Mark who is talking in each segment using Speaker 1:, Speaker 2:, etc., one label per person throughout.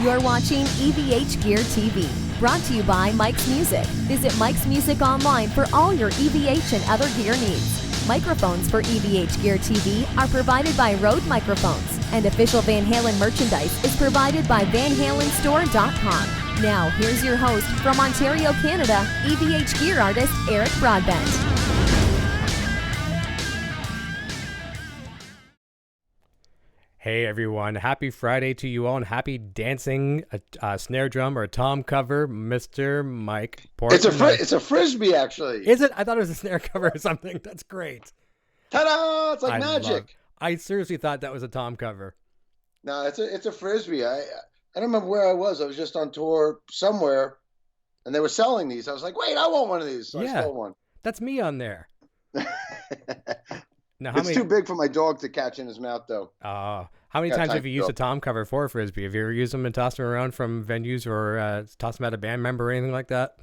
Speaker 1: You're watching EVH Gear TV, brought to you by Mike's Music. Visit Mike's Music online for all your EVH and other gear needs. Microphones for EVH Gear TV are provided by Rode Microphones, and official Van Halen merchandise is provided by VanHalenStore.com. Now, here's your host from Ontario, Canada, EVH Gear artist Eric Broadbent.
Speaker 2: Hey everyone, happy Friday to you all, and happy dancing a snare drum or a tom cover, Mr. Mike Portnoy.
Speaker 3: It's a frisbee, actually.
Speaker 2: Is it? I thought it was a snare cover or something. That's great.
Speaker 3: Ta-da! It's like magic.
Speaker 2: I seriously thought that was a tom cover.
Speaker 3: No, it's a frisbee. I don't remember where I was. I was just on tour somewhere, and they were selling these. I was like, wait, I want one of these. So I stole one.
Speaker 2: That's me on there. Now,
Speaker 3: it's too big for my dog to catch in his mouth, though.
Speaker 2: How many times have you used a tom cover for a frisbee? Have you ever used them and tossed them around from venues or tossed them at a band member or anything like that?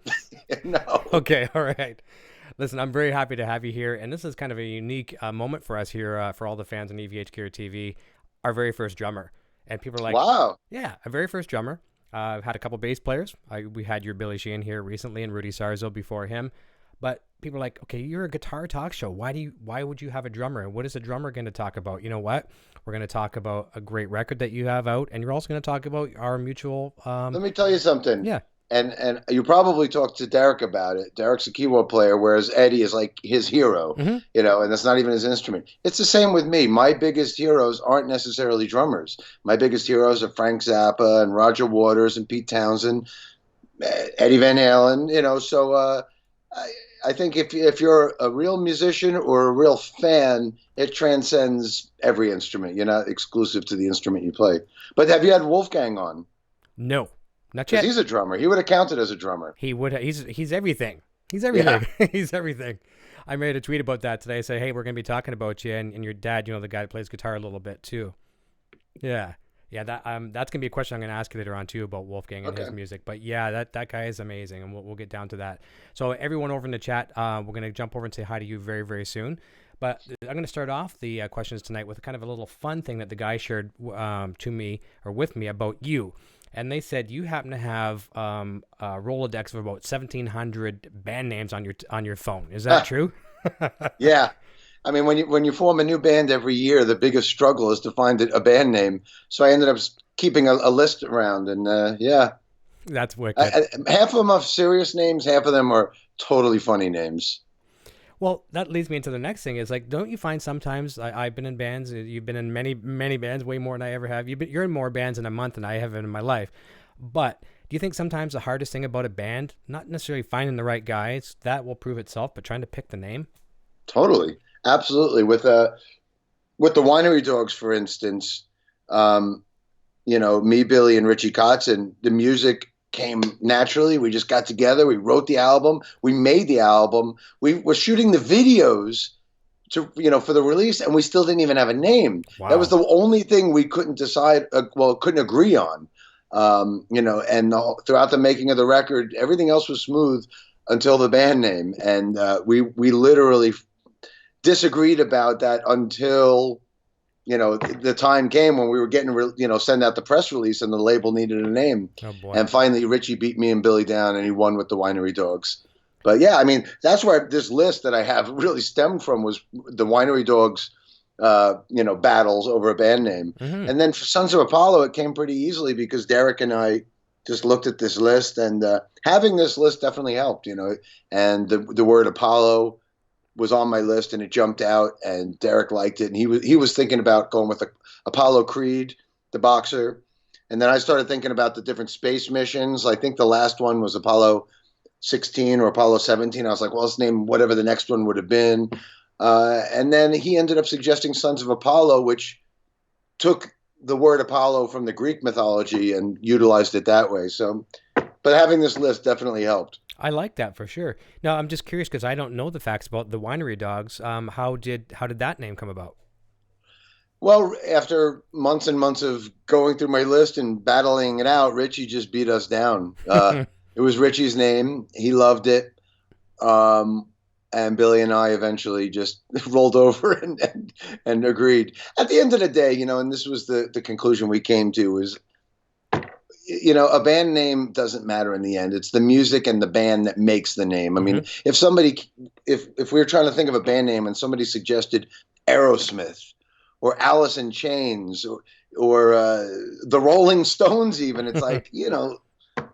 Speaker 3: No.
Speaker 2: Okay, all right. Listen, I'm very happy to have you here, and this is kind of a unique moment for us here, for all the fans on EVH Gear TV. Our very first drummer, and people are like,
Speaker 3: "Wow,
Speaker 2: yeah, our very first drummer." I've had a couple bass players. We had your Billy Sheehan here recently, and Rudy Sarzo before him. But people are like, okay, you're a guitar talk show. Why would you have a drummer? And what is a drummer going to talk about? You know what? We're going to talk about a great record that you have out, and you're also going to talk about our mutual.
Speaker 3: Let me tell you something.
Speaker 2: Yeah.
Speaker 3: And you probably talked to Derek about it. Derek's a keyboard player, whereas Eddie is like his hero, and that's not even his instrument. It's the same with me. My biggest heroes aren't necessarily drummers. My biggest heroes are Frank Zappa and Roger Waters and Pete Townsend, Eddie Van Halen, so I think if you're a real musician or a real fan, it transcends every instrument. You're not exclusive to the instrument you play. But have you had Wolfgang on?
Speaker 2: No, not yet.
Speaker 3: He's a drummer. He would have counted as a drummer.
Speaker 2: He would. He's everything. He's everything. Yeah. He's everything. I made a tweet about that today. I say, hey, we're going to be talking about you and your dad. The guy that plays guitar a little bit too. Yeah. Yeah, that's gonna be a question I'm gonna ask you later on too about Wolfgang and his music. But yeah, that guy is amazing, and we'll get down to that. So everyone over in the chat, we're gonna jump over and say hi to you very, very soon. But I'm gonna start off the questions tonight with kind of a little fun thing that the guy shared to me or with me about you, and they said you happen to have a Rolodex of about 1,700 band names on your phone. Is that true?
Speaker 3: Yeah. I mean, when you form a new band every year, the biggest struggle is to find a band name. So I ended up keeping a list around, and yeah.
Speaker 2: That's wicked.
Speaker 3: Half of them are serious names, half of them are totally funny names.
Speaker 2: Well, that leads me into the next thing is, like, don't you find sometimes, I've been in bands, you've been in many, many bands, way more than I ever have. You're in more bands in a month than I have in my life. But do you think sometimes the hardest thing about a band, not necessarily finding the right guys, that will prove itself, but trying to pick the name?
Speaker 3: Totally. Absolutely. With the Winery Dogs, for instance, me, Billy, and Richie Kotzen, the music came naturally. We just got together. We wrote the album. We made the album. We were shooting the videos for the release, and we still didn't even have a name. Wow. That was the only thing we couldn't decide. Couldn't agree on. And throughout the making of the record, everything else was smooth until the band name, and we literally disagreed about that until the time came when we were getting send out the press release and the label needed a name.
Speaker 2: Oh boy.
Speaker 3: And finally Richie beat me and Billy down, and he won with the Winery Dogs. But yeah, I mean, that's where this list that I have really stemmed from, was the Winery Dogs battles over a band name. And then for Sons of Apollo, it came pretty easily because Derek and I just looked at this list, and having this list definitely helped, and the word Apollo was on my list, and it jumped out, and Derek liked it, and he was thinking about going with the Apollo Creed, the boxer, and then I started thinking about the different space missions. I think the last one was Apollo 16 or Apollo 17. I was like, well, let's name whatever the next one would have been, and then he ended up suggesting Sons of Apollo, which took the word Apollo from the Greek mythology and utilized it that way. So, but having this list definitely helped.
Speaker 2: I like that for sure. Now, I'm just curious because I don't know the facts about the Winery Dogs. How did that name come about?
Speaker 3: Well, after months and months of going through my list and battling it out, Richie just beat us down. It was Richie's name. He loved it. And Billy and I eventually just rolled over and agreed. At the end of the day, and this was the conclusion we came to, is you know, a band name doesn't matter in the end. It's the music and the band that makes the name. I mean, if we were trying to think of a band name and somebody suggested Aerosmith or Alice in Chains or the Rolling Stones, even, it's like, you know,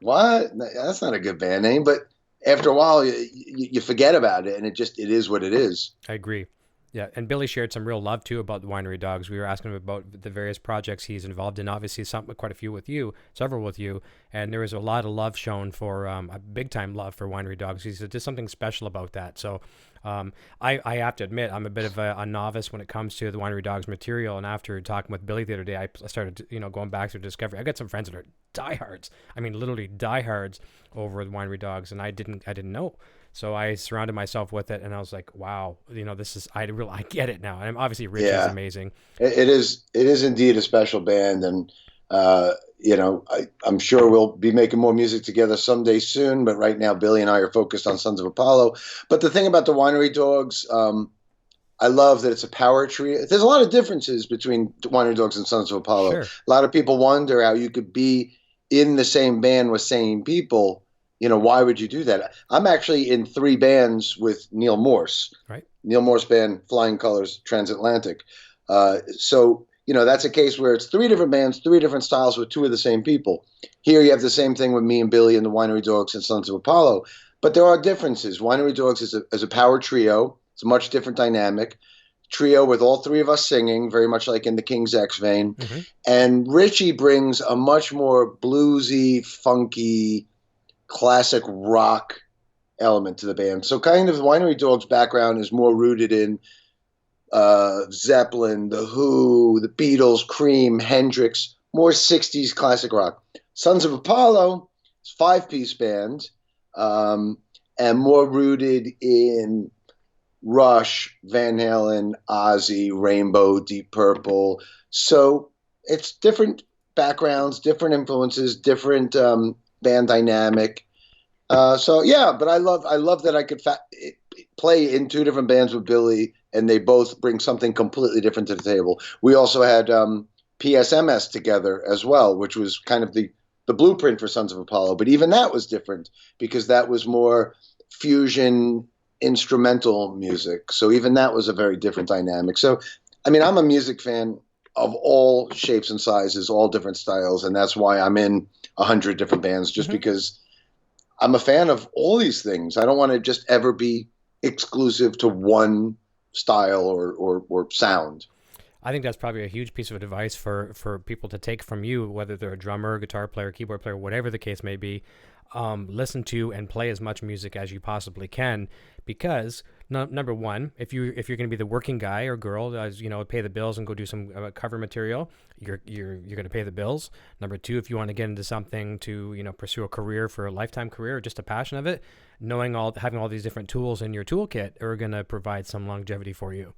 Speaker 3: what? That's not a good band name. But after a while, you forget about it, and it is what it is.
Speaker 2: I agree. Yeah, and Billy shared some real love too about the Winery Dogs. We were asking him about the various projects he's involved in. Obviously, quite a few with you, several with you, and there was a lot of love shown for a big time love for Winery Dogs. He said there's something special about that. So, I have to admit I'm a bit of a novice when it comes to the Winery Dogs material. And after talking with Billy the other day, I started going back to discovery. I got some friends that are diehards. I mean, literally diehards over the Winery Dogs, and I didn't know. So I surrounded myself with it, and I was like, "Wow, I get it now." And obviously, Rich is amazing.
Speaker 3: It is indeed a special band, and I'm sure we'll be making more music together someday soon. But right now, Billy and I are focused on Sons of Apollo. But the thing about the Winery Dogs, I love that it's a power trio. There's a lot of differences between the Winery Dogs and Sons of Apollo.
Speaker 2: Sure.
Speaker 3: A lot of people wonder how you could be in the same band with same people. You know, why would you do that? I'm actually in 3 bands with Neil Morse.
Speaker 2: Right.
Speaker 3: Neil Morse band, Flying Colors, Transatlantic. So, that's a case where it's 3 different bands, 3 different styles with 2 of the same people. Here you have the same thing with me and Billy and the Winery Dogs and Sons of Apollo. But there are differences. Winery Dogs is a power trio. It's a much different dynamic. Trio with all 3 of us singing, very much like in the King's X vein. Mm-hmm. And Richie brings a much more bluesy, funky, classic rock element to the band. So kind of the Winery Dogs background is more rooted in Zeppelin, The Who, the Beatles, Cream, Hendrix, more 60s classic rock. Sons of Apollo is a 5-piece band, and more rooted in Rush, Van Halen, Ozzy, Rainbow, Deep Purple. So it's different backgrounds, different influences, different band dynamic. But I love that I could play in 2 different bands with Billy, and they both bring something completely different to the table. We also had PSMS together as well, which was kind of the blueprint for Sons of Apollo. But even that was different because that was more fusion instrumental music. So even that was a very different dynamic. So, I mean, I'm a music fan of all shapes and sizes, all different styles, and that's why I'm in 100 different bands, just because I'm a fan of all these things. I don't want to just ever be exclusive to one style or sound.
Speaker 2: I think that's probably a huge piece of advice for people to take from you, whether they're a drummer, guitar player, keyboard player, whatever the case may be. Listen to and play as much music as you possibly can, because number one, if you're going to be the working guy or girl, pay the bills and go do some cover material, you're going to pay the bills. Number two, if you want to get into something to pursue a career for a lifetime career or just a passion of it, having all these different tools in your toolkit are going to provide some longevity for you.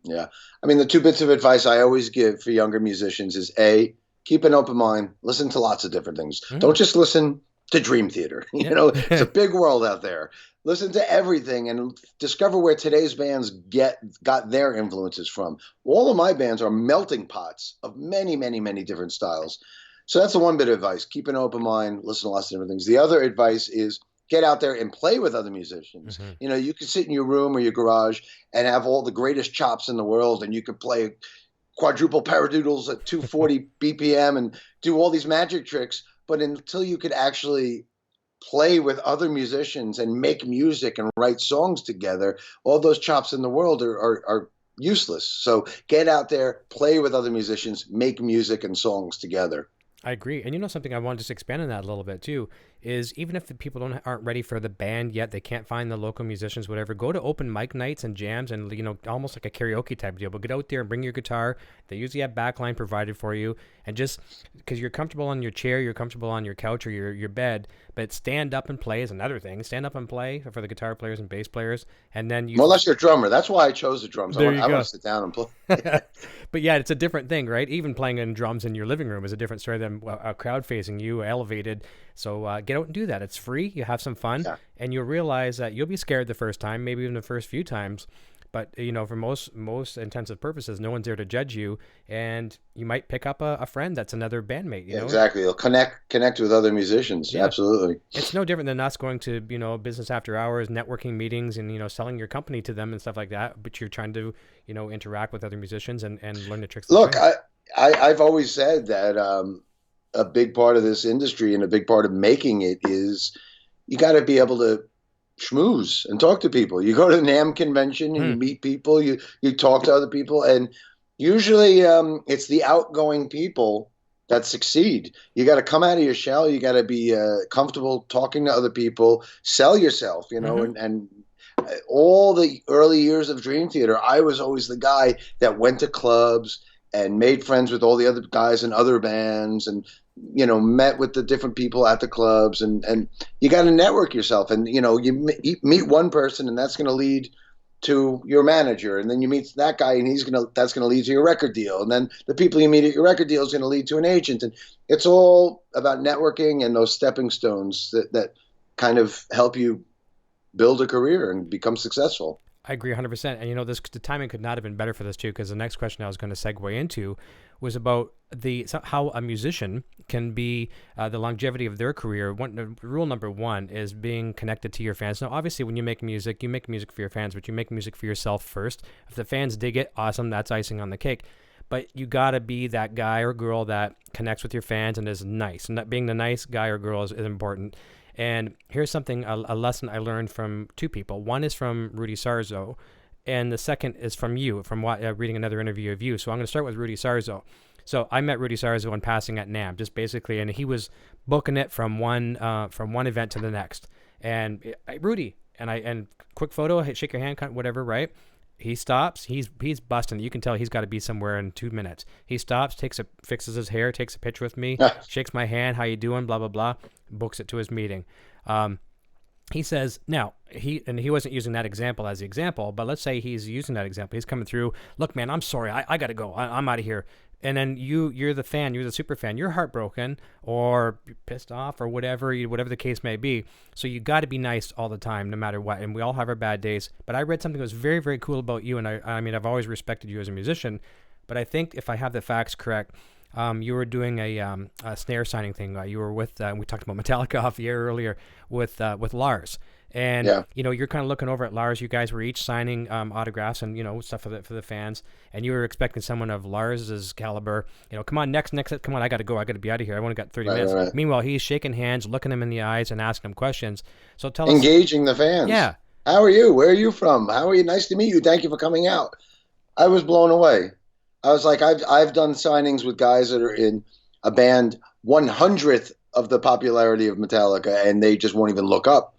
Speaker 3: Yeah, I mean, the 2 bits of advice I always give for younger musicians is A, keep an open mind, listen to lots of different things. Don't just listen to Dream Theater. It's a big world out there. Listen to everything and discover where today's bands got their influences from. All of my bands are melting pots of many, many, many different styles. So that's the one bit of advice. Keep an open mind, listen to lots of different things. The other advice is get out there and play with other musicians. You can sit in your room or your garage and have all the greatest chops in the world, and you could play quadruple paradiddles at 240 BPM and do all these magic tricks. But until you could actually play with other musicians and make music and write songs together, all those chops in the world are useless. So get out there, play with other musicians, make music and songs together.
Speaker 2: I agree. And something I want to just expand on that a little bit too, is even if the people aren't ready for the band yet, they can't find the local musicians, whatever, go to open mic nights and jams and, almost like a karaoke type deal, but get out there and bring your guitar. They usually have backline provided for you, and just because you're comfortable on your chair, you're comfortable on your couch or your bed, but stand up and play is another thing. Stand up and play for the guitar players and bass players. And then
Speaker 3: unless you're a drummer, that's why I chose the drums. I want to sit down and play.
Speaker 2: But yeah, it's a different thing, right? Even playing in drums in your living room is a different story than a crowd facing you, elevated. So get out and do that. It's free. You have some fun, and you'll realize that you'll be scared the first time, maybe even the first few times, but for most intensive purposes, no one's there to judge you, and you might pick up a friend that's another bandmate. You know,
Speaker 3: exactly. You'll connect with other musicians.
Speaker 2: Yeah.
Speaker 3: Absolutely.
Speaker 2: It's no different than us going to business after hours, networking meetings, and selling your company to them and stuff like that. But you're trying to interact with other musicians and learn the tricks.
Speaker 3: Look, I've always said that a big part of this industry and a big part of making it is you got to be able to schmooze and talk to people. You go to the NAMM convention and you meet people, you talk to other people, and usually it's the outgoing people that succeed. You got to come out of your shell. You got to be comfortable talking to other people, sell yourself, and all the early years of Dream Theater, I was always the guy that went to clubs and made friends with all the other guys in other bands, and met with the different people at the clubs, and you got to network yourself, and you meet one person, and that's going to lead to your manager, and then you meet that guy, and that's going to lead to your record deal, and then the people you meet at your record deal is going to lead to an agent, and it's all about networking and those stepping stones that kind of help you build a career and become successful.
Speaker 2: I agree 100%. And the timing could not have been better for this too, because the next question I was going to segue into was about how a musician can be the longevity of their career. Rule number one is being connected to your fans. Now, obviously, when you make music for your fans, but you make music for yourself first. If the fans dig it, awesome, that's icing on the cake. But you got to be that guy or girl that connects with your fans and is nice. And that being the nice guy or girl is important. And here's something, a lesson I learned from two people. One is from Rudy Sarzo, and the second is from you, from reading another interview of you. So I'm going to start with Rudy Sarzo. So I met Rudy Sarzo in passing at NAMM, just basically, and he was booking it from one event to the next. And Rudy, and quick photo, shake your hand, whatever, right? He stops. He's busting. You can tell he's got to be somewhere in 2 minutes. He stops, fixes his hair, takes a picture with me, shakes my hand. How you doing? Blah blah blah. Books it to his meeting. He says now he wasn't using that example as the example, but let's say he's using that example. He's coming through. Look, man, I'm sorry. I got to go. I'm out of here. And then you're the fan, you're the super fan, you're heartbroken or pissed off or whatever the case may be. So you got to be nice all the time, no matter what. And we all have our bad days. But I read something that was very, very cool about you. And I mean, I've always respected you as a musician. But I think if I have the facts correct, you were doing a snare signing thing. You were with, we talked about Metallica off the air earlier with Lars. And, you're kind of looking over at Lars. You guys were each signing autographs and, stuff for the fans. And you were expecting someone of Lars's caliber, come on, next, come on, I got to go. I got to be out of here. I only got 30 minutes. Right. Meanwhile, he's shaking hands, looking them in the eyes and asking them questions. So tell us.
Speaker 3: Engaging the fans.
Speaker 2: Yeah.
Speaker 3: How are you? Where are you from? How are you? Nice to meet you. Thank you for coming out. I was blown away. I was like, I've done signings with guys that are in a band 100th of the popularity of Metallica, and they just won't even look up.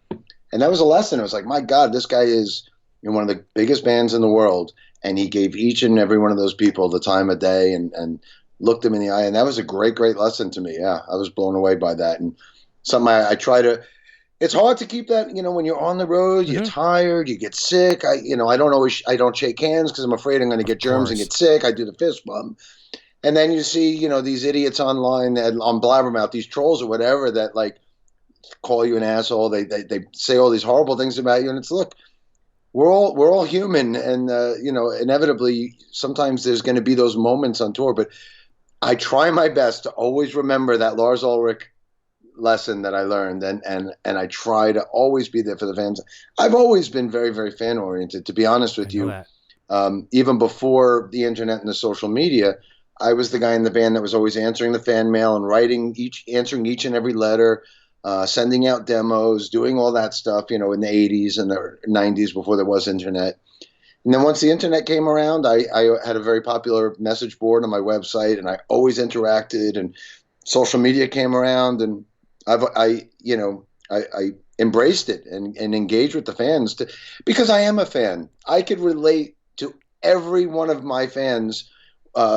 Speaker 3: And that was a lesson. It was like, my God, this guy is one of the biggest bands in the world. And he gave each and every one of those people the time of day and looked them in the eye. And that was a great, great lesson to me. Yeah, I was blown away by that. And something I try to – it's hard to keep that, when you're on the road, you're tired, you get sick. I don't shake hands because I'm afraid I'm going to get germs and get sick. I do the fist bump. And then you see, these idiots online on Blabbermouth, these trolls or whatever that like – call you an asshole. They say all these horrible things about you, and it's look, we're all human, and inevitably sometimes there's going to be those moments on tour. But I try my best to always remember that Lars Ulrich lesson that I learned, and I try to always be there for the fans. I've always been very, very fan oriented, to be honest with you. Even before the internet and the social media, I was the guy in the band that was always answering the fan mail and answering each and every letter. Sending out demos, doing all that stuff, in the 80s and the 90s before there was internet. And then once the internet came around, I had a very popular message board on my website, and I always interacted, and social media came around, and I embraced it and engaged with the fans because I am a fan. I could relate to every one of my fans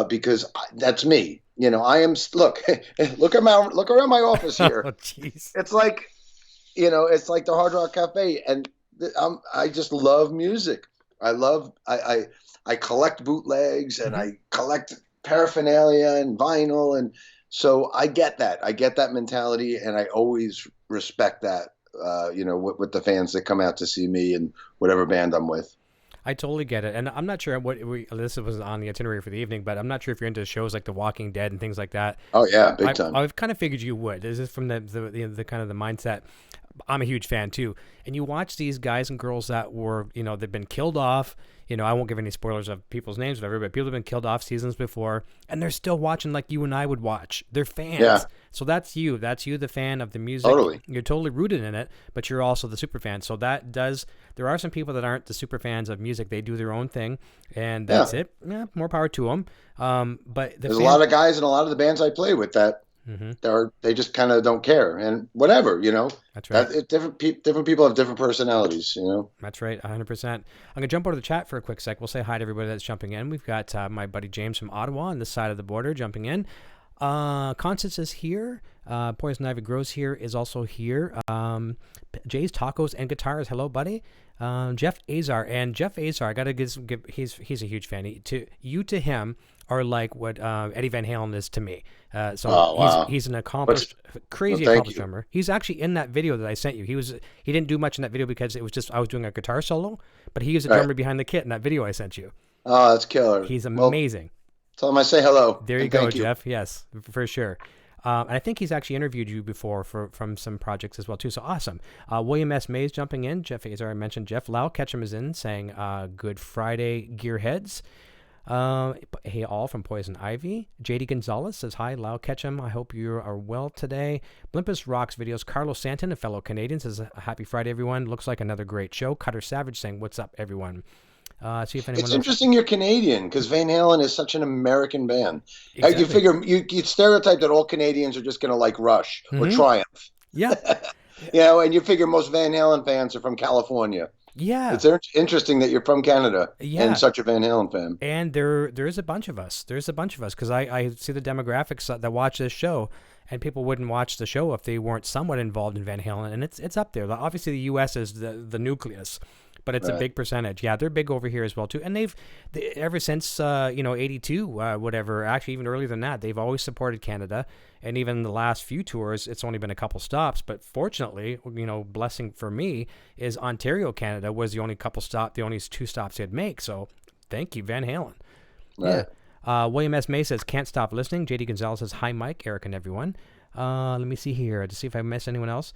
Speaker 3: because that's me. I am. Look around my office here.
Speaker 2: Oh, jeez.
Speaker 3: It's like, it's like the Hard Rock Cafe, and I just love music. I collect bootlegs and I collect paraphernalia and vinyl, and so I get that. I get that mentality, and I always respect that. With the fans that come out to see me and whatever band I'm with.
Speaker 2: I totally get it, and I'm not sure this was on the itinerary for the evening, but I'm not sure if you're into shows like The Walking Dead and things like that.
Speaker 3: Oh yeah, big time.
Speaker 2: I've kind of figured you would. This is from the kind of the mindset. I'm a huge fan too. And you watch these guys and girls that were, they've been killed off. I won't give any spoilers of people's names, whatever, but people have been killed off seasons before, and they're still watching like you and I would watch. They're fans.
Speaker 3: Yeah.
Speaker 2: So that's you, the fan of the music.
Speaker 3: Totally.
Speaker 2: You're totally rooted in it, but you're also the super fan. So there are some people that aren't the super fans of music. They do their own thing, and that's it. Yeah, more power to them. But
Speaker 3: there's a lot of guys in a lot of the bands I play with that
Speaker 2: mm-hmm.
Speaker 3: they just kind of don't care, and whatever,
Speaker 2: That's right.
Speaker 3: Different people have different personalities,
Speaker 2: That's right, 100%. I'm gonna jump over to the chat for a quick sec. We'll say hi to everybody that's jumping in. We've got my buddy James from Ottawa on this side of the border jumping in. Constance is here. Poison Ivy Grows here is also here. Jay's Tacos and Guitars. Hello, buddy. Jeff Azar, I gotta give he's a huge fan. To him are like what Eddie Van Halen is to me. He's an accomplished, accomplished drummer. He's actually in that video that I sent you. He didn't do much in that video because it was just I was doing a guitar solo, but he was a drummer behind the kit in that video I sent you.
Speaker 3: Oh, that's killer.
Speaker 2: He's amazing.
Speaker 3: Tell him I say hello.
Speaker 2: There you go, Jeff. Yes, for sure. And I think he's actually interviewed you before from some projects as well, too. So awesome. William S. Mays jumping in. Jeff, as I mentioned, Jeff Lau Ketchum is in saying Good Friday, Gearheads. Hey, all from Poison Ivy. JD Gonzalez says, hi, Lau Ketchum. I hope you are well today. Blimpus Rocks videos. Carlos Santon, a fellow Canadian, says, happy Friday, everyone. Looks like another great show. Cutter Savage saying, what's up, everyone? See if anyone
Speaker 3: it's interesting you're Canadian because Van Halen is such an American band.
Speaker 2: Exactly.
Speaker 3: You figure you stereotype that all Canadians are just going to like Rush or Triumph.
Speaker 2: Yeah.
Speaker 3: And you figure most Van Halen fans are from California.
Speaker 2: Yeah.
Speaker 3: It's interesting that you're from Canada and such a Van Halen fan.
Speaker 2: And there's a bunch of us. Because I see the demographics that watch this show, and people wouldn't watch the show if they weren't somewhat involved in Van Halen, and it's up there. Obviously, the U.S. is the nucleus, but it's a big percentage. Yeah, they're big over here as well too, and they've ever since 82, whatever. Actually, even earlier than that, they've always supported Canada, and even the last few tours, it's only been a couple stops. But fortunately, blessing for me is Ontario, Canada was the only two stops they'd make. So thank you, Van Halen.
Speaker 3: Right.
Speaker 2: Yeah. William S. May says can't stop listening. JD Gonzalez says hi, Mike, Eric, and everyone. Let me see here to see if I missed anyone else.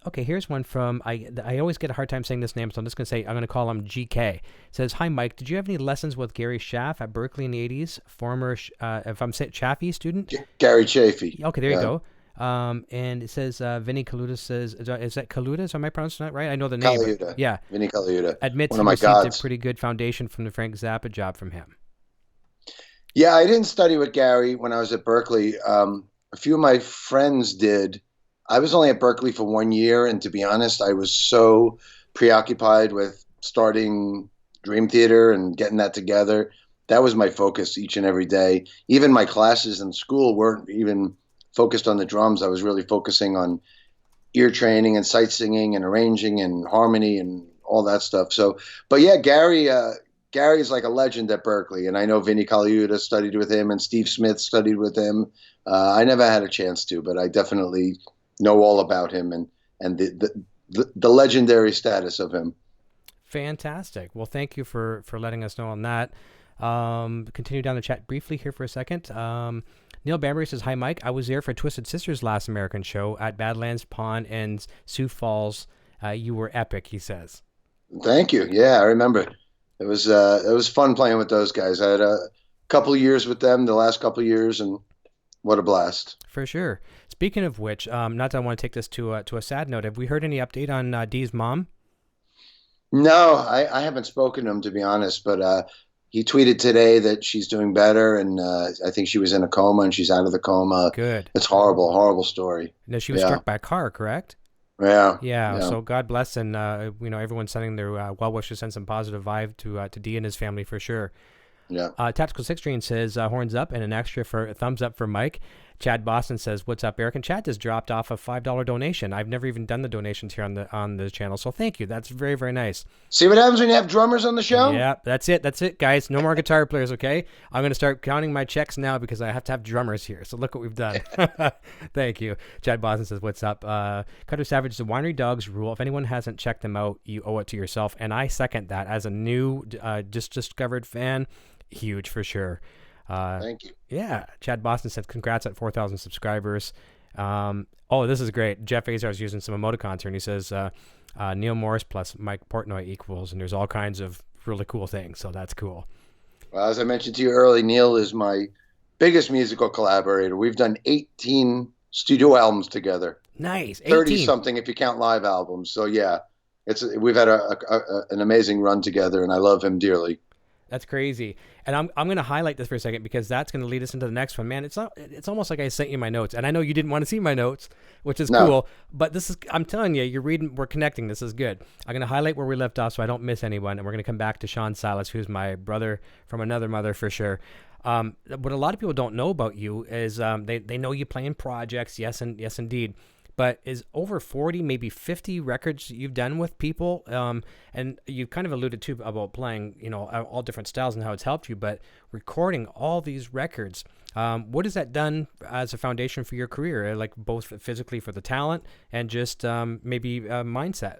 Speaker 2: Okay, here's one from, I always get a hard time saying this name, so I'm going to call him GK. It says, hi, Mike, did you have any lessons with Gary Schaff at Berkeley in the 80s? Former, if I'm saying Chaffee student?
Speaker 3: Gary Chaffee.
Speaker 2: Okay, there you go. And it says, Vinnie Colaiuta says, is that Colaiuta? Am I pronouncing that right? I know the name.
Speaker 3: Colaiuta.
Speaker 2: Yeah.
Speaker 3: Vinnie Colaiuta.
Speaker 2: Admits
Speaker 3: he
Speaker 2: received a pretty good foundation from the Frank Zappa job from him.
Speaker 3: Yeah, I didn't study with Gary when I was at Berkeley. A few of my friends did. I was only at Berkeley for 1 year, and to be honest, I was so preoccupied with starting Dream Theater and getting that together. That was my focus each and every day. Even my classes in school weren't even focused on the drums. I was really focusing on ear training and sight singing and arranging and harmony and all that stuff. So, but yeah, Gary's like a legend at Berkeley, and I know Vinnie Colaiuta studied with him and Steve Smith studied with him. I never had a chance to, but I definitely know all about him and the legendary status of him.
Speaker 2: Fantastic. Well, thank you for letting us know on that. Continue down the chat briefly here for a second. Neil Bambury says, hi, Mike. I was there for Twisted Sister's last American show at Badlands Pond and Sioux Falls. You were epic, he says.
Speaker 3: Thank you. Yeah, I remember. It was fun playing with those guys. I had a couple of years with them, the last couple of years, and what a blast.
Speaker 2: For sure. Speaking of which, not that I want to take this to a sad note, have we heard any update on Dee's mom?
Speaker 3: No, I haven't spoken to him, to be honest, but he tweeted today that she's doing better, and I think she was in a coma, and she's out of the coma.
Speaker 2: Good.
Speaker 3: It's horrible story.
Speaker 2: No, she was struck by a car, correct?
Speaker 3: Yeah.
Speaker 2: So God bless, and everyone's sending their well wishes, send some positive vibe to Dee and his family for sure.
Speaker 3: Yeah.
Speaker 2: Tactical Six String says horns up and an extra for thumbs up for Mike. Chad Boston says, "What's up, Eric?" And Chad just dropped off a $5 donation. I've never even done the donations here on the channel, so thank you. That's very, very nice.
Speaker 3: See what happens when you have drummers on the show?
Speaker 2: Yeah, that's it, guys. No more guitar players, okay? I'm going to start counting my checks now because I have to have drummers here. So look what we've done. Thank you. Chad Boston says, "What's up?" Cutter Savage, the Winery Dogs rule. If anyone hasn't checked them out, you owe it to yourself. And I second that. As a new, just discovered fan, huge for sure.
Speaker 3: Thank you.
Speaker 2: Yeah. Chad Boston said, "Congrats at 4,000 subscribers." Oh, this is great. Jeff Azar's using some emoticons here, and he says, Neil Morris plus Mike Portnoy equals, and there's all kinds of really cool things. So that's cool.
Speaker 3: Well, as I mentioned to you earlier, Neil is my biggest musical collaborator. We've done 18 studio albums together.
Speaker 2: Nice.
Speaker 3: 30 something if you count live albums. So yeah, we've had an amazing run together, and I love him dearly.
Speaker 2: That's crazy. And I'm going to highlight this for a second because that's going to lead us into the next one. Man, it's almost like I sent you my notes. And I know you didn't want to see my notes, which is cool. But I'm telling you, we're connecting. This is good. I'm going to highlight where we left off so I don't miss anyone. And we're going to come back to Sean Silas, who's my brother from another mother for sure. What a lot of people don't know about you is they know you play in projects. Yes, indeed. But is over 40, maybe 50 records you've done with people. And you kind of alluded to about playing, all different styles and how it's helped you, but recording all these records, what has that done as a foundation for your career? Like both physically for the talent and just maybe mindset?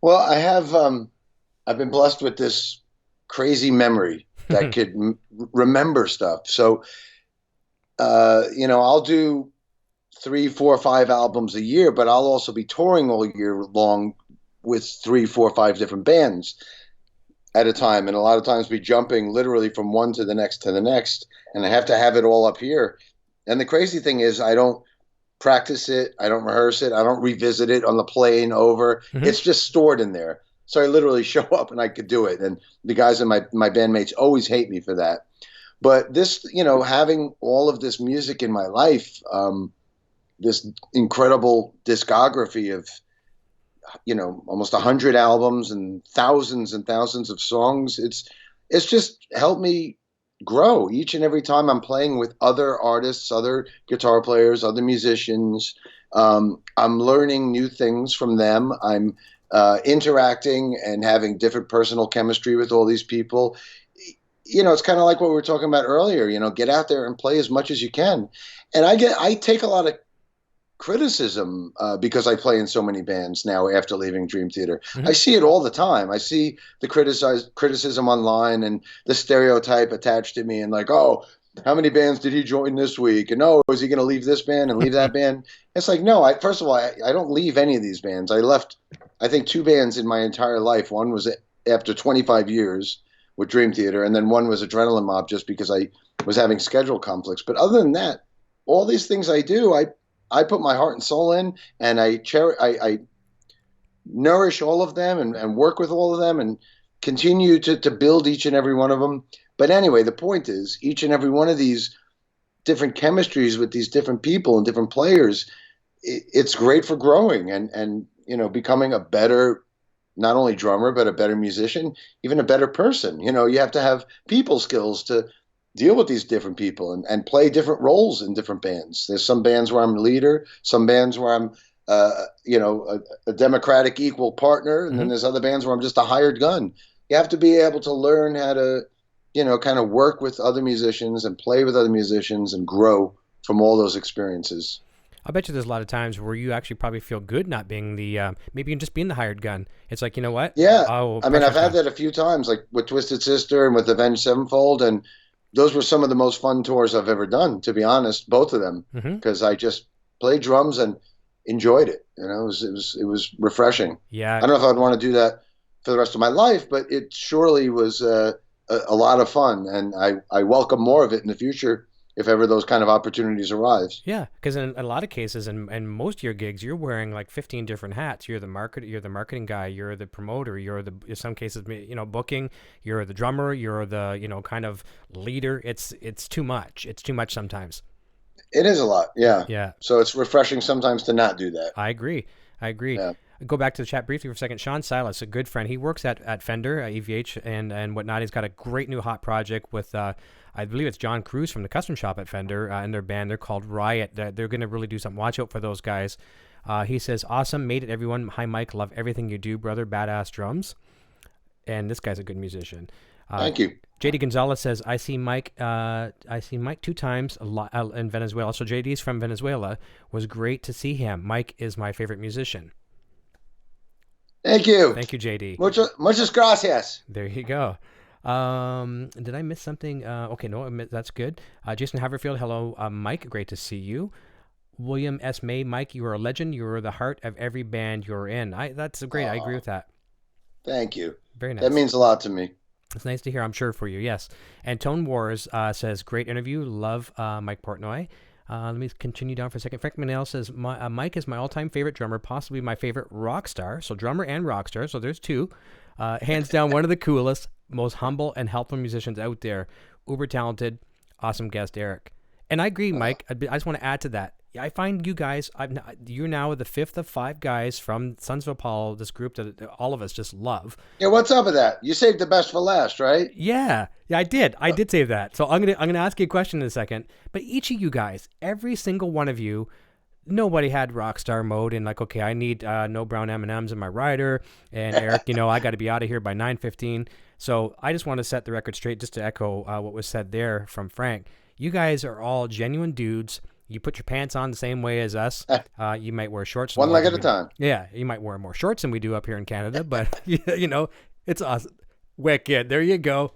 Speaker 3: Well, I've been blessed with this crazy memory that could remember stuff. So, I'll do 3, 4, 5 albums a year, but I'll also be touring all year long with 3, 4, 5 different bands at a time. And a lot of times be jumping literally from one to the next, and I have to have it all up here. And the crazy thing is I don't practice it. I don't rehearse it. I don't revisit it on the plane over. Mm-hmm. It's just stored in there. So I literally show up and I could do it. And the guys and my bandmates always hate me for that. But this, having all of this music in my life, this incredible discography of, almost 100 albums and thousands of songs. It's just helped me grow each and every time I'm playing with other artists, other guitar players, other musicians. I'm learning new things from them. I'm interacting and having different personal chemistry with all these people. It's kind of like what we were talking about earlier, get out there and play as much as you can. And I take a lot of criticism because I play in so many bands now after leaving Dream Theater. Mm-hmm. I see it all the time. I see the criticism online and the stereotype attached to me and like, oh, how many bands did he join this week? And oh, is he going to leave this band and leave that band? It's like, no, first of all, I don't leave any of these bands. I left, I think, 2 bands in my entire life. One was after 25 years with Dream Theater, and then one was Adrenaline Mob just because I was having schedule conflicts. But other than that, all these things I do, I put my heart and soul in, and I nourish all of them and work with all of them and continue to build each and every one of them. But anyway, the point is each and every one of these different chemistries with these different people and different players, it's great for growing and becoming a better, not only drummer, but a better musician, even a better person. You have to have people skills to deal with these different people and play different roles in different bands. There's some bands where I'm a leader, some bands where I'm, a democratic equal partner. And then there's other bands where I'm just a hired gun. You have to be able to learn how to, kind of work with other musicians and play with other musicians and grow from all those experiences.
Speaker 2: I bet you there's a lot of times where you actually probably feel good not being the, maybe just being the hired gun. It's like, you know what?
Speaker 3: Yeah. I've had that a few times, like with Twisted Sister and with Avenged Sevenfold, and those were some of the most fun tours I've ever done, to be honest, both of them, because I just played drums and enjoyed it. It was refreshing.
Speaker 2: Yeah.
Speaker 3: I don't know if I'd want to do that for the rest of my life, but it surely was a lot of fun, and I welcome more of it in the future if ever those kind of opportunities arise.
Speaker 2: Yeah, because in a lot of cases, and most of your gigs, you're wearing like 15 different hats. You're the marketing guy, you're the promoter, you're the, in some cases, booking, you're the drummer, you're the, kind of leader. It's too much. It's too much sometimes.
Speaker 3: It is a lot, yeah.
Speaker 2: Yeah.
Speaker 3: So it's refreshing sometimes to not do that.
Speaker 2: I agree. I agree.
Speaker 3: Yeah.
Speaker 2: Go back to the chat briefly for a second. Sean Silas, a good friend. He works at Fender, EVH, and whatnot. He's got a great new hot project with, I believe it's John Cruz from the Custom Shop at Fender and their band. They're called Riot. They're going to really do something. Watch out for those guys. He says, awesome. Made it, everyone. Hi, Mike. Love everything you do, brother. Badass drums. And this guy's a good musician.
Speaker 3: Thank you.
Speaker 2: JD Gonzalez says, I see Mike 2 times in Venezuela. So JD's from Venezuela. Was great to see him. Mike is my favorite musician.
Speaker 3: Thank you.
Speaker 2: Thank you, JD.
Speaker 3: Muchas gracias.
Speaker 2: There you go. Did I miss something? Okay, no, that's good. Jason Haverfield, hello, Mike. Great to see you. William S. May, Mike, you are a legend. You are the heart of every band you're in. That's great. I agree with that.
Speaker 3: Thank you.
Speaker 2: Very nice.
Speaker 3: That means a lot to me.
Speaker 2: It's nice to hear, I'm sure, for you. Yes. And Tone Wars says, great interview. Love Mike Portnoy. Let me continue down for a second. Frank Manel says, Mike is my all-time favorite drummer, possibly my favorite rock star. So drummer and rock star. So there's 2. Hands down, one of the coolest, most humble and helpful musicians out there. Uber talented, awesome guest, Eric. And I agree, Mike. I just want to add to that. I find you guys, you're now the 5th of 5 guys from Sons of Apollo, this group that all of us just love.
Speaker 3: Yeah, what's up with that? You saved the best for last, right?
Speaker 2: Yeah, I did. I did say that. So I'm gonna ask you a question in a second. But each of you guys, every single one of you, nobody had rockstar mode and like, okay, I need no brown M&Ms in my rider. And Eric, I got to be out of here by 9:15. So I just want to set the record straight, just to echo what was said there from Frank. You guys are all genuine dudes. You put your pants on the same way as us. You might wear shorts.
Speaker 3: One leg at a time.
Speaker 2: Yeah, you might wear more shorts than we do up here in Canada, but it's awesome. Wicked. There you go.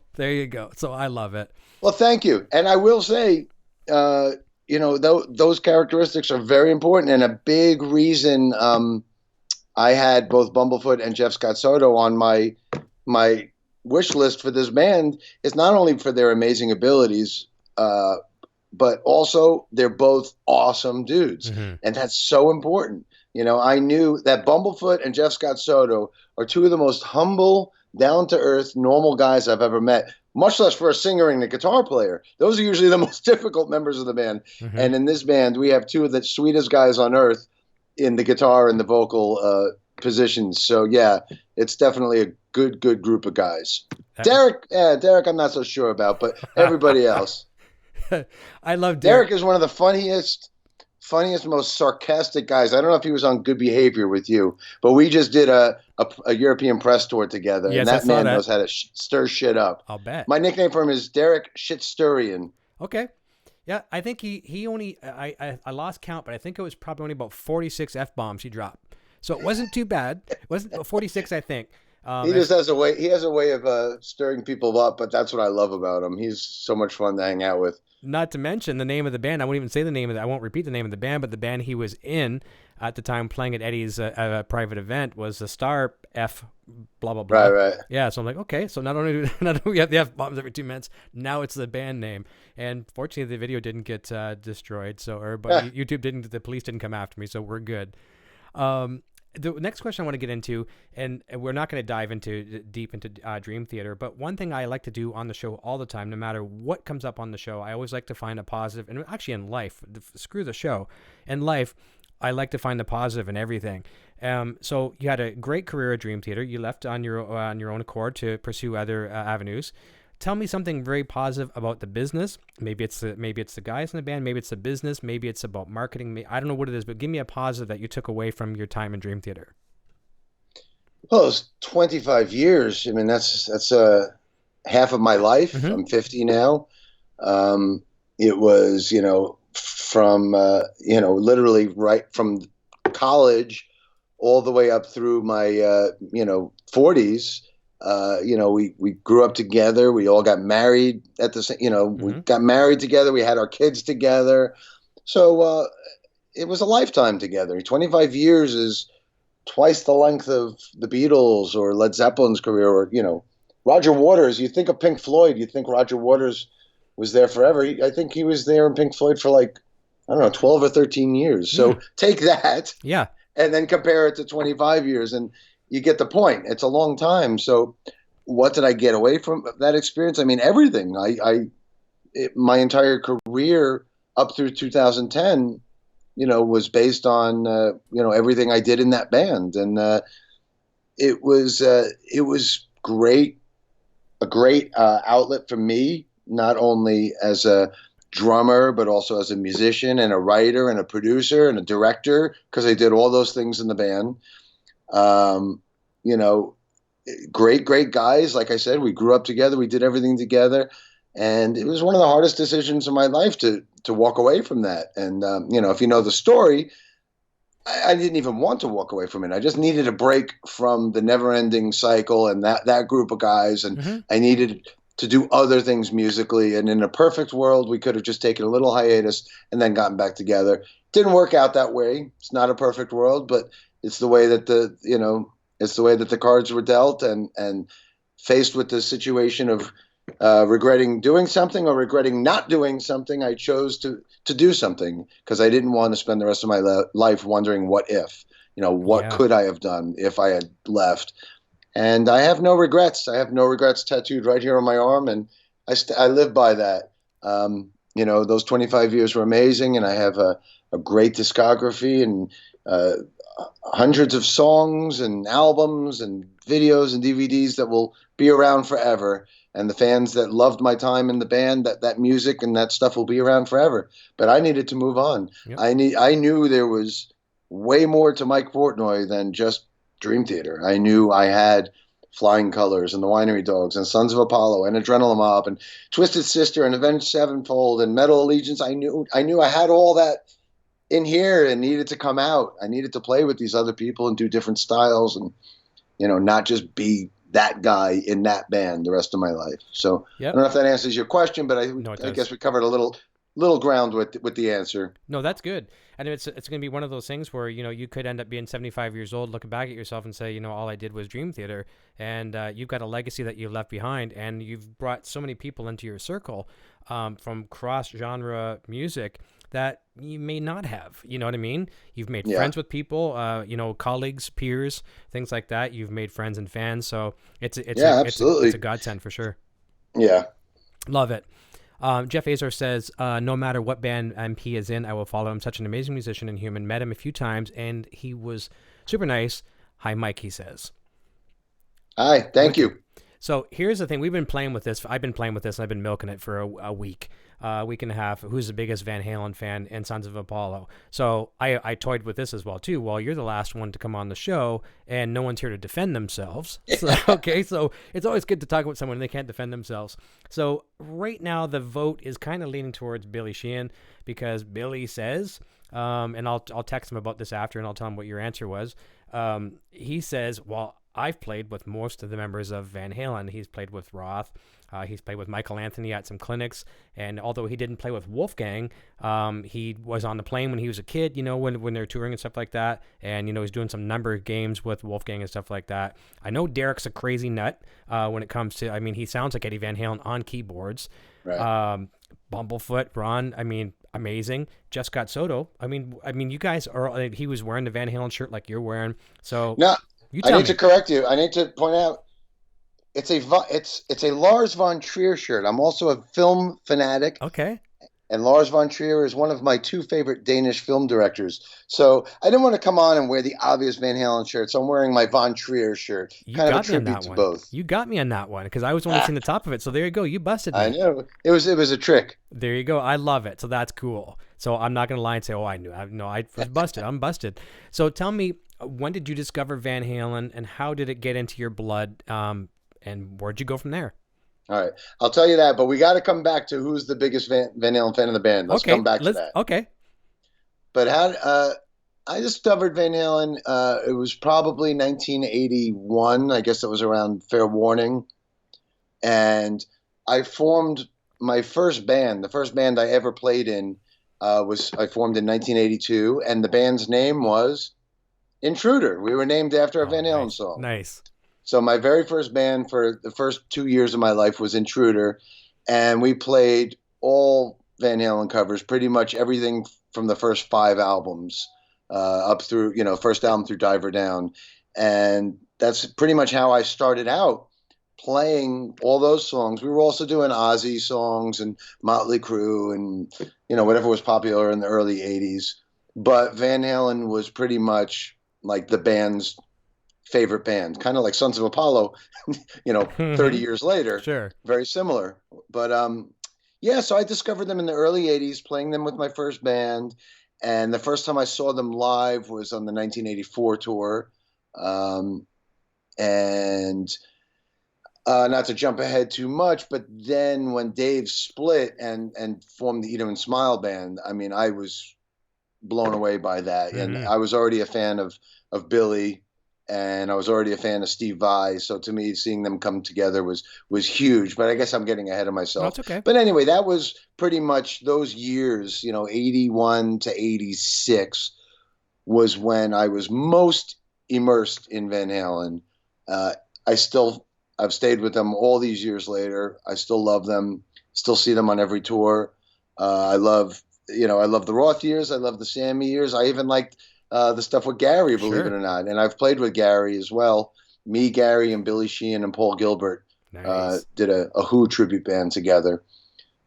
Speaker 2: So I love it.
Speaker 3: Well, thank you. And I will say, those characteristics are very important, and a big reason I had both Bumblefoot and Jeff Scott Soto on my wish list for this band is not only for their amazing abilities, but also they're both awesome dudes. Mm-hmm. And that's so important. I knew that Bumblefoot and Jeff Scott Soto are 2 of the most humble, down-to-earth, normal guys I've ever met, much less for a singer and a guitar player. Those are usually the most difficult members of the band. Mm-hmm. And in this band, we have 2 of the sweetest guys on earth in the guitar and the vocal positions. So, yeah, it's definitely a good group of guys. Derek, I'm not so sure about, but everybody else.
Speaker 2: I love
Speaker 3: Derek is one of the funniest, most sarcastic guys. I don't know if he was on Good Behavior with you, but we just did a European press tour together,
Speaker 2: yes,
Speaker 3: and that man knows how to stir shit up.
Speaker 2: I'll bet.
Speaker 3: My nickname for him is Derek Shitsturian.
Speaker 2: Okay. Yeah, I think he only I lost count, but I think it was probably only about 46 F-bombs he dropped. So it wasn't too bad. It wasn't 46, I think.
Speaker 3: He just has a way. He has a way of stirring people up, but that's what I love about him. He's so much fun to hang out with.
Speaker 2: Not to mention the name of the band. I won't even say the name of it. I won't repeat the name of the band, but the band he was in at the time playing at Eddie's private event was the Star F blah blah blah.
Speaker 3: Right.
Speaker 2: Yeah, so I'm like, okay, so not only do we have the F bombs every 2 minutes, now it's the band name. And fortunately, the video didn't get destroyed. But YouTube didn't. The police didn't come after me, so we're good. The next question I want to get into, and we're not going to dive deep into Dream Theater, but one thing I like to do on the show all the time, no matter what comes up on the show, I always like to find a positive, and actually in life, screw the show, in life, I like to find the positive in everything. So you had a great career at Dream Theater. You left on your own accord to pursue other avenues. Tell me something very positive about the business. Maybe it's the guys in the band. Maybe it's the business. Maybe it's about marketing. I don't know what it is, but give me a positive that you took away from your time in Dream Theater.
Speaker 3: Well, it's 25 years. I mean, that's half of my life. Mm-hmm. I'm 50 now. It was, from literally right from college all the way up through my 40s. We grew up together. We all got married at the same, mm-hmm. we got married together. We had our kids together. So it was a lifetime together. 25 years is twice the length of the Beatles or Led Zeppelin's career, or, Roger Waters. You think of Pink Floyd, you think Roger Waters was there forever. I think he was there in Pink Floyd for 12 or 13 years. So take that.
Speaker 2: Yeah.
Speaker 3: And then compare it to 25 years. And you get the point. It's a long time. So what did I get away from that experience? I mean, everything. My entire career up through 2010 was based on everything I did in that band, and it was great, a great outlet for me, not only as a drummer but also as a musician and a writer and a producer and a director, because I did all those things in the band. You know, great guys. Like I said, we grew up together, we did everything together, and it was one of the hardest decisions of my life to walk away from that. And if you know the story, I didn't even want to walk away from it. I just needed a break from the never-ending cycle and that group of guys, and I needed to do other things musically. And in a perfect world, we could have just taken a little hiatus and then gotten back together. Didn't work out that way. It's not a perfect world, but it's the way that the cards were dealt. And faced with the situation of regretting doing something or regretting not doing something, I chose to do something, because I didn't want to spend the rest of my life wondering what if, what could I have done if I had left. And I have no regrets. I have no regrets tattooed right here on my arm, and I live by that. Those 25 years were amazing, and I have a great discography and hundreds of songs and albums and videos and DVDs that will be around forever. And the fans that loved my time in the band, that music and that stuff will be around forever. But I needed to move on. Yep. I knew there was way more to Mike Portnoy than just Dream Theater. I knew I had Flying Colors and the Winery Dogs and Sons of Apollo and Adrenaline Mob and Twisted Sister and Avenged Sevenfold and Metal Allegiance. I knew I had all that in here and needed to come out. I needed to play with these other people and do different styles and, not just be that guy in that band the rest of my life. So I don't know if that answers your question, but I guess we covered a little ground with the answer.
Speaker 2: No, that's good. And it's going to be one of those things where, you could end up being 75 years old, looking back at yourself and say, all I did was Dream Theater. And you've got a legacy that you left behind, and you've brought so many people into your circle from cross-genre music that you may not have. You know what I mean? You've made friends with people, colleagues, peers, things like that. You've made friends and fans. So it's a godsend for sure.
Speaker 3: Yeah.
Speaker 2: Love it. Jeff Azar says, no matter what band MP is in, I will follow him. Such an amazing musician and human. Met him a few times, and he was super nice. Hi, Mike, he says.
Speaker 3: Hi, thank you.
Speaker 2: So here's the thing. We've been playing with this. I've been playing with this, and I've been milking it for a week and a half. Who's the biggest Van-Halen fan and Sons of Apollo? So I toyed with this as well, too. Well, you're the last one to come on the show, and no one's here to defend themselves. So, so it's always good to talk with someone and they can't defend themselves. So right now, the vote is kind of leaning towards Billy Sheehan, because Billy says, and I'll text him about this after, and I'll tell him what your answer was. He says, well, I've played with most of the members of Van Halen. He's played with Roth. He's played with Michael Anthony at some clinics. And although he didn't play with Wolfgang, he was on the plane when he was a kid, when they're touring and stuff like that. And, he's doing some number of games with Wolfgang and stuff like that. I know Derek's a crazy nut when it comes to, he sounds like Eddie Van Halen on keyboards. Right. Bumblefoot, Ron, amazing. Just got Soto. You guys are, he was wearing the Van Halen shirt like you're wearing. So...
Speaker 3: No. I need to correct you. I need to point out it's a Lars von Trier shirt. I'm also a film fanatic.
Speaker 2: Okay.
Speaker 3: And Lars von Trier is one of my two favorite Danish film directors. So I didn't want to come on and wear the obvious Van Halen shirt. So I'm wearing my von Trier shirt. Kind of a tribute to both.
Speaker 2: You got me on that one because I was only seeing the top of it. So there you go. You busted me.
Speaker 3: I know. It was a trick.
Speaker 2: There you go. I love it. So that's cool. So I'm not going to lie and say, I knew. I was busted. I'm busted. So tell me, when did you discover Van Halen and how did it get into your blood? And where'd you go from there?
Speaker 3: All right. I'll tell you that, but we got to come back to who's the biggest Van Halen fan in the band. Let's come back to that.
Speaker 2: Okay.
Speaker 3: But I discovered Van Halen, it was probably 1981. I guess it was around Fair Warning. And I formed my first band. The first band I ever played in I formed in 1982, and the band's name was Intruder. We were named after a Van Halen song.
Speaker 2: Nice.
Speaker 3: So my very first band for the first 2 years of my life was Intruder, and we played all Van Halen covers, pretty much everything from the first 5 albums up through, first album through Diver Down. And that's pretty much how I started out playing all those songs. We were also doing Ozzy songs and Motley Crue and, whatever was popular in the early 80s. but Van Halen was pretty much like the band's favorite band, kind of like Sons of Apollo, 30 years later.
Speaker 2: Sure.
Speaker 3: Very similar. But yeah, so I discovered them in the early 80s, playing them with my first band. And the first time I saw them live was on the 1984 tour. And not to jump ahead too much, but then when Dave split and formed the Eat 'Em and Smile band, I mean, I was blown away by that. And I was already a fan of Billy, and I was already a fan of Steve Vai. So to me, seeing them come together was huge. But I guess I'm getting ahead of myself.
Speaker 2: That's okay.
Speaker 3: But anyway, that was pretty much those years, 81 to 86 was when I was most immersed in Van Halen. I've stayed with them all these years later. I still love them, still see them on every tour. I love the Roth years. I love the Sammy years. I even liked the stuff with Gary, believe it or not. And I've played with Gary as well. Me, Gary, and Billy Sheehan and Paul Gilbert did a Who tribute band together.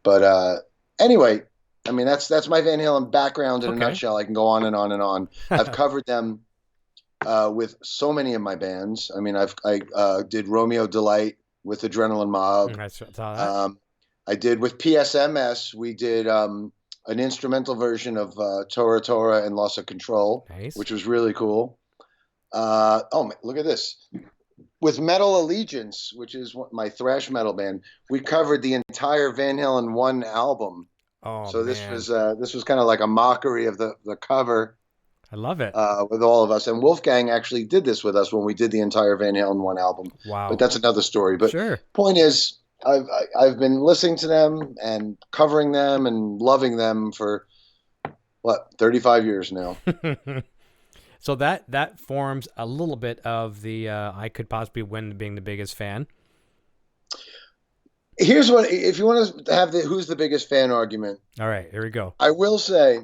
Speaker 3: But anyway, I mean, that's my Van Halen background in a nutshell. I can go on and on and on. I've covered them with so many of my bands. I mean, I did Romeo Delight with Adrenaline Mob. I did with PSMS. We did an instrumental version of Tora Tora and Loss of Control, which was really cool. Look at this. With Metal Allegiance, which is my thrash metal band, we covered the entire Van Halen 1 album. So this was kind of like a mockery of the cover.
Speaker 2: I love it.
Speaker 3: With all of us. And Wolfgang actually did this with us when we did the entire Van Halen 1 album.
Speaker 2: Wow.
Speaker 3: But that's another story. But point is, I've been listening to them and covering them and loving them for, 35 years now.
Speaker 2: So that forms a little bit of the I could possibly win being the biggest fan.
Speaker 3: Here's what, if you want to have the who's the biggest fan argument.
Speaker 2: All right, here we go.
Speaker 3: I will say,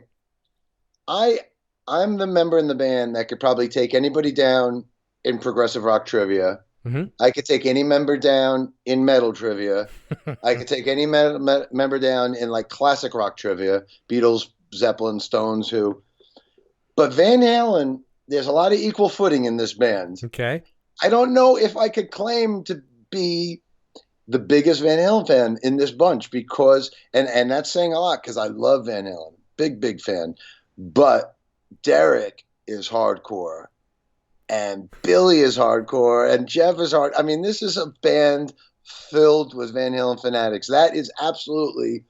Speaker 3: I'm the member in the band that could probably take anybody down in progressive rock trivia. Mm-hmm. I could take any member down in metal trivia. I could take any member down in like classic rock trivia, Beatles, Zeppelin, Stones, Who. But Van Halen, there's a lot of equal footing in this band.
Speaker 2: Okay. I
Speaker 3: don't know if I could claim to be the biggest Van Halen fan in this bunch because, and that's saying a lot because I love Van Halen, big fan. But Derek is hardcore, and Billy is hardcore, and Jeff is hard. I mean, this is a band filled with Van Halen fanatics. That is absolutely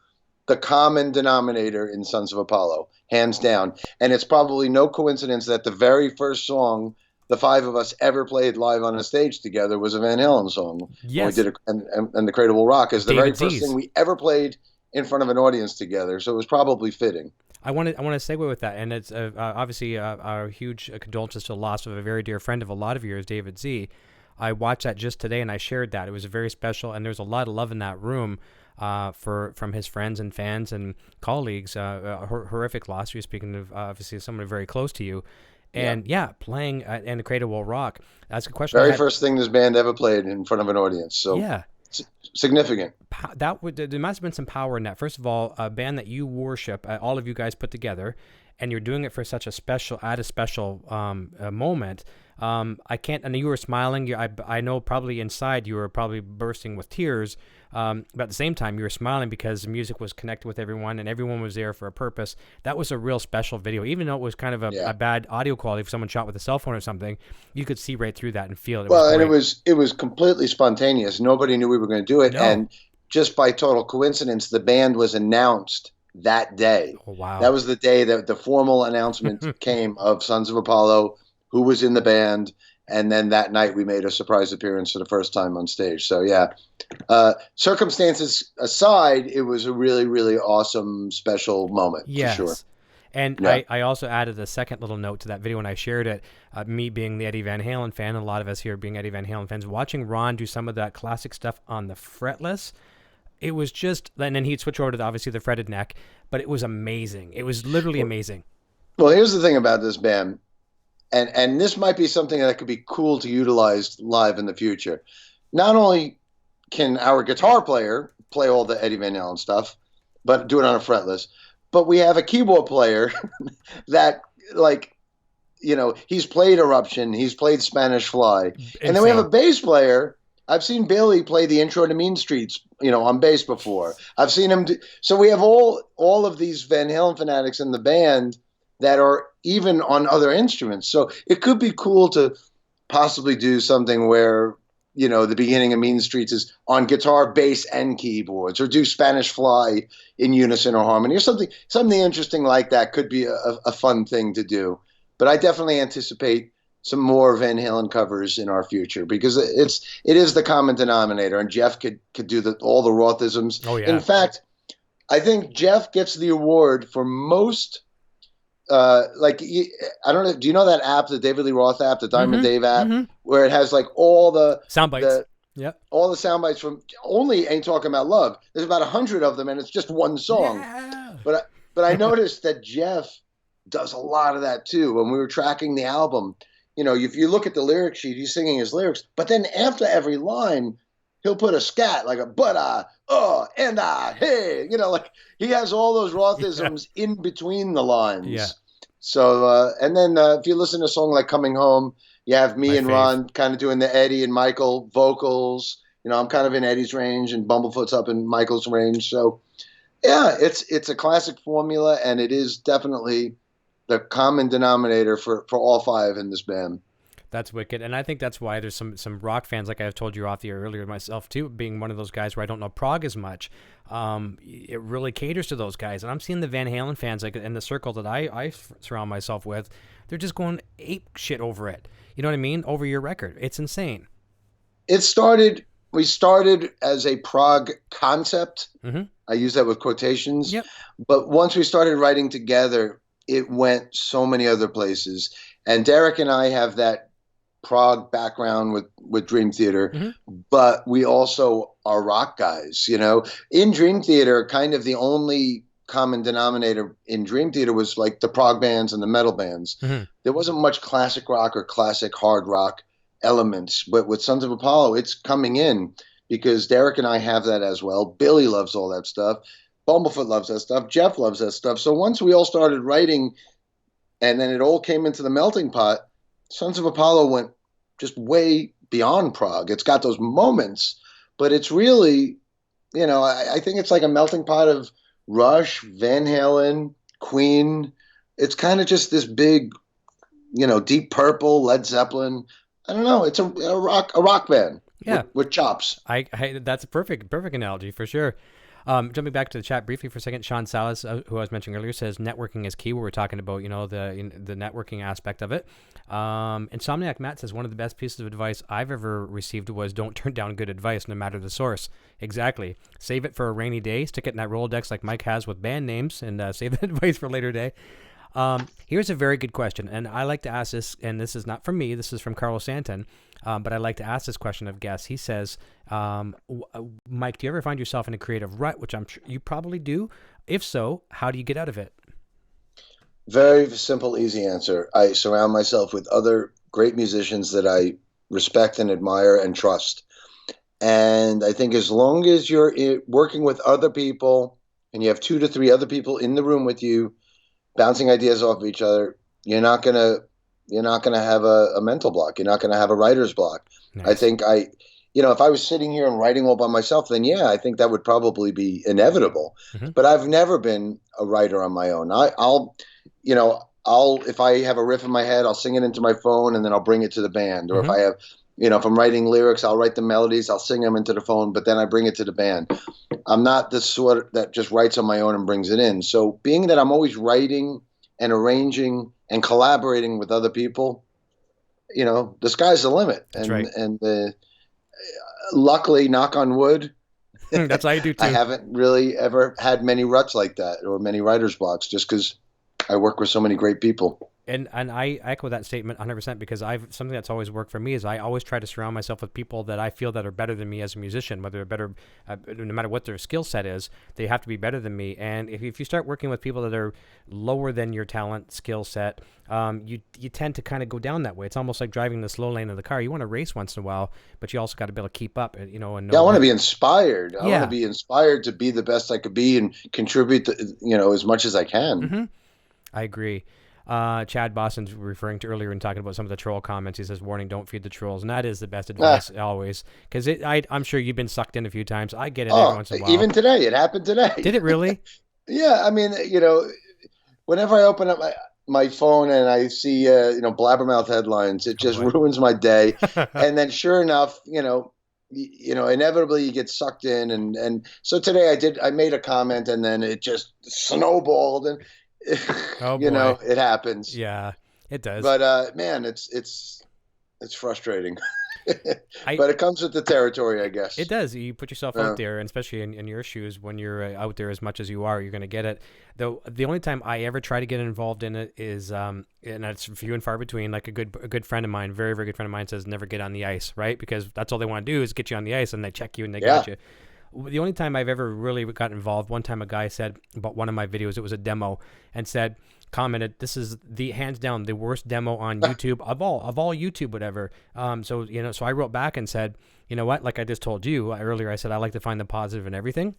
Speaker 3: the common denominator in Sons of Apollo, hands down. And it's probably no coincidence that the very first song the five of us ever played live on a stage together was a Van Halen song.
Speaker 2: Yes.
Speaker 3: We did and The Cradle Will Rock is the very first thing we ever played in front of an audience together. So it was probably fitting.
Speaker 2: I want to segue with that, and it's obviously our huge condolences to the loss of a very dear friend of a lot of years, David Z. I watched that just today, and I shared that. It was very special, and there's a lot of love in that room from his friends and fans and colleagues. Horrific loss. You're speaking of obviously someone very close to you, and playing and The Cradle Will Rock. That's a question.
Speaker 3: Very first thing this band ever played in front of an audience. So
Speaker 2: yeah.
Speaker 3: Significant.
Speaker 2: There must have been some power in that. First of all, a band that you worship, all of you guys put together, and you're doing it for such a special moment. I can't. And you were smiling. I know probably inside you were probably bursting with tears. But at the same time, you were smiling because the music was connected with everyone, and everyone was there for a purpose. That was a real special video, even though it was kind of a bad audio quality. If someone shot with a cell phone or something, you could see right through that and feel it.
Speaker 3: And it was completely spontaneous. Nobody knew we were going to do it, and just by total coincidence, the band was announced that day.
Speaker 2: Oh, wow!
Speaker 3: That was the day that the formal announcement came of Sons of Apollo, who was in the band. And then that night we made a surprise appearance for the first time on stage. So circumstances aside, it was a really, really awesome, special moment.
Speaker 2: Yes.
Speaker 3: For sure.
Speaker 2: And I also added a second little note to that video when I shared it. Me being the Eddie Van Halen fan, and a lot of us here being Eddie Van Halen fans, watching Ron do some of that classic stuff on the fretless, it was just, and then he'd switch over to obviously the fretted neck, but it was amazing. It was literally amazing.
Speaker 3: Well, here's the thing about this band. And this might be something that could be cool to utilize live in the future. Not only can our guitar player play all the Eddie Van Halen stuff, but do it on a fretless, but we have a keyboard player that, like, he's played Eruption, he's played Spanish Fly.
Speaker 2: Insane.
Speaker 3: And then we have a bass player. I've seen Bailey play the intro to Mean Streets, on bass before. I've seen him so we have all of these Van Halen fanatics in the band that are even on other instruments. So it could be cool to possibly do something where, the beginning of Mean Streets is on guitar, bass, and keyboards, or do Spanish Fly in unison or harmony, or something interesting like that could be a fun thing to do. But I definitely anticipate some more Van Halen covers in our future, because it is the common denominator, and Jeff could do all the Rothisms.
Speaker 2: Oh, yeah.
Speaker 3: In fact, I think Jeff gets the award for most. I don't know. Do you know that app, the David Lee Roth app, the Diamond Dave app, where it has like all the
Speaker 2: sound bites? Yep.
Speaker 3: All the sound bites from only Ain't Talking About Love. There's about 100 of them, and it's just one song.
Speaker 2: Yeah.
Speaker 3: But I noticed that Jeff does a lot of that too. When we were tracking the album, if you look at the lyric sheet, he's singing his lyrics, but then after every line, he'll put a scat, like a but and hey, like he has all those Rothisms in between the lines.
Speaker 2: Yeah.
Speaker 3: So, and then if you listen to a song like Coming Home, you have me and Ron kind of doing the Eddie and Michael vocals. I'm kind of in Eddie's range, and Bumblefoot's up in Michael's range. So, yeah, it's a classic formula, and it is definitely the common denominator for all five in this band.
Speaker 2: That's wicked. And I think that's why there's some rock fans, like I've told you off the air earlier myself too, being one of those guys where I don't know prog as much. It really caters to those guys. And I'm seeing the Van Halen fans, like in the circle that I surround myself with, they're just going ape shit over it. You know what I mean? Over your record. It's insane. We started as a prog concept. Mm-hmm. I use that with quotations. Yep.
Speaker 3: But once we started writing together, it went so many other places. And Derek and I have that prog background with Dream Theater, but we also are rock guys. In Dream Theater, kind of the only common denominator in Dream Theater was like the prog bands and the metal bands. There wasn't much classic rock or classic hard rock elements, but with Sons of Apollo, it's coming in, because Derek and I have that as well. Billy loves all that stuff. Bumblefoot loves that stuff. Jeff loves that stuff. So once we all started writing, and then it all came into the melting pot, Sons of Apollo went just way beyond prog. It's got those moments, but it's really, I think it's like a melting pot of Rush, Van Halen, Queen. It's kind of just this big, Deep Purple, Led Zeppelin. I don't know. It's a rock band.
Speaker 2: Yeah.
Speaker 3: With chops.
Speaker 2: That's a perfect analogy for sure. Jumping back to the chat briefly for a second, Sean Salas, who I was mentioning earlier, says networking is key. We're talking about, the networking aspect of it. Insomniac Matt says one of the best pieces of advice I've ever received was don't turn down good advice, no matter the source. Exactly. Save it for a rainy day. Stick it in that Rolodex like Mike has with band names, and save that advice for a later day. Here's a very good question, and I like to ask this, and this is not from me, this is from Carlos Santon, but I like to ask this question of guests. He says, Mike, do you ever find yourself in a creative rut, which I'm sure you probably do? If so, how do you get out of it?
Speaker 3: Very simple, easy answer. I surround myself with other great musicians that I respect and admire and trust. And I think as long as you're working with other people and you have 2 to 3 other people in the room with you, bouncing ideas off of each other, you're not gonna have a mental block. You're not gonna have a writer's block. Nice. I think if I was sitting here and writing all by myself, then yeah, I think that would probably be inevitable. But I've never been a writer on my own. I'll if I have a riff in my head, I'll sing it into my phone and then I'll bring it to the band. Or if I have, if I'm writing lyrics, I'll write the melodies, I'll sing them into the phone, but then I bring it to the band. I'm not the sort that just writes on my own and brings it in. So being that I'm always writing and arranging and collaborating with other people, the sky's the limit. And,
Speaker 2: right.
Speaker 3: And luckily, knock on wood,
Speaker 2: that's how you do too.
Speaker 3: I haven't really ever had many ruts like that or many writer's blocks, just because I work with so many great people.
Speaker 2: And I echo that statement 100% because something that's always worked for me is I always try to surround myself with people that I feel that are better than me as a musician, whether they're better, no matter what their skill set is, they have to be better than me. And if you start working with people that are lower than your talent skill set, you tend to kind of go down that way. It's almost like driving the slow lane of the car. You want to race once in a while, but you also got to be able to keep up, you know. And
Speaker 3: I want to be inspired. I want to be inspired to be the best I could be and contribute to, as much as I can.
Speaker 2: Mm-hmm. I agree. Chad Boston's referring to earlier and talking about some of the troll comments. He says, warning, don't feed the trolls. And that is the best advice always. Because I'm sure you've been sucked in a few times. I get it every once in a while.
Speaker 3: Even today. It happened today.
Speaker 2: Did it really?
Speaker 3: Yeah. I mean, whenever I open up my phone and I see, blabbermouth headlines, it just ruins my day. And then sure enough, inevitably you get sucked in. And so today I made a comment and then it just snowballed and, it happens.
Speaker 2: Yeah, it does.
Speaker 3: But man, it's frustrating. But it comes with the territory, I guess.
Speaker 2: It does. You put yourself out there, and especially in your shoes, when you're out there as much as you are, you're going to get it. Though the only time I ever try to get involved in it is, and it's few and far between. Like a good friend of mine, very very good friend of mine, says never get on the ice, right? Because that's all they want to do is get you on the ice, and they check you and they got you. The only time I've ever really got involved, one time a guy said about one of my videos, it was a demo, and commented, this is the hands down the worst demo on YouTube of all YouTube, whatever. So I wrote back and said, you know what, like I just told you earlier, I said, I like to find the positive in everything.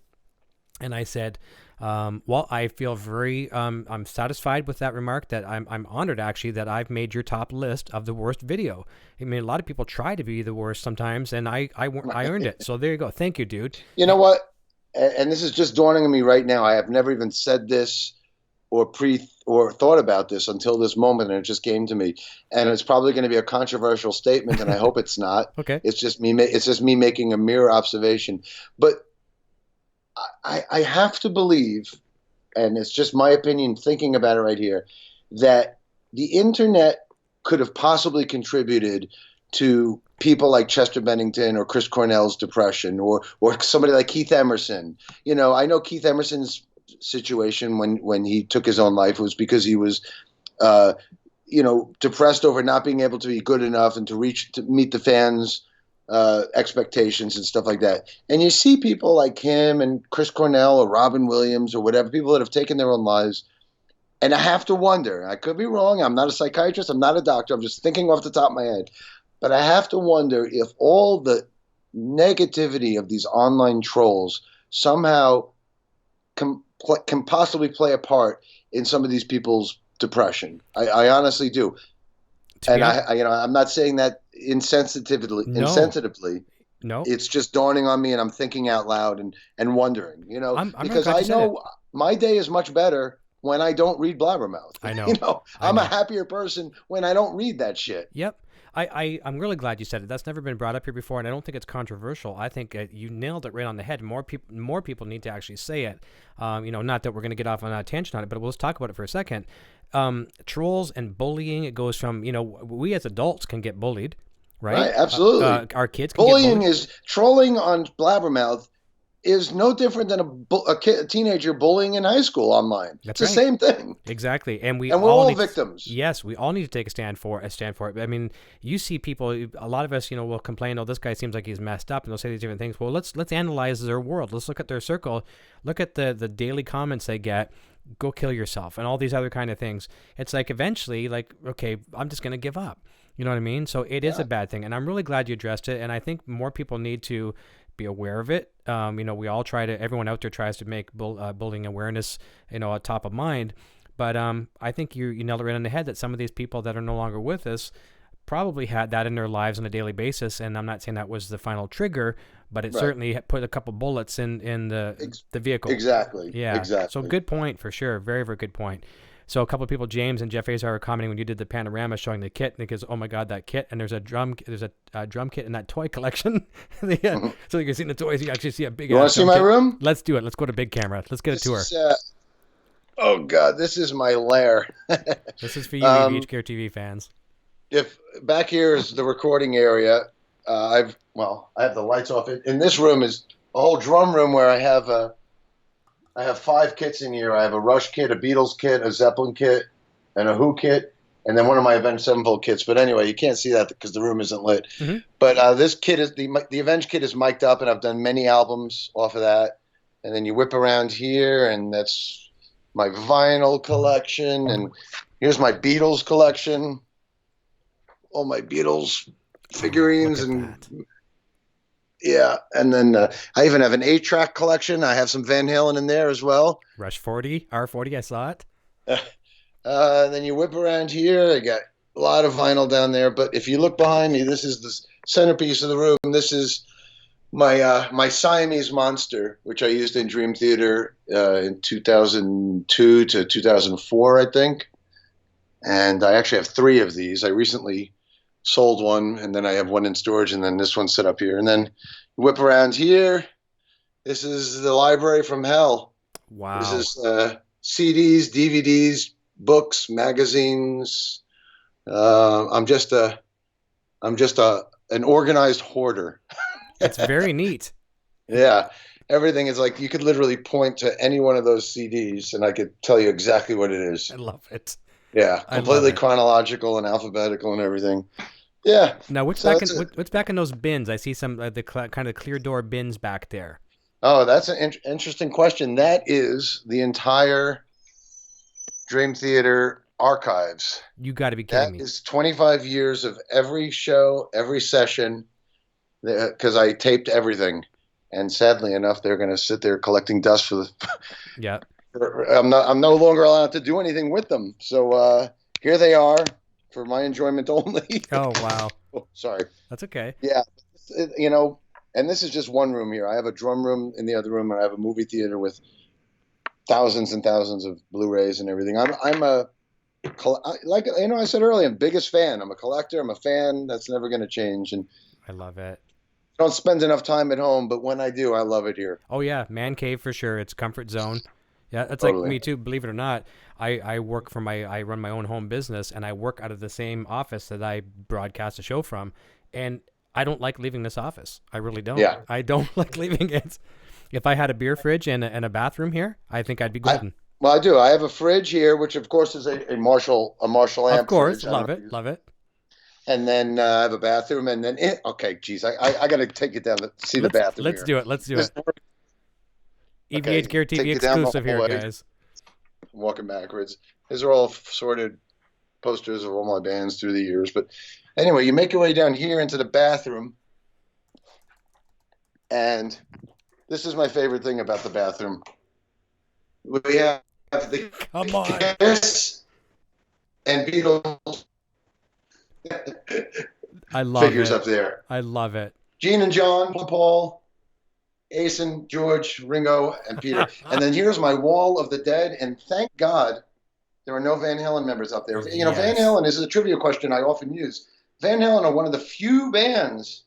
Speaker 2: And I said, well, I feel very, I'm satisfied with that remark, that I'm honored actually that I've made your top list of the worst video. I mean, a lot of people try to be the worst sometimes, and I earned it. So there you go. Thank you, dude.
Speaker 3: You know what? And this is just dawning on me right now. I have never even said this or thought about this until this moment, and it just came to me. And it's probably going to be a controversial statement, and I hope it's not.
Speaker 2: Okay.
Speaker 3: It's just me making a mere observation. But I have to believe, and it's just my opinion thinking about it right here, that the internet could have possibly contributed to people like Chester Bennington or Chris Cornell's depression, or somebody like Keith Emerson. I know Keith Emerson's situation when he took his own life was because he was depressed over not being able to be good enough and to meet the fans' expectations and stuff like that. And you see people like him and Chris Cornell or Robin Williams or whatever, people that have taken their own lives. And I have to wonder, I could be wrong, I'm not a psychiatrist, I'm not a doctor, I'm just thinking off the top of my head, but I have to wonder if all the negativity of these online trolls somehow can possibly play a part in some of these people's depression. I honestly do. And I'm not saying that insensitively. No, it's just dawning on me, and I'm thinking out loud and wondering, because I know my day is much better when I don't read blabbermouth.
Speaker 2: I know.
Speaker 3: I'm a happier person when I don't read that shit.
Speaker 2: Yep. I'm really glad you said it. That's never been brought up here before, and I don't think it's controversial. I think you nailed it right on the head. More people need to actually say it. Not that we're going to get off on a tangent on it, but let's talk about it for a second. Trolls and bullying, it goes from, we as adults can get bullied, right?
Speaker 3: Right, absolutely.
Speaker 2: Our kids can
Speaker 3: bullying
Speaker 2: get bullied.
Speaker 3: Is trolling on blabbermouth is no different than a teenager bullying in high school online.
Speaker 2: That's
Speaker 3: the same thing.
Speaker 2: Exactly. And we're
Speaker 3: all victims.
Speaker 2: Yes, we all need to take a stand for it. I mean, you see people, a lot of us, will complain, oh, this guy seems like he's messed up, and they'll say these different things. Well, let's analyze their world. Let's look at their circle. Look at the daily comments they get. Go kill yourself and all these other kind of things. It's like eventually, okay, I'm just going to give up. You know what I mean? So it is a bad thing. And I'm really glad you addressed it. And I think more people need to be aware of it. We all everyone out there tries to make bullying awareness, top of mind. But I think you nailed it right on the head that some of these people that are no longer with us probably had that in their lives on a daily basis. And I'm not saying that was the final trigger, but it certainly put a couple bullets in the vehicle.
Speaker 3: Exactly.
Speaker 2: Yeah.
Speaker 3: Exactly.
Speaker 2: So good point for sure. Very, very good point. So a couple of people, James and Jeff Azar, are commenting when you did the panorama showing the kit, because oh my god, that kit, and there's a drum kit in that toy collection. So you can see the toys, you actually see a big.
Speaker 3: You want to see my room?
Speaker 2: Let's do it. Let's go to big camera. Let's get a tour.
Speaker 3: Oh god, this is my lair.
Speaker 2: This is for you, EVH Gear TV fans.
Speaker 3: If back here is the recording area, I have the lights off. In this room is a whole drum room where I have 5 kits in here. I have a Rush kit, a Beatles kit, a Zeppelin kit, and a Who kit. and then one of my Avenged Sevenfold kits. But anyway, you can't see that because the room isn't lit.
Speaker 2: Mm-hmm.
Speaker 3: But this kit is the Avenged kit is mic'd up, and I've done many albums off of that. And then you whip around here, and that's my vinyl collection. And here's my Beatles collection. All my Beatles figurines and yeah. And then I even have an 8-track collection. I have some Van Halen in there as well.
Speaker 2: Rush 40, R40, I saw it.
Speaker 3: Then you whip around here. I got a lot of vinyl down there. But if you look behind me, this is the centerpiece of the room. This is my Siamese monster, which I used in Dream Theater in 2002 to 2004, I think. And I actually have 3 of these. I recently sold one, and then I have one in storage, and then this one's set up here. And then you whip around here. This is the library from hell.
Speaker 2: Wow.
Speaker 3: This is CDs, DVDs, books, magazines. I'm just an organized hoarder.
Speaker 2: It's very neat.
Speaker 3: Yeah. Everything is like, you could literally point to any one of those CDs and I could tell you exactly what it is.
Speaker 2: I love it.
Speaker 3: Yeah. Completely chronological and alphabetical and everything. Yeah.
Speaker 2: Now, what's back in those bins? I see some kind of clear door bins back there.
Speaker 3: Oh, that's an interesting question. That is the entire Dream Theater archives.
Speaker 2: You got to be kidding me.
Speaker 3: That is 25 years of every show, every session, because I taped everything. And sadly enough, they're going to sit there collecting dust for the.
Speaker 2: Yeah.
Speaker 3: I'm no longer allowed to do anything with them. So here they are for my enjoyment only.
Speaker 2: Oh, wow.
Speaker 3: Oh, sorry.
Speaker 2: That's okay.
Speaker 3: Yeah. You know, and this is just one room here. I have a drum room in the other room, and I have a movie theater with thousands and thousands of Blu-rays and everything. I'm a, like, you know, I said earlier, I'm biggest fan. I'm a collector. I'm a fan. That's never going to change. And
Speaker 2: I love it.
Speaker 3: I don't spend enough time at home, but when I do, I love it here.
Speaker 2: Oh, yeah. Man cave for sure. It's comfort zone. Yeah, that's
Speaker 3: Totally.
Speaker 2: like me too. Believe it or not, I work for I run my own home business, and I work out of the same office that I broadcast a show from. And I don't like leaving this office. I really don't.
Speaker 3: Yeah.
Speaker 2: I don't like leaving it. If I had a beer fridge and a bathroom here, I think I'd be golden.
Speaker 3: Well, I do. I have a fridge here, which of course is a Marshall amp.
Speaker 2: Of course,
Speaker 3: fridge.
Speaker 2: love it.
Speaker 3: And then I have a bathroom, and then okay, geez, I got to take it down to see the bathroom.
Speaker 2: Let's do it. EVH Gear TV exclusive here, guys.
Speaker 3: I'm walking backwards. These are all sorted posters of all my bands through the years. But anyway, you make your way down here into the bathroom, and this is my favorite thing about the bathroom. We have the Kiss and Beatles
Speaker 2: I love
Speaker 3: figures
Speaker 2: it.
Speaker 3: up there.
Speaker 2: I love it.
Speaker 3: Gene and John, Paul, Asen, George, Ringo, and Peter. And then here's my wall of the dead. And thank God there are no Van Halen members up there. You know,
Speaker 2: Yes.
Speaker 3: Van Halen, this is a trivia question I often use. Van Halen are one of the few bands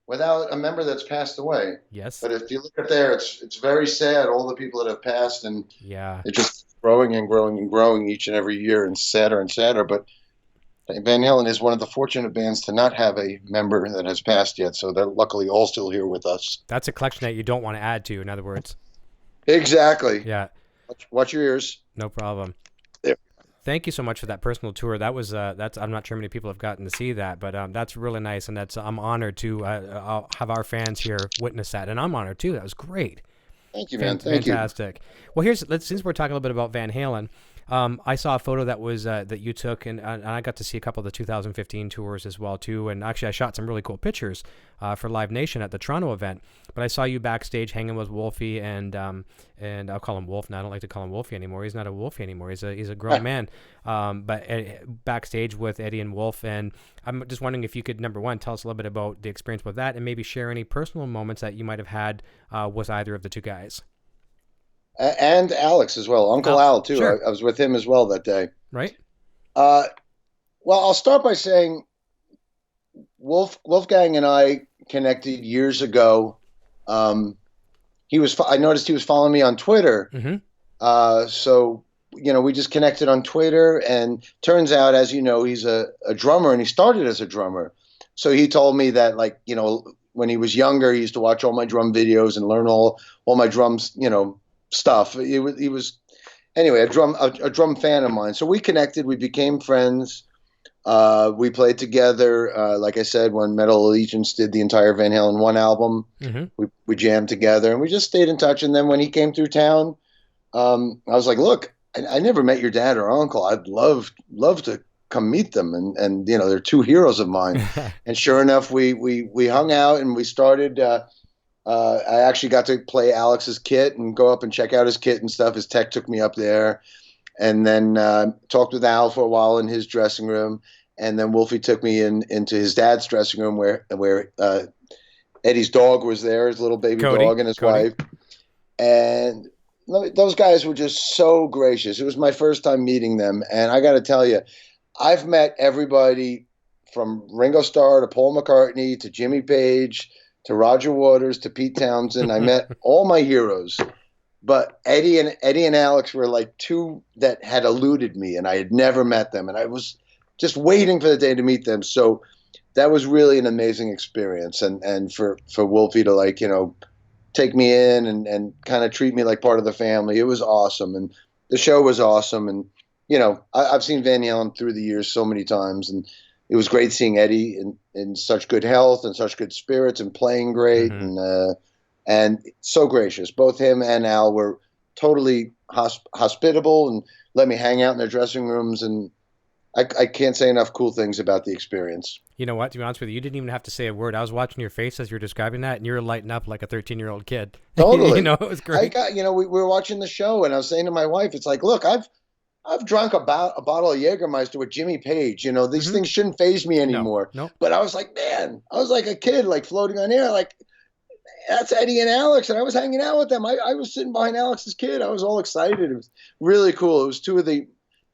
Speaker 3: without a member that's passed away.
Speaker 2: Yes.
Speaker 3: But if you look at there, it's very sad, all the people that have passed, and
Speaker 2: Yeah.
Speaker 3: it's just growing and growing and growing each and every year, and sadder. But Van Halen is one of the fortunate bands to not have a member that has passed yet, so they're luckily all still here with us.
Speaker 2: That's a collection that you don't want to add to, in other words.
Speaker 3: Exactly.
Speaker 2: Yeah.
Speaker 3: Watch your ears.
Speaker 2: No problem.
Speaker 3: There.
Speaker 2: Thank you so much for that personal tour. That was I'm not sure many people have gotten to see that, but that's really nice, and I'm honored to have our fans here witness that, and I'm honored too. That was great.
Speaker 3: Thank you, man. Thank you.
Speaker 2: Fantastic. Well, since we're talking a little bit about Van Halen, I saw a photo that was that you took, and I got to see a couple of the 2015 tours as well too. And actually, I shot some really cool pictures for Live Nation at the Toronto event. But I saw you backstage hanging with Wolfie, and I'll call him Wolf now. I don't like to call him Wolfie anymore. He's not a Wolfie anymore. He's a grown man. But backstage with Eddie and Wolf, and I'm just wondering if you could, number one, tell us a little bit about the experience with that, and maybe share any personal moments that you might have had with either of the two guys.
Speaker 3: And Alex as well. Uncle Al, too.
Speaker 2: Sure.
Speaker 3: I was with him as well that day.
Speaker 2: Right.
Speaker 3: Well, I'll start by saying Wolfgang and I connected years ago. I noticed he was following me on Twitter.
Speaker 2: Mm-hmm.
Speaker 3: So, you know, we just connected on Twitter, and turns out, as you know, he's a drummer, and he started as a drummer. So he told me that, like, you know, when he was younger, he used to watch all my drum videos and learn all my drums, you know, stuff. He was anyway, a drum fan of mine. So we connected. We became friends. We played together. Like I said, when Metal Allegiance did the entire Van Halen 1 album, we jammed together, and we just stayed in touch. And then when he came through town, I was like, look, I never met your dad or uncle. I'd love to come meet them. And you know, they're two heroes of mine. And sure enough, we hung out and we started. I actually got to play Alex's kit and go up and check out his kit and stuff. His tech took me up there, and then talked with Al for a while in his dressing room. And then Wolfie took me into his dad's dressing room where Eddie's dog was there, his little baby dog and his wife. And those guys were just so gracious. It was my first time meeting them. And I got to tell you, I've met everybody from Ringo Starr to Paul McCartney to Jimmy Page to Roger Waters to Pete Townsend. I met all my heroes. But Eddie and Alex were like two that had eluded me, and I had never met them. And I was just waiting for the day to meet them. So that was really an amazing experience. And for Wolfie to, like, you know, take me in and kind of treat me like part of the family, it was awesome. And the show was awesome. And, you know, I've seen Van Halen through the years so many times, and it was great seeing Eddie in such good health and such good spirits and playing great. And so gracious. Both him and Al were totally hospitable and let me hang out in their dressing rooms. And I can't say enough cool things about the experience.
Speaker 2: You know what? To be honest with you didn't even have to say a word. I was watching your face as you were describing that, and you were lighting up like a 13-year-old kid.
Speaker 3: Totally.
Speaker 2: You know, it was great.
Speaker 3: We were watching the show, and I was saying to my wife, it's like, look, I've drunk a bottle of Jägermeister with Jimmy Page. You know, these things shouldn't faze me anymore.
Speaker 2: No.
Speaker 3: But I was like, man, I was like a kid, like floating on air, like, that's Eddie and Alex, and I was hanging out with them. I was sitting behind Alex's kid. I was all excited. It was really cool. It was two of the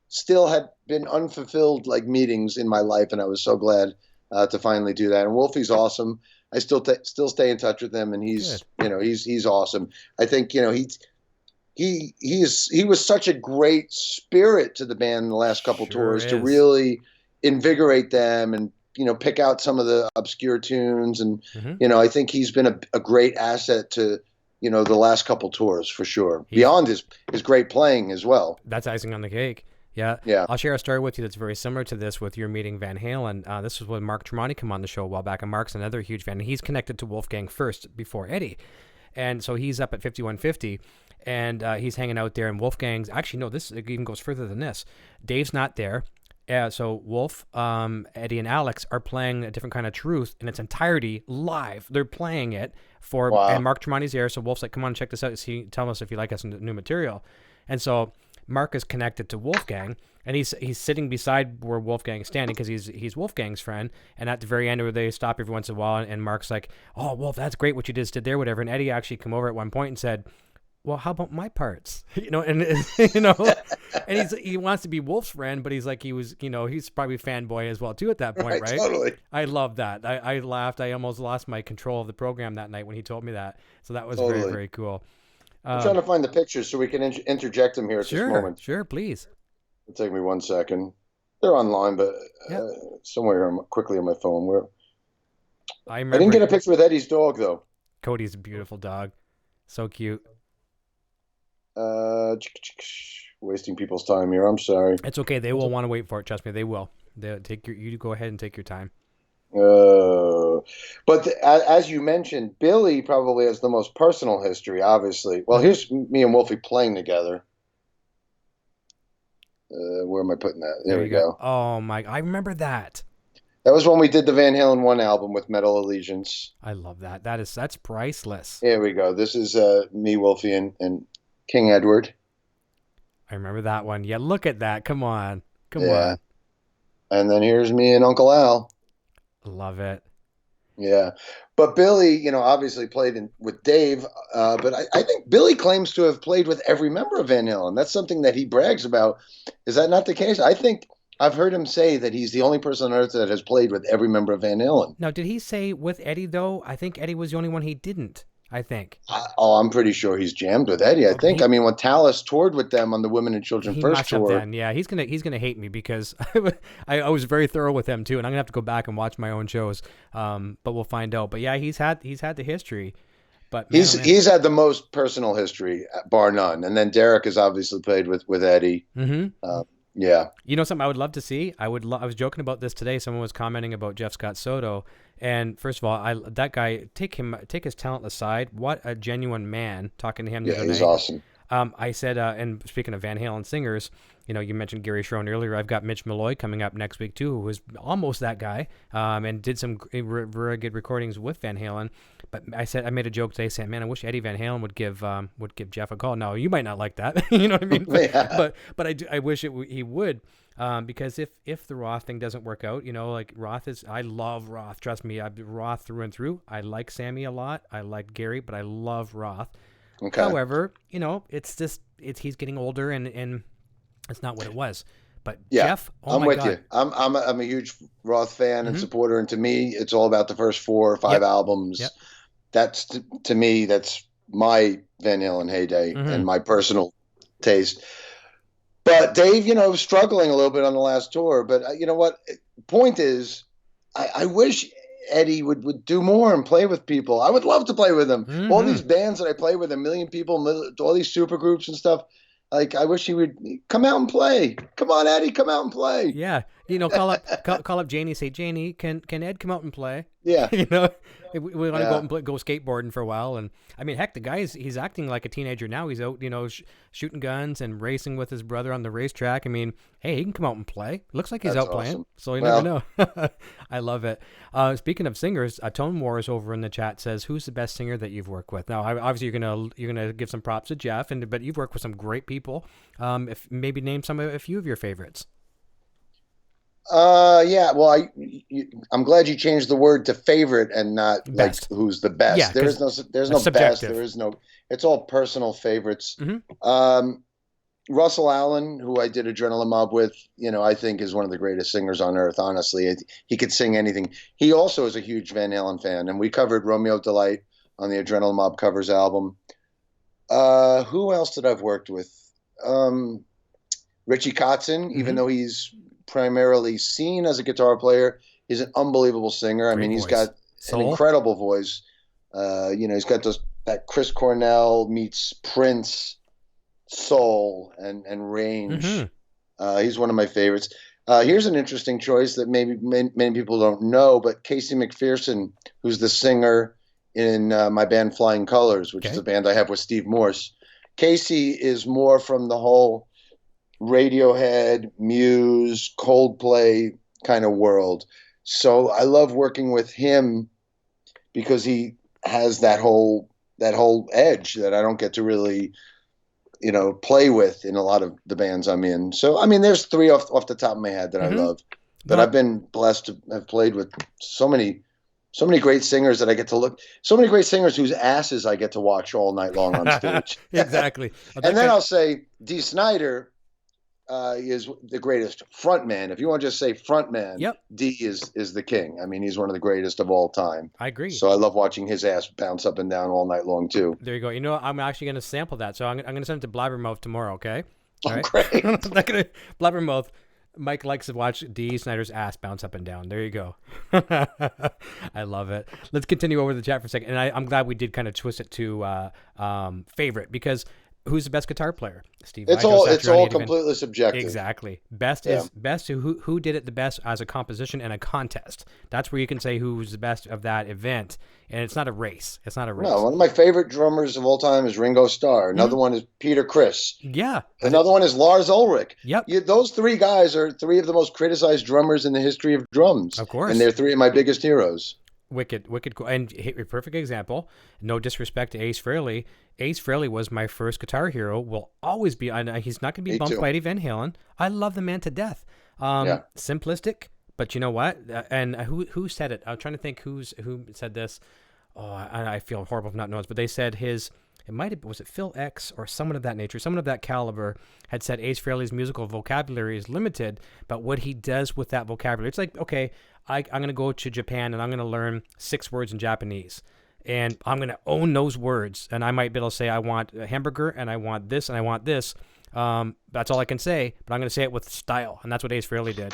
Speaker 3: still had been unfulfilled like meetings in my life, and I was so glad to finally do that. And Wolfie's awesome. I still stay in touch with him, and he's good. You know, he's awesome. I think, you know, he was such a great spirit to the band in the last couple tours to really invigorate them and, you know, pick out some of the obscure tunes. And, you know, I think he's been a great asset to, you know, the last couple tours for sure. Beyond his great playing as well.
Speaker 2: That's icing on the cake. Yeah. I'll share a story with you that's very similar to this with your meeting Van Halen. This was when Mark Tremonti came on the show a while back, and Mark's another huge fan. He's connected to Wolfgang first before Eddie. And so he's up at 5150, and he's hanging out there, and Wolfgang's... Actually, no, this even goes further than this. Dave's not there. So Wolf, Eddie, and Alex are playing A Different Kind of Truth in its entirety live. They're playing it for... Wow. And Mark Tremonti's there, so Wolf's like, come on, check this out. Tell us if you like us new material. And so Mark is connected to Wolfgang, and he's sitting beside where Wolfgang is standing because he's Wolfgang's friend. And at the very end, where they stop every once in a while, and Mark's like, oh, Wolf, that's great what you just did there, whatever. And Eddie actually came over at one point and said, well, how about my parts? You know, and you know, and he wants to be Wolf's friend, but he's like, he's probably a fanboy as well too at that point, right?
Speaker 3: Totally.
Speaker 2: I love that. I laughed. I almost lost my control of the program that night when he told me that. So that was very, very cool.
Speaker 3: I'm trying to find the pictures so we can interject them here at this moment.
Speaker 2: Sure, please.
Speaker 3: It'll take me 1 second. They're online, but somewhere quickly on my phone. I didn't get a picture with Eddie's dog though.
Speaker 2: Cody's a beautiful dog, so cute.
Speaker 3: Wasting people's time here. I'm sorry.
Speaker 2: It's okay. They will want to wait for it. Trust me, they will. You go ahead and take your time.
Speaker 3: But as you mentioned, Billy probably has the most personal history, obviously. Well, here's me and Wolfie playing together. Where am I putting that? There we go.
Speaker 2: Oh my! I remember that.
Speaker 3: That was when we did the Van Halen 1 album with Metal Allegiance.
Speaker 2: I love that. That's priceless.
Speaker 3: Here we go. This is me, Wolfie, and King Edward.
Speaker 2: I remember that one. Yeah, look at that. Come on.
Speaker 3: And then here's me and Uncle Al.
Speaker 2: Love it.
Speaker 3: Yeah. But Billy, you know, obviously played with Dave, but I think Billy claims to have played with every member of Van Halen. That's something that he brags about. Is that not the case? I think I've heard him say that he's the only person on earth that has played with every member of Van Halen.
Speaker 2: Now, did he say with Eddie, though? I think Eddie was the only one he didn't. I think.
Speaker 3: I'm pretty sure he's jammed with Eddie. I think. I mean, when Tallis toured with them on the Women and Children First tour,
Speaker 2: then. Yeah, he's gonna hate me because I was very thorough with him too, and I'm gonna have to go back and watch my own shows. But we'll find out. But yeah, he's had the history. But man,
Speaker 3: he's had the most personal history, bar none. And then Derek has obviously played with Eddie. Yeah.
Speaker 2: You know something I would love to see? I was joking about this today. Someone was commenting about Jeff Scott Soto, and first of all, that guy, take his talent aside. What a genuine man! Talking to him the other
Speaker 3: he's
Speaker 2: night.
Speaker 3: awesome.
Speaker 2: I said, and speaking of Van Halen singers, you mentioned Gary Sharon earlier. I've got Mitch Malloy coming up next week too, who was almost that guy, and did some very good recordings with Van Halen. But I made a joke today saying, man, I wish Eddie Van Halen would give Jeff a call. No, you might not like that, you know what I mean? But I wish he would, because if the Roth thing doesn't work out, like I love Roth. Trust me, I'm Roth through and through. I like Sammy a lot. I like Gary, but I love Roth.
Speaker 3: Okay.
Speaker 2: However, it's just he's getting older and it's not what it was. But
Speaker 3: yeah,
Speaker 2: Jeff,
Speaker 3: I'm with you. I'm a huge Roth fan and supporter, and to me, it's all about the first 4 or 5 albums.
Speaker 2: Yep.
Speaker 3: That's to me, that's my Van Halen heyday and my personal taste. But Dave, struggling a little bit on the last tour. But you know what? Point is, I wish Eddie would do more and play with people. I would love to play with him. All these bands that I play with, 1 million people, all these super groups and stuff. Like, I wish he would come out and play. Come on, Eddie, come out and play.
Speaker 2: Yeah, call up Janie. Say, Janie, can Ed come out and play?
Speaker 3: Yeah,
Speaker 2: we want to go out and go skateboarding for a while. And I mean, heck, the guy he's acting like a teenager now. He's out, shooting guns and racing with his brother on the racetrack. I mean, hey, he can come out and play. Looks like he's out playing, so you never know. I love it. Speaking of singers, Tone Wars over in the chat says, "Who's the best singer that you've worked with?" Now, obviously, you're gonna give some props to Jeff, but you've worked with some great people. If maybe name a few of your favorites.
Speaker 3: Yeah. Well, I'm glad you changed the word to favorite and not
Speaker 2: best.
Speaker 3: Like who's the best.
Speaker 2: Yeah,
Speaker 3: there's no
Speaker 2: subjective.
Speaker 3: best. There is no. It's all personal favorites. Russell Allen, who I did Adrenaline Mob with, I think is one of the greatest singers on earth. Honestly, he could sing anything. He also is a huge Van Halen fan, and we covered Romeo Delight on the Adrenaline Mob covers album. Who else did I've worked with? Richie Kotzen, even though he's primarily seen as a guitar player, he's an unbelievable singer. I mean, he's got an incredible voice. He's got that Chris Cornell meets Prince soul and range. He's one of my favorites. Here's an interesting choice that maybe many people don't know, but Casey McPherson, who's the singer in my band Flying Colors, which is a band I have with Steve Morse. Casey is more from the whole Radiohead, Muse, Coldplay kind of world. So I love working with him because he has that whole edge that I don't get to really, play with in a lot of the bands I'm in. So, I mean, there's 3 off the top of my head that I love, but I've been blessed to have played with so many great singers that I get to so many great singers whose asses I get to watch all night long on stage.
Speaker 2: Exactly.
Speaker 3: And then I'll say Dee Snider is the greatest frontman. If you want to just say frontman, Dee is the king. I mean, he's one of the greatest of all time.
Speaker 2: I agree.
Speaker 3: So I love watching his ass bounce up and down all night long too.
Speaker 2: There you go. I'm actually going to sample that. So I'm going to send it to Blabbermouth tomorrow, okay? All right?
Speaker 3: Great.
Speaker 2: I'm not gonna, Blabbermouth, Mike likes to watch Dee Snider's ass bounce up and down. There you go. I love it. Let's continue over the chat for a second. And I'm glad we did kind of twist it to favorite, because who's the best guitar player? Steve.
Speaker 3: It's all completely subjective.
Speaker 2: Exactly. Best is best. Who did it the best as a composition and a contest? That's where you can say who's the best of that event, and it's not a race. No,
Speaker 3: one of my favorite drummers of all time is Ringo Starr. Another one is Peter Criss.
Speaker 2: Yeah.
Speaker 3: Another one is Lars Ulrich.
Speaker 2: Yep.
Speaker 3: Those 3 guys are 3 of the most criticized drummers in the history of drums.
Speaker 2: Of course.
Speaker 3: And they're 3 of my biggest heroes.
Speaker 2: Wicked cool. And a perfect example, no disrespect to Ace Frehley. Ace Frehley was my first guitar hero, will always be. He's not going to be bumped by Eddie Van Halen. I love the man to death. Simplistic, but you know what? And who said it? I'm trying to think who said this. Oh, I feel horrible for not knowing this, but they said was it Phil X or someone of that nature, someone of that caliber had said Ace Frehley's musical vocabulary is limited, but what he does with that vocabulary, it's like, okay, I'm going to go to Japan and I'm going to learn 6 words in Japanese. And I'm going to own those words. And I might be able to say, I want a hamburger and I want this and I want this. That's all I can say, but I'm going to say it with style. And that's what Ace Frehley did.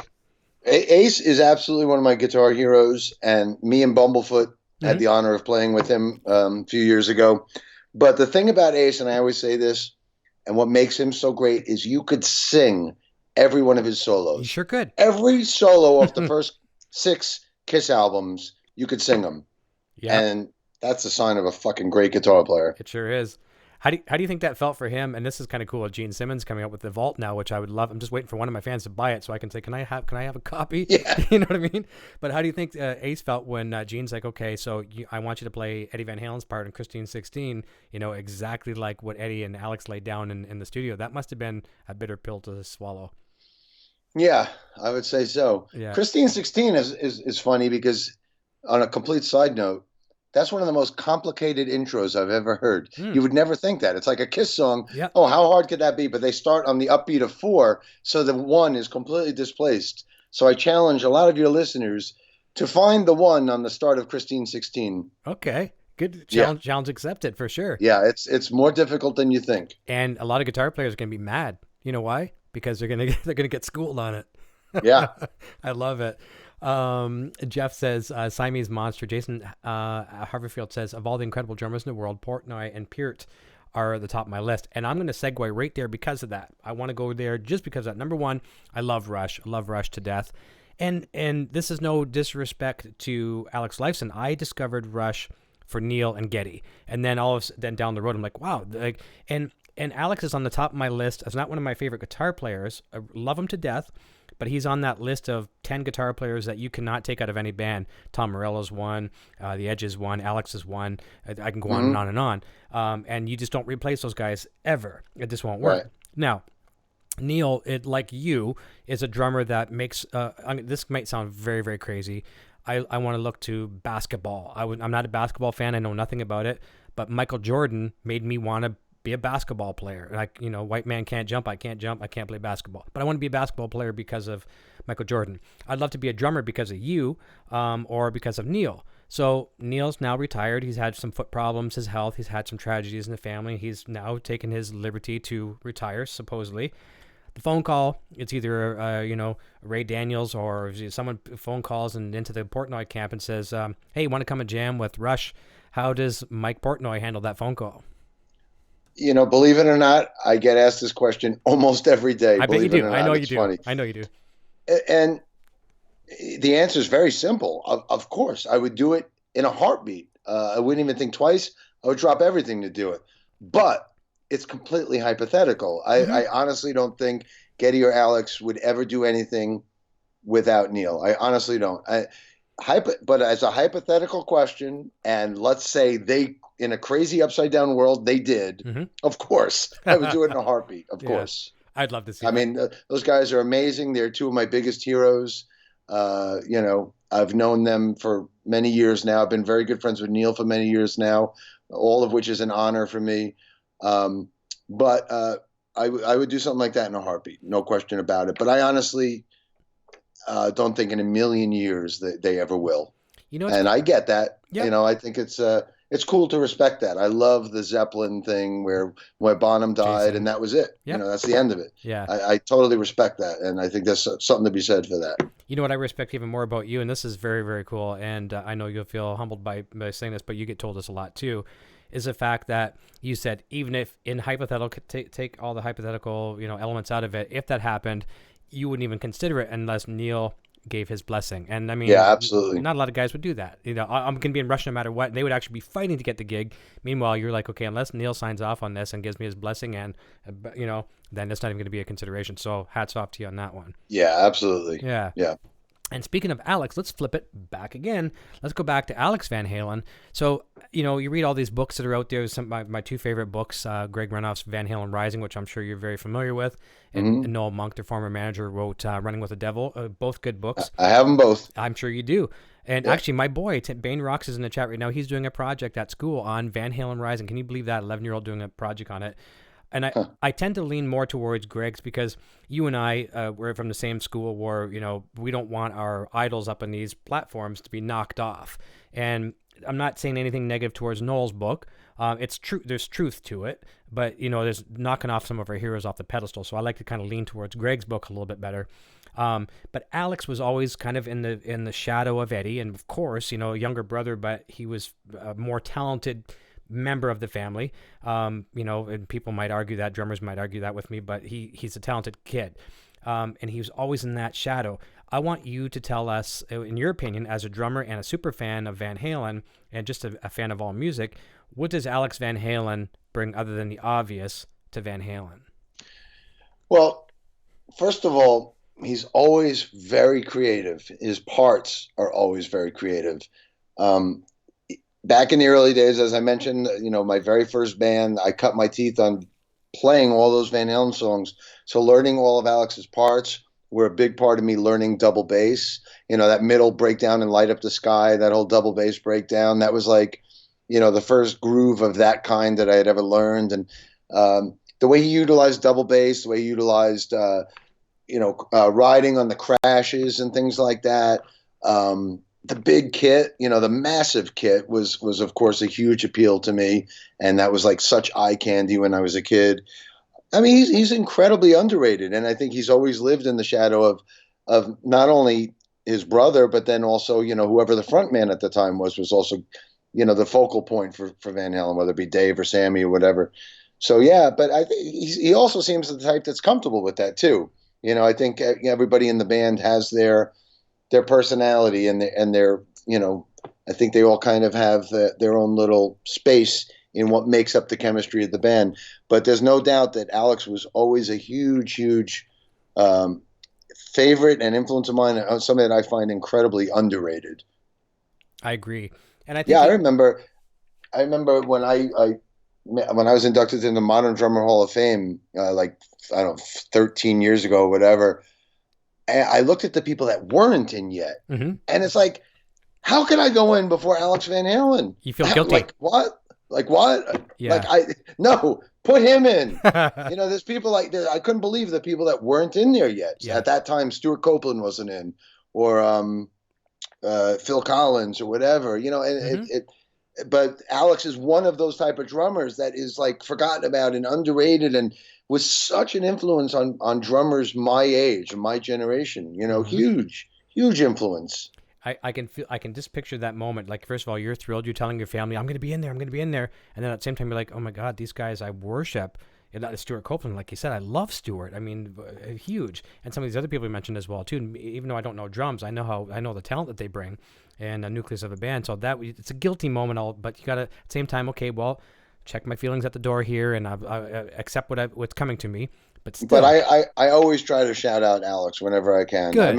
Speaker 3: Ace is absolutely one of my guitar heroes. And me and Bumblefoot Had the honor of playing with him a few years ago. But the thing about Ace, and I always say this, and what makes him so great is you could sing every one of his solos.
Speaker 2: You sure could.
Speaker 3: Every solo of the first 6 Kiss albums, you could sing them.
Speaker 2: Yeah.
Speaker 3: And that's a sign of a fucking great guitar player.
Speaker 2: It sure is. How do you think that felt for him? And this is kind of cool. Gene Simmons coming up with the Vault now, which I would love. I'm just waiting for one of my fans to buy it so I can say, can I have a copy?
Speaker 3: Yeah.
Speaker 2: You know what I mean? But how do you think Ace felt when Gene's like, okay, so I want you to play Eddie Van Halen's part in Christine 16, exactly like what Eddie and Alex laid down in the studio. That must have been a bitter pill to swallow.
Speaker 3: Yeah, I would say so.
Speaker 2: Yeah.
Speaker 3: Christine 16 is funny because, on a complete side note, that's one of the most complicated intros I've ever heard. You would never think that. It's like a Kiss song.
Speaker 2: Yeah.
Speaker 3: Oh, how hard could that be? But they start on the upbeat of 4, so the 1 is completely displaced. So I challenge a lot of your listeners to find the 1 on the start of Christine 16.
Speaker 2: Okay. Good challenge. Yeah. Challenge accepted for sure.
Speaker 3: Yeah, it's more difficult than you think.
Speaker 2: And a lot of guitar players are going to be mad. You know why? Because they're gonna get schooled on it.
Speaker 3: Yeah.
Speaker 2: I love it. Jeff says, Siamese Monster. Jason Haverfield says, of all the incredible drummers in the world, Portnoy and Peart are at the top of my list. And I'm going to segue right there because of that. I want to go there just because of that. Number one, I love Rush. I love Rush to death. And this is no disrespect to Alex Lifeson. I discovered Rush for Neil and Geddy. And then then down the road, I'm like, wow. And Alex is on the top of my list as not one of my favorite guitar players. I love him to death. But he's on that list of 10 guitar players that you cannot take out of any band. Tom Morello's one, The Edge is one, Alex is one. I can go on and on and on. And you just don't replace those guys ever. It just won't work. Right. Now, Neil, like you, is a drummer that makes, this might sound very, very crazy. I want to look to basketball. I'm not a basketball fan. I know nothing about it. But Michael Jordan made me want to be a basketball player. Like, white man can't jump. I can't jump. I can't play basketball. But I want to be a basketball player because of Michael Jordan. I'd love to be a drummer because of you, or because of Neil. So Neil's now retired. He's had some foot problems, his health. He's had some tragedies in the family. He's now taken his liberty to retire, supposedly. The phone call, it's either, Ray Daniels or someone phone calls into the Portnoy camp and says, hey, you want to come and jam with Rush? How does Mike Portnoy handle that phone call?
Speaker 3: Believe it or not, I get asked this question almost every day.
Speaker 2: I bet you do.
Speaker 3: I know you do. Funny.
Speaker 2: I know you do.
Speaker 3: And the answer is very simple. Of course, I would do it in a heartbeat. I wouldn't even think twice. I would drop everything to do it. But it's completely hypothetical. I honestly don't think Geddy or Alex would ever do anything without Neil. I honestly don't. But as a hypothetical question, and let's say they, in a crazy upside down world, they did, of course, I would do it in a heartbeat. Of course.
Speaker 2: I'd love to see
Speaker 3: that. I mean, those guys are amazing. They're 2 of my biggest heroes. I've known them for many years now. I've been very good friends with Neil for many years now, all of which is an honor for me. But I would do something like that in a heartbeat. No question about it. But I honestly don't think in a million years that they ever will. And I get that. Yep. I think it's cool to respect that. I love the Zeppelin thing where Bonham died and that was it. Yep. That's the end of it.
Speaker 2: Yeah.
Speaker 3: I totally respect that. And I think there's something to be said for that.
Speaker 2: You know what I respect even more about you, and this is very, very cool, and I know you'll feel humbled by saying this, but you get told this a lot too, is the fact that you said, even if in hypothetical, take all the hypothetical, elements out of it, if that happened, you wouldn't even consider it unless Neil gave his blessing. And I mean,
Speaker 3: yeah, absolutely.
Speaker 2: Not a lot of guys would do that. I'm going to be in Rush no matter what. They would actually be fighting to get the gig. Meanwhile, you're like, okay, unless Neil signs off on this and gives me his blessing, and then it's not even going to be a consideration. So hats off to you on that one.
Speaker 3: Yeah, absolutely.
Speaker 2: Yeah.
Speaker 3: Yeah.
Speaker 2: And speaking of Alex, let's flip it back again. Let's go back to Alex Van Halen. So, you read all these books that are out there. Some of my 2 favorite books, Greg Renoff's Van Halen Rising, which I'm sure you're very familiar with, and Noel Monk, their former manager, wrote Running with the Devil. Both good books.
Speaker 3: I have them both.
Speaker 2: I'm sure you do. And actually, my boy, Bane Rocks, is in the chat right now. He's doing a project at school on Van Halen Rising. Can you believe that? 11-year-old doing a project on it. And I tend to lean more towards Greg's because you and I were from the same school where, we don't want our idols up on these platforms to be knocked off. And I'm not saying anything negative towards Noel's book. It's true. There's truth to it, but there's knocking off some of our heroes off the pedestal. So I like to kind of lean towards Greg's book a little bit better. But Alex was always kind of in the shadow of Eddie, and of course, a younger brother, but he was a more talented member of the family. And people might argue that, drummers might argue that with me, but he's a talented kid. And he was always in that shadow. I want you to tell us, in your opinion, as a drummer and a super fan of Van Halen and just a fan of all music, what does Alex Van Halen bring other than the obvious to Van Halen?
Speaker 3: Well, first of all, he's always very creative. His parts are always very creative. Back in the early days, as I mentioned, my very first band, I cut my teeth on playing all those Van Halen songs. So learning all of Alex's parts were a big part of me learning double bass. That middle breakdown and Light Up the Sky, that whole double bass breakdown, that was like, the first groove of that kind that I had ever learned. And the way he utilized double bass, the way he utilized, riding on the crashes and things like that. The big kit, the massive kit was of course a huge appeal to me. And that was like such eye candy when I was a kid. I mean, he's incredibly underrated. And I think he's always lived in the shadow of not only his brother, but then also, whoever the front man at the time was also, the focal point for Van Halen, whether it be Dave or Sammy or whatever. So, yeah, but I think he also seems the type that's comfortable with that too. I think everybody in the band has their personality and their, I think they all kind of have their own little space in what makes up the chemistry of the band. But there's no doubt that Alex was always a huge, huge favorite and influence of mine, and something that I find incredibly underrated.
Speaker 2: I agree. And I think
Speaker 3: I remember when I was inducted into the Modern Drummer Hall of Fame, 13 years ago or whatever, I looked at the people that weren't in yet, and it's like, how can I go in before Alex Van Halen?
Speaker 2: You feel guilty.
Speaker 3: Like what?
Speaker 2: Yeah.
Speaker 3: No, put him in. There's people like this. I couldn't believe the people that weren't in there yet.
Speaker 2: Yeah.
Speaker 3: At that time, Stuart Copeland wasn't in, or Phil Collins or whatever. But Alex is one of those type of drummers that is like forgotten about and underrated, and was such an influence on drummers my age and my generation. Huge influence.
Speaker 2: I can just picture that moment. Like, first of all, you're thrilled. You're telling your family, I'm going to be in there. I'm going to be in there. And then at the same time, you're like, oh my God, these guys I worship. And that is Stuart Copeland. Like you said, I love Stuart. I mean, huge. And some of these other people you mentioned as well, too. And even though I don't know drums, I know the talent that they bring and the nucleus of a band. So it's a guilty moment, but you got to, at the same time, okay, well, check my feelings at the door here and I accept what's coming to me. But still.
Speaker 3: But I always try to shout out Alex whenever I can.
Speaker 2: Good.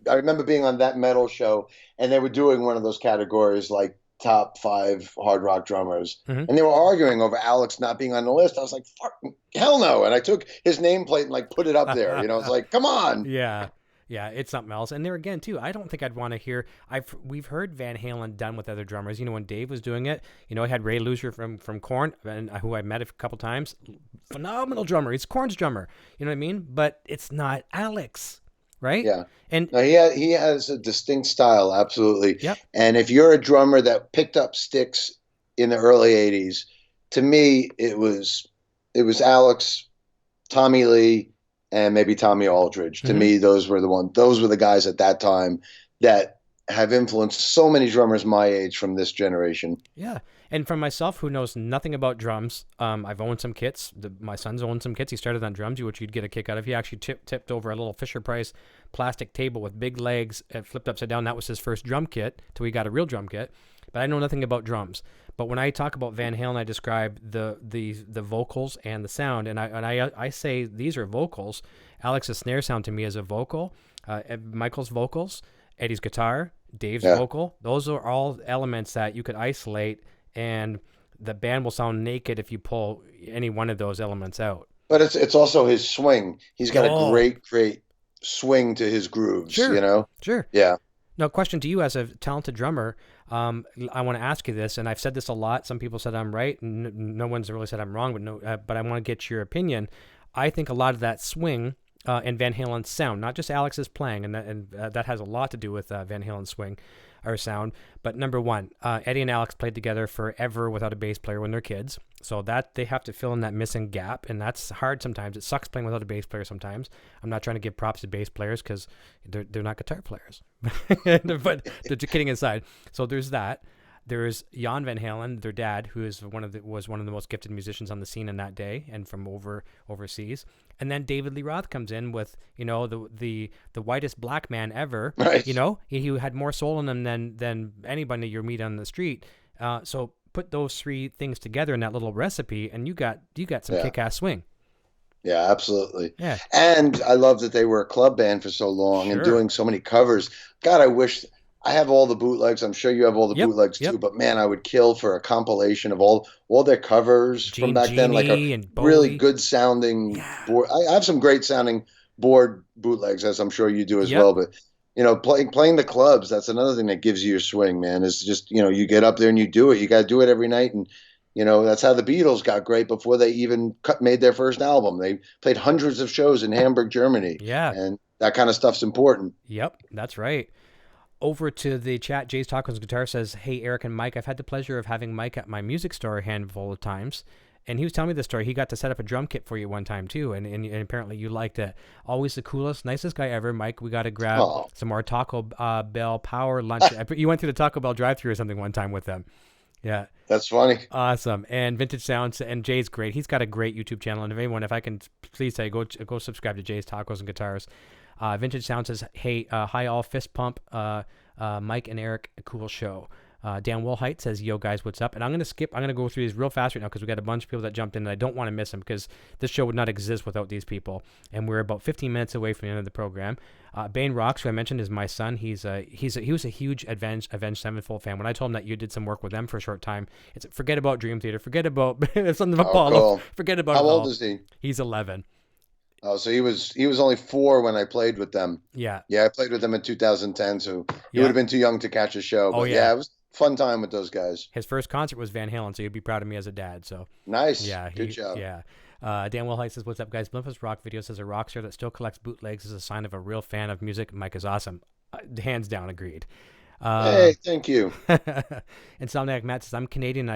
Speaker 3: I remember being on that metal show, and they were doing one of those categories like top 5 hard rock drummers, and they were arguing over Alex not being on the list. I was like, fuck, hell no! And I took his nameplate and put it up there. It's like, come on.
Speaker 2: Yeah, it's something else. And there again, too, I don't think I'd want to hear. We've heard Van Halen done with other drummers. When Dave was doing it, I had Ray Luzier from Korn, and who I met a couple times. Phenomenal drummer. He's Korn's drummer. You know what I mean? But it's not Alex, right?
Speaker 3: Yeah.
Speaker 2: And
Speaker 3: no, he has a distinct style, absolutely.
Speaker 2: Yep.
Speaker 3: And if you're a drummer that picked up sticks in the early '80s, to me it was Alex, Tommy Lee, and maybe Tommy Aldridge. To me, those were the guys at that time that have influenced so many drummers my age from this generation.
Speaker 2: Yeah. And for myself, who knows nothing about drums, I've owned some kits. My son's owned some kits. He started on drums, which you'd get a kick out of. He actually tipped over a little Fisher-Price plastic table with big legs, flipped upside down. That was his first drum kit till he got a real drum kit. But I know nothing about drums. But when I talk about Van Halen, I describe the vocals and the sound, and I say these are vocals. Alex's snare sound to me is a vocal. Michael's vocals, Eddie's guitar, Dave's vocal. Those are all elements that you could isolate, and the band will sound naked if you pull any one of those elements out.
Speaker 3: But it's also his swing. He's got a great swing to his grooves.
Speaker 2: Sure. Sure.
Speaker 3: Yeah.
Speaker 2: Now, question to you as a talented drummer. I want to ask you this, and I've said this a lot. Some people said I'm right, and no one's really said I'm wrong. But I want to get your opinion. I think a lot of that swing and Van Halen's sound, not just Alex's playing, and that has a lot to do with Van Halen's swing. or sound. But number one, Eddie and Alex played together forever without a bass player when they're kids. So that they have to fill in that missing gap, and that's hard sometimes. It sucks playing without a bass player sometimes. I'm not trying to give props to bass players because they're not guitar players. But they're kidding aside. So there's that. There's Jan Van Halen, their dad, who is was one of the most gifted musicians on the scene in that day and from overseas. And then David Lee Roth comes in with, the whitest black man ever.
Speaker 3: Right.
Speaker 2: He had more soul in him than anybody you meet on the street. So put those three things together in that little recipe, and you got some kick-ass swing.
Speaker 3: Yeah, absolutely.
Speaker 2: Yeah.
Speaker 3: And I love that they were a club band for so long and doing so many covers. God, I wish I have all the bootlegs. I'm sure you have all the bootlegs too, but man, I would kill for a compilation of all their covers from back then, like a really good sounding board. I have some great sounding board bootlegs, as I'm sure you do as well, but playing the clubs, that's another thing that gives you your swing, man, is just, you get up there and you do it. You got to do it every night. And, that's how the Beatles got great before they even made their first album. They played hundreds of shows in Hamburg, Germany. Yeah. And that kind of stuff's important.
Speaker 2: Yep, that's right. Over to the chat, Jay's Tacos and Guitar says, "Hey, Eric and Mike, I've had the pleasure of having Mike at my music store a handful of times. And he was telling me the story. He got to set up a drum kit for you one time, too. And apparently you liked it. Always the coolest, nicest guy ever. Mike, we got to grab some more Taco Bell power lunch. You went through the Taco Bell drive-thru or something one time with them. Yeah.
Speaker 3: That's funny.
Speaker 2: Awesome. And Vintage Sounds, and Jay's great. He's got a great YouTube channel. And if I can please say, go subscribe to Jay's Tacos and Guitars. Vintage Sound says, "Hey, hi all, fist pump. Mike and Eric, a cool show." Dan Woolheit says, "Yo guys, what's up?" And I'm going to go through these real fast right now because we got a bunch of people that jumped in and I don't want to miss them because this show would not exist without these people. And we're about 15 minutes away from the end of the program. Bane Rocks, who I mentioned, is my son. He was a huge Avenged Sevenfold fan. When I told him that you did some work with them for a short time, it's forget about Dream Theater, forget about something of Apollo,
Speaker 3: cool.
Speaker 2: Forget about
Speaker 3: How
Speaker 2: it
Speaker 3: old
Speaker 2: all.
Speaker 3: is he?
Speaker 2: He's 11.
Speaker 3: Oh, so he was only 4 when I played with them.
Speaker 2: Yeah.
Speaker 3: Yeah, I played with them in 2010, so he would have been too young to catch a show. But it was a fun time with those guys.
Speaker 2: His first concert was Van Halen, so you'd be proud of me as a dad. So
Speaker 3: nice.
Speaker 2: Yeah.
Speaker 3: Good job.
Speaker 2: Yeah. Dan Wilhite says, "What's up, guys? Memphis Rock Video says a rock star that still collects bootlegs is a sign of a real fan of music. Mike is awesome." Hands down, agreed.
Speaker 3: Hey, thank you.
Speaker 2: Insomniac Matt says, "I'm Canadian and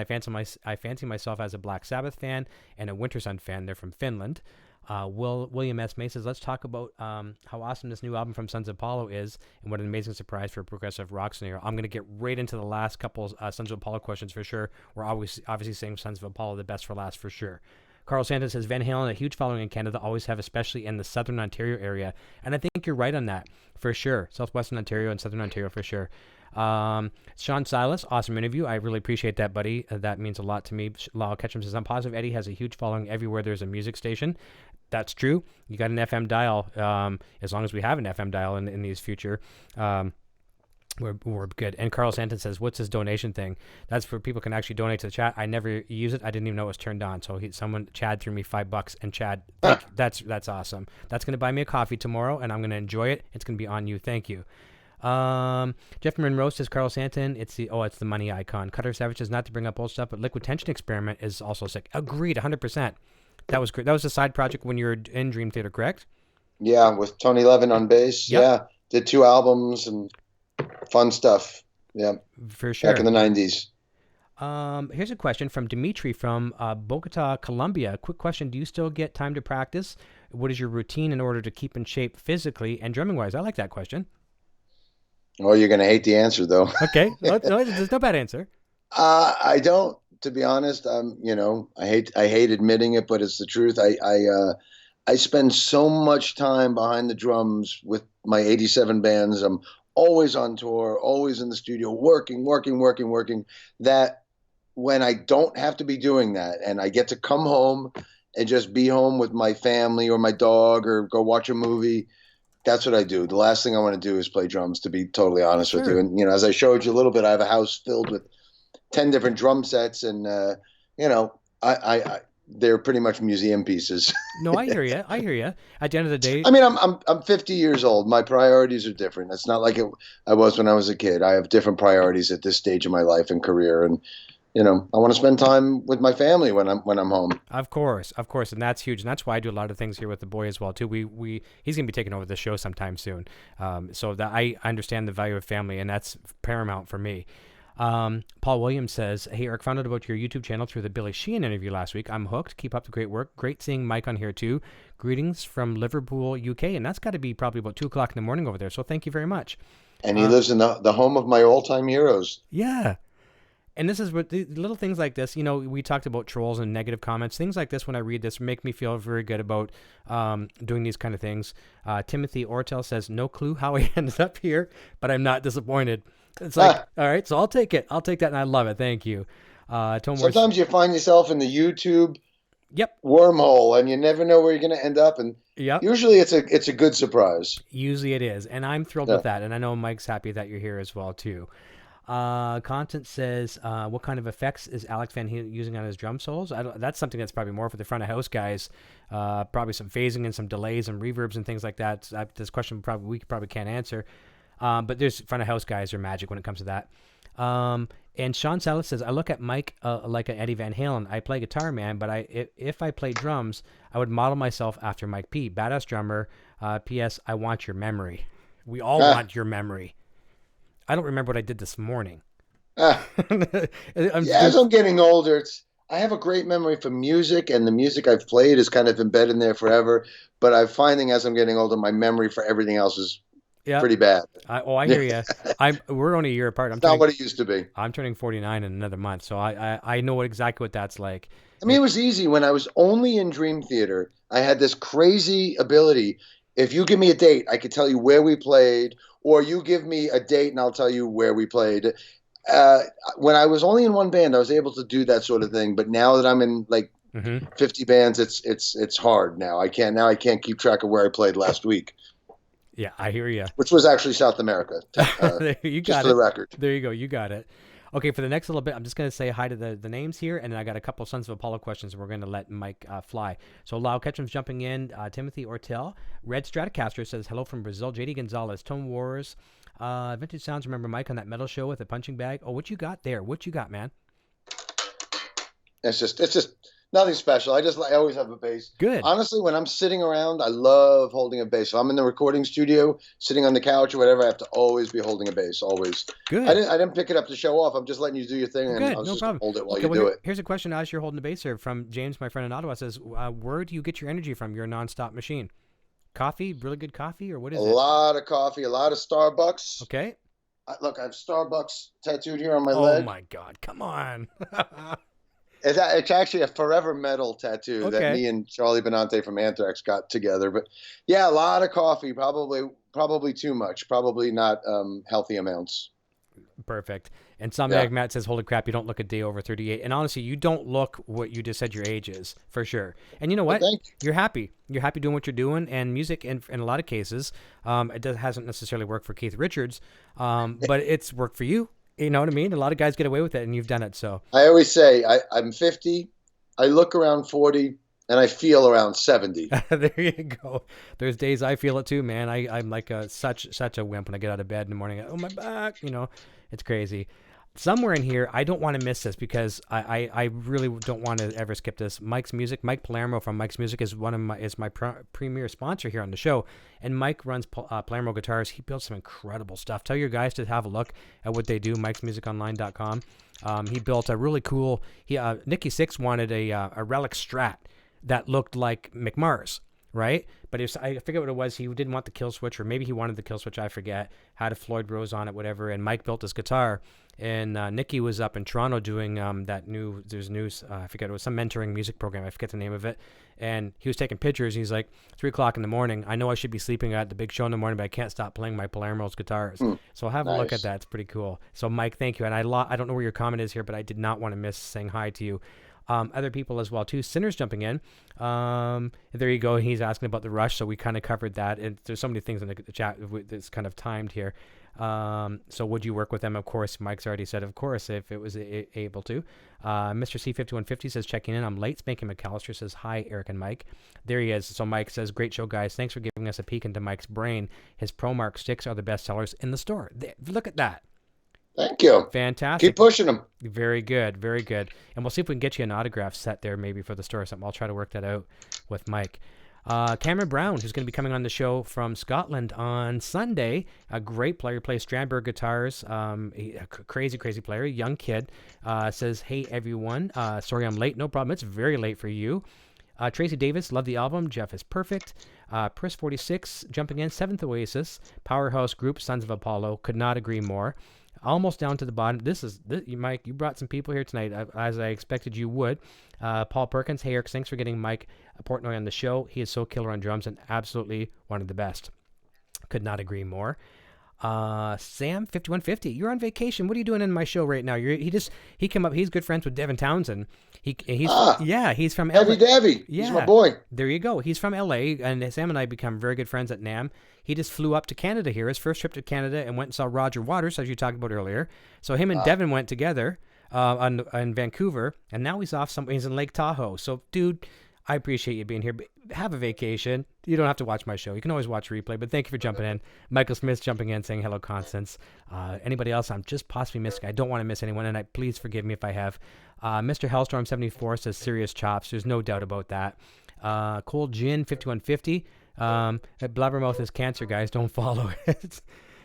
Speaker 2: I fancy myself as a Black Sabbath fan and a Winter Sun fan. They're from Finland." William S. May says, "Let's talk about how awesome this new album from Sons of Apollo is and what an amazing surprise for a progressive rock scenario." I'm going to get right into the last couple Sons of Apollo questions for sure. We're obviously saying Sons of Apollo the best for last for sure. Carl Santos says, "Van Halen, a huge following in Canada, always have, especially in the Southern Ontario area." And I think you're right on that, for sure. Southwestern Ontario and Southern Ontario, for sure. Sean Silas, awesome interview. I really appreciate that, buddy. That means a lot to me. Lyle Ketchum says, "I'm positive Eddie has a huge following everywhere there's a music station." That's true. You got an FM dial. As long as we have an FM dial in these future, we're good. And Carl Santon says, "What's his donation thing?" That's for people can actually donate to the chat. I never use it. I didn't even know it was turned on. So Chad threw me $5, and Chad, that's awesome. That's gonna buy me a coffee tomorrow, and I'm gonna enjoy it. It's gonna be on you. Thank you. Jeff Monroe says, "Carl Santon, it's the money icon." Cutter Savage says, "Not to bring up old stuff, but Liquid Tension Experiment is also sick." Agreed, 100%. That was great. That was a side project when you were in Dream Theater, correct?
Speaker 3: Yeah, with Tony Levin on bass. Yep. Yeah, did 2 albums and fun stuff. Yeah,
Speaker 2: for sure.
Speaker 3: Back in the 90s.
Speaker 2: Here's a question from Dimitri from Bogota, Colombia. Quick question: do you still get time to practice? What is your routine in order to keep in shape physically and drumming wise? I like that question.
Speaker 3: Oh, you're gonna hate the answer though.
Speaker 2: Okay, no, there's no bad answer.
Speaker 3: I don't. To be honest, I hate admitting it, but it's the truth. I spend so much time behind the drums with my 87 bands. I'm always on tour, always in the studio, working, that when I don't have to be doing that and I get to come home and just be home with my family or my dog or go watch a movie, that's what I do. The last thing I want to do is play drums, to be totally honest with you. And, as I showed you a little bit, I have a house filled with 10 different drum sets, and I they're pretty much museum pieces.
Speaker 2: No, I hear you. At the end of the day,
Speaker 3: I mean, I'm 50 years old. My priorities are different. It's not like I was when I was a kid. I have different priorities at this stage of my life and career, and I want to spend time with my family when I'm home.
Speaker 2: Of course, and that's huge, and that's why I do a lot of things here with the boy as well too. He's gonna be taking over the show sometime soon, so that I understand the value of family, and that's paramount for me. Paul Williams says, "Hey Eric, found out about your YouTube channel through the Billy Sheehan interview last week. I'm hooked. Keep up the great work. Great seeing Mike on here too. Greetings from Liverpool, UK, and that's got to be probably about 2:00 in the morning over there. So thank you very much."
Speaker 3: And he lives in the home of my all-time heroes.
Speaker 2: Yeah. And this is what the little things like this, we talked about trolls and negative comments. Things like this, when I read this, make me feel very good about doing these kind of things. Timothy Ortel says, "No clue how he ended up here, but I'm not disappointed." It's like, all right, so I'll take it. I'll take that, and I love it. Thank you.
Speaker 3: Sometimes you find yourself in the YouTube
Speaker 2: Yep.
Speaker 3: wormhole, and you never know where you're going to end up. And usually it's a good surprise.
Speaker 2: Usually it is, and I'm thrilled with that. And I know Mike's happy that you're here as well too. Content says, "What kind of effects is Alex Van Halen using on his drum solos?" That's something that's probably more for the front of house guys. Probably some phasing and some delays and reverbs and things like that. This question we probably can't answer. But there's front of house guys are magic when it comes to that. And Sean Salas says, "I look at Mike like an Eddie Van Halen. I play guitar, man, but if I play drums, I would model myself after Mike P. Badass drummer. P.S. I want your memory. We all want your memory. I don't remember what I did this morning."
Speaker 3: As I'm getting older, I have a great memory for music, and the music I've played is kind of embedded in there forever. But I'm finding as I'm getting older, my memory for everything else is pretty bad.
Speaker 2: I hear you. We're only a year apart.
Speaker 3: It's not what it used to be.
Speaker 2: I'm turning 49 in another month, so I know exactly what that's like.
Speaker 3: I mean, it was easy. When I was only in Dream Theater, I had this crazy ability. If you give me a date, I could tell you where we played, or you give me a date and I'll tell you where we played. When I was only in one band, I was able to do that sort of thing. But now that I'm in 50 bands, it's hard now. I can't keep track of where I played last week.
Speaker 2: Yeah, I hear you.
Speaker 3: Which was actually South America.
Speaker 2: You got
Speaker 3: just
Speaker 2: it.
Speaker 3: For the record.
Speaker 2: There you go. You got it. Okay, for the next little bit, I'm just going to say hi to the names here, and then I got a couple of Sons of Apollo questions, and we're going to let Mike fly. So Lau Ketchum's jumping in. Timothy Ortel. Red Stratocaster says, "Hello from Brazil." JD Gonzalez. Tone Wars. Vintage Sounds. Remember Mike on that metal show with a punching bag? Oh, what you got there? What you got, man?
Speaker 3: It's just nothing special. I always have a bass.
Speaker 2: Good.
Speaker 3: Honestly, when I'm sitting around, I love holding a bass. If I'm in the recording studio, sitting on the couch or whatever, I have to always be holding a bass. Always.
Speaker 2: Good.
Speaker 3: I didn't pick it up to show off. I'm just letting you do your thing, and I'll just hold it while you do it.
Speaker 2: Here's a question as you're holding the bass here from James, my friend in Ottawa. Says, "Where do you get your energy from? You're a nonstop machine. Coffee, really good coffee, or what is it?"
Speaker 3: A lot of coffee, a lot of Starbucks.
Speaker 2: Okay.
Speaker 3: Look, I have Starbucks tattooed here on my leg.
Speaker 2: Oh my God! Come on.
Speaker 3: It's actually a Forever Metal tattoo that me and Charlie Benante from Anthrax got together. But yeah, a lot of coffee, probably too much, probably not healthy amounts.
Speaker 2: Perfect. And Somniac Matt says, "Holy crap, you don't look a day over 38." And honestly, you don't look what you just said your age is, for sure. And you know what? You're happy. You're happy doing what you're doing. And music, in a lot of cases, hasn't necessarily worked for Keith Richards, but it's worked for you. You know what I mean? A lot of guys get away with it, and you've done it. So
Speaker 3: I always say I'm 50, I look around 40, and I feel around 70.
Speaker 2: There you go. There's days I feel it too, man. I'm like such a wimp when I get out of bed in the morning. Oh, my back, it's crazy. Somewhere in here, I don't want to miss this because I really don't want to ever skip this. Mike's Music, Mike Palermo from Mike's Music is my premier sponsor here on the show, and Mike runs Palermo guitars. He builds some incredible stuff. Tell your guys to have a look at what they do. Mike'sMusicOnline.com. He built a really cool. Nikki Sixx wanted a relic Strat that looked like McMars, right? But I forget what it was. He didn't want the kill switch, or maybe he wanted the kill switch. I forget. Had a Floyd Rose on it, whatever. And Mike built his guitar. And Nikki was up in Toronto doing there's news, I forget, it was some mentoring music program. I forget the name of it. And he was taking pictures. He's like, 3 o'clock in the morning. I know I should be sleeping at the big show in the morning, but I can't stop playing my Palermo's guitars. So have a look at that. It's pretty cool. So Mike, thank you. And I don't know where your comment is here, but I did not want to miss saying hi to you. Other people as well too. Sinners jumping in. There you go. He's asking about the Rush, so we kind of covered that. And there's so many things in the chat that's kind of timed here. So would you work with them? Of course, Mike's already said, of course, if it was able to. Mr. C5150 says, checking in. I'm late. Spanking McAllister says, hi, Eric and Mike. There he is. So Mike says, great show, guys. Thanks for giving us a peek into Mike's brain. His ProMark sticks are the best sellers in the store. Look at that.
Speaker 3: Thank you.
Speaker 2: Fantastic.
Speaker 3: Keep pushing them.
Speaker 2: Very good. Very good. And we'll see if we can get you an autograph set there maybe for the store or something. I'll try to work that out with Mike. Cameron Brown, who's going to be coming on the show from Scotland on Sunday. A great player, plays Strandberg guitars. A crazy player, young kid. Says, hey, everyone. Sorry I'm late. No problem. It's very late for you. Tracy Davis, love the album. Jeff is perfect. Pris46, jumping in. Seventh Oasis. Powerhouse group, Sons of Apollo. Could not agree more. Almost down to the bottom. Mike, you brought some people here tonight, as I expected you would. Paul Perkins, hey, Eric, thanks for getting Mike Portnoy on the show. He is so killer on drums and absolutely one of the best. Could not agree more. Sam 5150, you're on vacation. What are you doing in my show right now? He came up. He's good friends with Devin Townsend. He's from LA.
Speaker 3: Heavy Davy.
Speaker 2: Yeah,
Speaker 3: he's my boy.
Speaker 2: There you go. He's from LA, and Sam and I become very good friends at NAMM. He just flew up to Canada here, his first trip to Canada, and went and saw Roger Waters, as you talked about earlier. So him and Devin went together in Vancouver, and now he's off. He's in Lake Tahoe. So, dude, I appreciate you being here. But have a vacation. You don't have to watch my show. You can always watch replay, but thank you for jumping in. Michael Smith jumping in, saying hello, Constance. Anybody else I'm just possibly missing? I don't want to miss anyone, and please forgive me if I have. Mr. Hellstorm74 says serious chops. There's no doubt about that. Cold Gin 5150. Blabbermouth is cancer, guys. Don't follow it.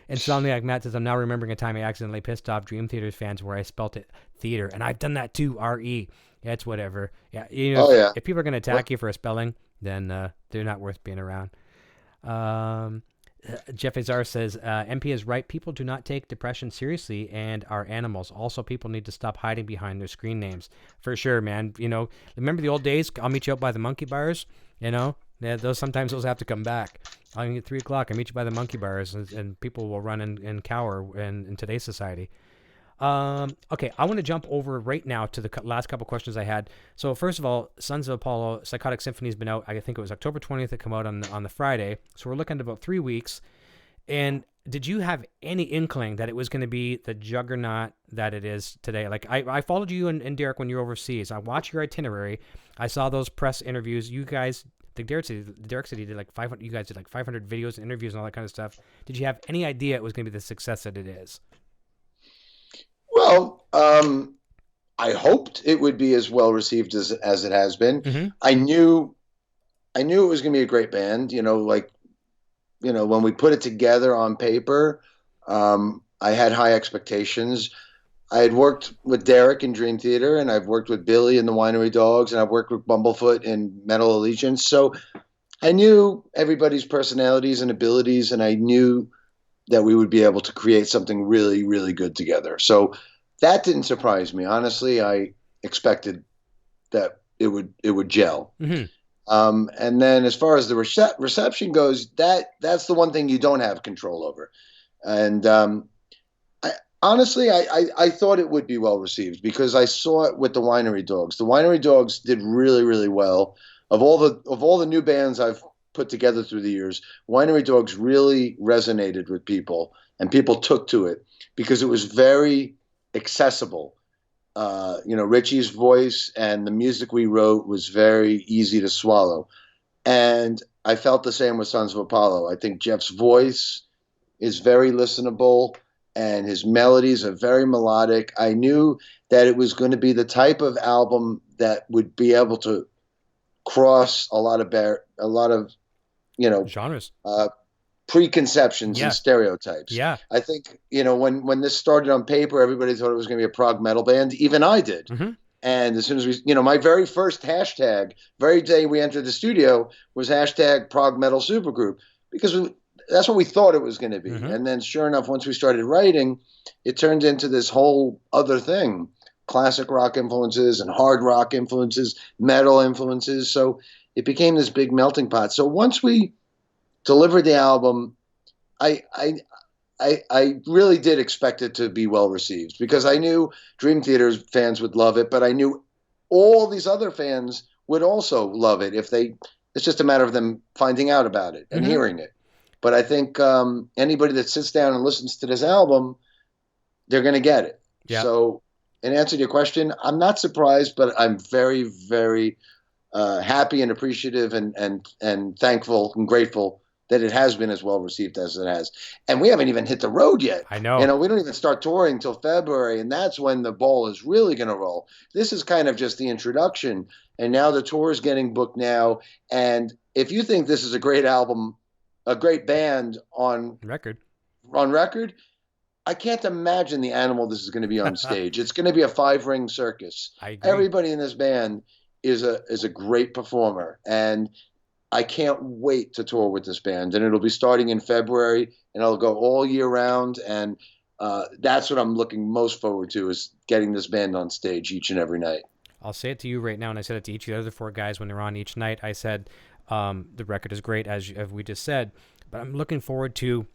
Speaker 2: Insomniac Matt says, I'm now remembering a time I accidentally pissed off Dream Theater's fans where I spelt it theater, and I've done that too, R-E. Yeah, it's whatever. Yeah, if people are going to attack you for a spelling, then they're not worth being around. Jeff Azar says, MP is right. People do not take depression seriously and are animals. Also, people need to stop hiding behind their screen names. For sure, man. Remember the old days? I'll meet you out by the monkey bars, Yeah, sometimes those have to come back. At 3 o'clock, I meet you by the monkey bars, and people will run and cower in today's society. Okay, I want to jump over right now to the last couple questions I had. So first of all, Sons of Apollo, Psychotic Symphony has been out. I think it was October 20th. It came out on the Friday. So we're looking at about 3 weeks. And did you have any inkling that it was going to be the juggernaut that it is today? Like I followed you and Derek when you were overseas. I watched your itinerary. I saw those press interviews. You guys, Derek City did like 500. You guys did like 500 videos and interviews and all that kind of stuff. Did you have any idea it was going to be the success that it is?
Speaker 3: Well, I hoped it would be as well received as it has been. Mm-hmm. I knew it was going to be a great band. When we put it together on paper, I had high expectations. I had worked with Derek in Dream Theater, and I've worked with Billy in the Winery Dogs, and I've worked with Bumblefoot in Metal Allegiance. So I knew everybody's personalities and abilities, and I knew that we would be able to create something really, really good together. So that didn't surprise me. Honestly, I expected that it would gel. Mm-hmm. And then as far as the reception goes, that's the one thing you don't have control over. And I thought it would be well received because I saw it with the Winery Dogs. The Winery Dogs did really, really well. Of all the new bands I've put together through the years, Winery Dogs really resonated with people, and people took to it because it was very accessible. Richie's voice and the music we wrote was very easy to swallow. And I felt the same with Sons of Apollo. I think Jeff's voice is very listenable and his melodies are very melodic. I knew that it was going to be the type of album that would be able to cross a lot of
Speaker 2: genres,
Speaker 3: preconceptions and stereotypes.
Speaker 2: Yeah.
Speaker 3: I think, when this started on paper, everybody thought it was going to be a prog metal band. Even I did. Mm-hmm. And as soon as we, my very first hashtag, very day we entered the studio, was hashtag prog metal supergroup, because that's what we thought it was going to be. Mm-hmm. And then sure enough, once we started writing, it turned into this whole other thing. Classic rock influences and hard rock influences, metal influences. So it became this big melting pot. So once we delivered the album, I really did expect it to be well received because I knew Dream Theater fans would love it, but I knew all these other fans would also love it it's just a matter of them finding out about it and mm-hmm. hearing it. But I think anybody that sits down and listens to this album, they're going to get it.
Speaker 2: Yeah.
Speaker 3: So in answer to your question, I'm not surprised, but I'm very, very happy and appreciative and thankful and grateful that it has been as well received as it has. And we haven't even hit the road yet.
Speaker 2: I know.
Speaker 3: You know, we don't even start touring till February, and that's when the ball is really going to roll. This is kind of just the introduction, and now the tour is getting booked now. And if you think this is a great album, a great band on record, I can't imagine the animal this is going to be on stage. It's going to be a 5-ring circus.
Speaker 2: I agree.
Speaker 3: Everybody in this band is a great performer, and I can't wait to tour with this band. And it'll be starting in February, and it'll go all year round. And that's what I'm looking most forward to, is getting this band on stage each and every night.
Speaker 2: I'll say it to you right now, and I said it to each of the other 4 guys when they're on each night. I said the record is great, as we just said, but I'm looking forward to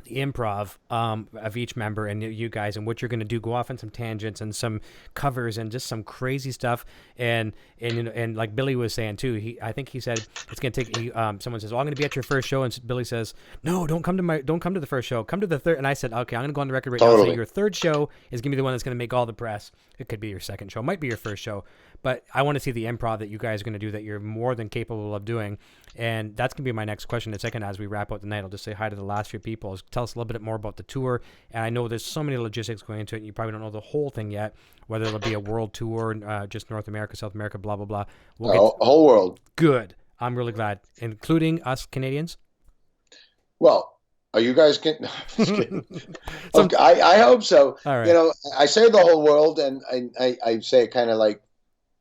Speaker 2: the improv of each member and you guys, and what you're going to do. Go off on some tangents and some covers and just some crazy stuff. And like Billy was saying too, I think he said it's going to take. Someone says, "Oh, I'm going to be at your first show," and Billy says, "No, don't come to the first show. Come to the third." And I said, "Okay, I'm going to go on the record right now. So your third show is going to be the one that's going to make all the press. It could be your second show, might be your first show, but I want to see the improv that you guys are going to do, that you're more than capable of doing." And that's going to be my next question in a second as we wrap up the night. I'll just say hi to the last few people. Tell us a little bit more about the tour. And I know there's so many logistics going into it, and you probably don't know the whole thing yet, whether it'll be a world tour, just North America, South America, blah, blah, blah.
Speaker 3: Whole world.
Speaker 2: Good. I'm really glad. Including us Canadians?
Speaker 3: Well, are you guys getting... Okay, I hope so.
Speaker 2: All right.
Speaker 3: You know, I say the whole world, and I say it kind of like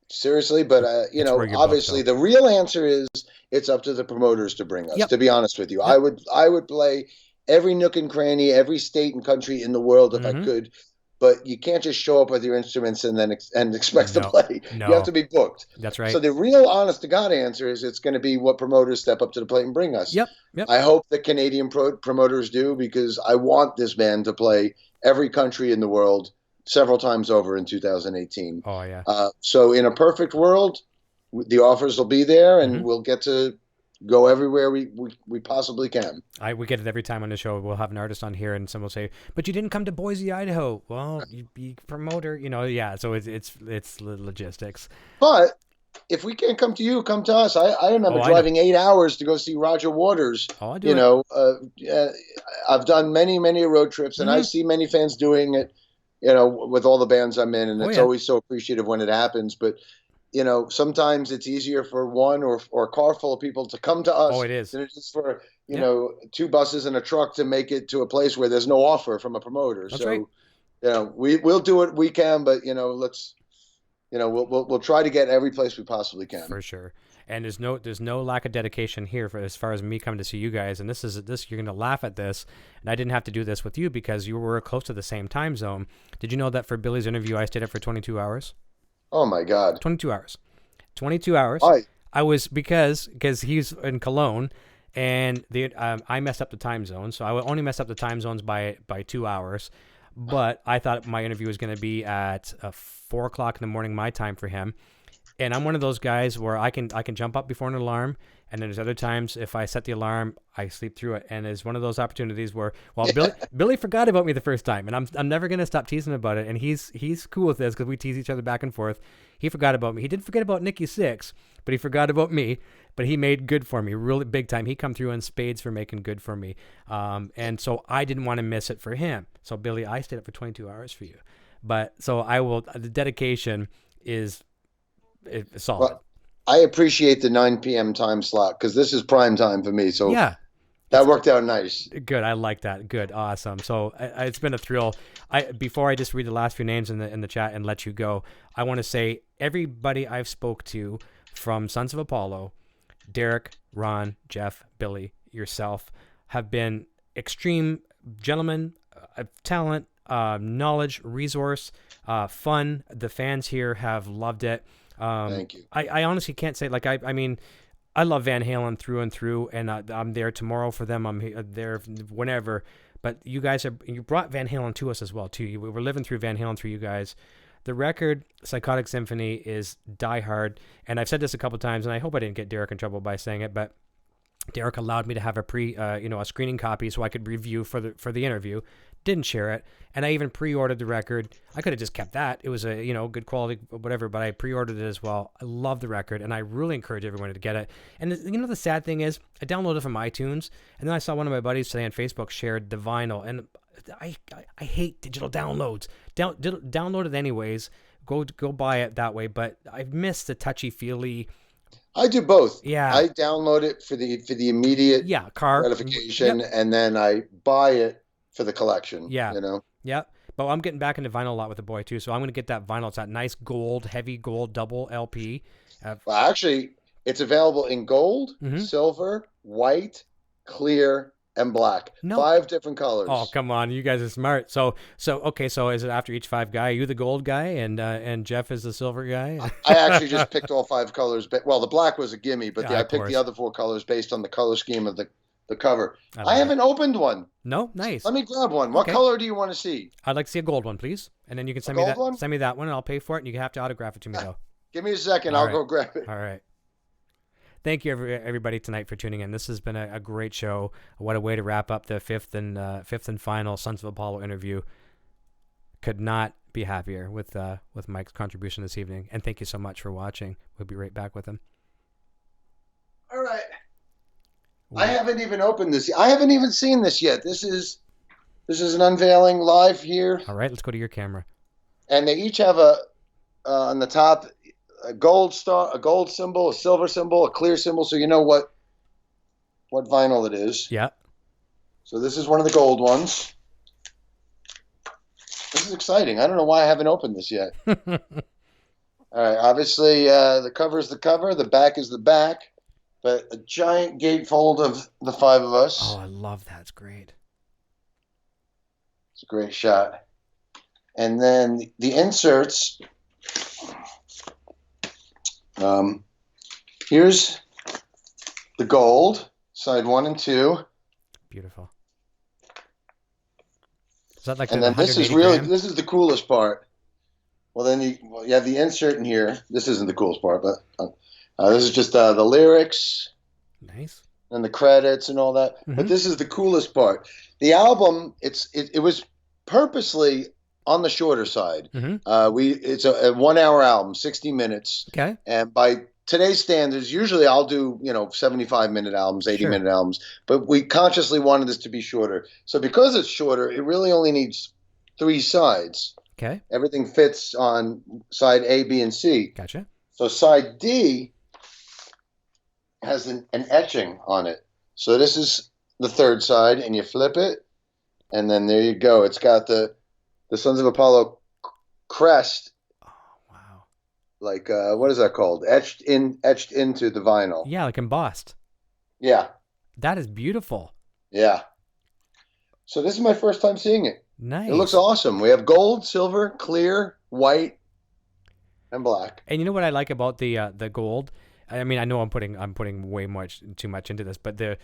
Speaker 3: seriously, but you know, obviously the real answer is it's up to the promoters to bring us. Yep. To be honest with you, yep. I would play every nook and cranny, every state and country in the world if I could, but you can't just show up with your instruments and then expect to play. No. You have to be booked.
Speaker 2: That's right.
Speaker 3: So the real honest to God answer is it's going to be what promoters step up to the plate and bring us.
Speaker 2: Yep.
Speaker 3: I hope the Canadian promoters do, because I want this band to play every country in the world several times over in 2018.
Speaker 2: Oh, yeah.
Speaker 3: So in a perfect world, the offers will be there, and we'll get to go everywhere we possibly can. We get it every time on the show. We'll have an artist on here, and someone will say, "But you didn't come to Boise, Idaho." Well, you be promoter, you know. Yeah, so it's logistics. But if we can't come to you, come to us. I remember driving 8 hours to go see Roger Waters. I've done many road trips, and I see many fans doing it, you know, with all the bands I'm in, and it's always so appreciative when it happens. But you know, sometimes it's easier for one or a car full of people to come to us. Oh, it is. Than it is for, you know, 2 buses and a truck to make it to a place where there's no offer from a promoter. That's right. You know, we'll do what we can, but, you know, we'll try to get every place we possibly can. For sure. And there's no lack of dedication here for as far as me coming to see you guys. And this you're going to laugh at this. And I didn't have to do this with you because you were close to the same time zone. Did you know that for Billy's interview, I stayed up for 22 hours? Oh my God. 22 hours. 22 hours. Why? I was because he's in Cologne, and I messed up the time zone. So I only messed up the time zones by 2 hours. But I thought my interview was going to be at 4 o'clock in the morning, my time for him. And I'm one of those guys where I can jump up before an alarm. And then there's other times if I set the alarm, I sleep through it. And it's one of those opportunities where, well, Billy forgot about me the first time, and I'm never gonna stop teasing him about it. And he's cool with this because we tease each other back and forth. He forgot about me. He didn't forget about Nikki Sixx, but he forgot about me. But he made good for me, really big time. He come through in spades for making good for me. And so I didn't want to miss it for him. So Billy, I stayed up for 22 hours for you. But so I will. The dedication is solid. Well, I appreciate the 9 p.m. time slot because this is prime time for me. So yeah, that worked out nice. Good. I like that. Good. Awesome. So it's been a thrill. Before I just read the last few names in the chat and let you go, I want to say everybody I've spoke to from Sons of Apollo, Derek, Ron, Jeff, Billy, yourself, have been extreme gentlemen, talent, knowledge, resource, fun. The fans here have loved it. Thank you. I honestly can't say, like, I mean, I love Van Halen through and through, and I'm there tomorrow for them. I'm there whenever. But you guys you brought Van Halen to us as well too. We're living through Van Halen through you guys. The record Psychotic Symphony is diehard, and I've said this a couple times, and I hope I didn't get Derek in trouble by saying it, but Derek allowed me to have a screening copy so I could review for the interview.
Speaker 2: didn't share it. And I even pre-ordered the record. I could have just kept that. It was a, good quality, whatever, but I pre-ordered it as well. I love the record, and I really encourage everyone to get it. And the sad thing is, I downloaded it from iTunes, and then I saw one of my buddies today on Facebook shared the vinyl, and I hate digital downloads. Download it anyways. Go buy it that way, but I miss the touchy-feely.
Speaker 3: I do both.
Speaker 2: Yeah.
Speaker 3: I download it for the immediate gratification, and then I buy it for the collection.
Speaker 2: Yeah.
Speaker 3: Yeah.
Speaker 2: But I'm getting back into vinyl a lot with the boy too, so I'm going to get that vinyl. It's that nice gold, heavy gold double LP.
Speaker 3: Well, actually, it's available in gold, silver, white, clear, and black. No. 5 different colors.
Speaker 2: Oh, come on, you guys are smart. So okay, so is it after each 5 guy? Are you the gold guy, and Jeff is the silver guy?
Speaker 3: I actually just picked all 5 colors. Well, the black was a gimme, but I picked the other 4 colors based on the color scheme of the cover. I haven't opened one.
Speaker 2: No, nice.
Speaker 3: Let me grab one. What color do you want to see?
Speaker 2: I'd like to see a gold one, please. And then you can send me that one. Send me that one, and I'll pay for it. And you have to autograph it to me, though.
Speaker 3: Give me a second. I'll go grab it.
Speaker 2: All right. Thank you, everybody, tonight for tuning in. This has been a great show. What a way to wrap up the fifth and final Sons of Apollo interview. Could not be happier with Mike's contribution this evening. And thank you so much for watching. We'll be right back with him.
Speaker 3: All right. I haven't even opened this. I haven't even seen this yet. This is an unveiling live here.
Speaker 2: All right, let's go to your camera.
Speaker 3: And they each have on the top a gold star, a gold symbol, a silver symbol, a clear symbol, so you know what vinyl it is.
Speaker 2: Yeah.
Speaker 3: So this is one of the gold ones. This is exciting. I don't know why I haven't opened this yet. All right. Obviously, the cover is the cover. The back is the back. But a giant gatefold of the 5 of us.
Speaker 2: Oh, I love that. It's great.
Speaker 3: It's a great shot. And then the inserts. Here's the gold, side 1 and 2.
Speaker 2: Beautiful. Is that like?
Speaker 3: And then this is the coolest part. Well, then you have the insert in here. This isn't the coolest part, but. This is just the lyrics,
Speaker 2: nice,
Speaker 3: and the credits and all that. Mm-hmm. But this is the coolest part. The album, it was purposely on the shorter side.
Speaker 2: Mm-hmm.
Speaker 3: It's a 1-hour album, 60 minutes.
Speaker 2: Okay.
Speaker 3: And by today's standards, usually I'll do 75-minute albums, 80-minute albums. But we consciously wanted this to be shorter. So because it's shorter, it really only needs 3 sides.
Speaker 2: Okay.
Speaker 3: Everything fits on side A, B, and C.
Speaker 2: Gotcha.
Speaker 3: So side D has an etching on it. So this is the 3rd side, and you flip it, and then there you go. It's got the Sons of Apollo crest.
Speaker 2: Oh, wow.
Speaker 3: Like, what is that called? Etched into the vinyl.
Speaker 2: Yeah, like embossed.
Speaker 3: Yeah.
Speaker 2: That is beautiful.
Speaker 3: Yeah. So this is my first time seeing it.
Speaker 2: Nice.
Speaker 3: It looks awesome. We have gold, silver, clear, white, and black.
Speaker 2: And you know what I like about the gold? I mean, I know I'm putting way too much into this, but the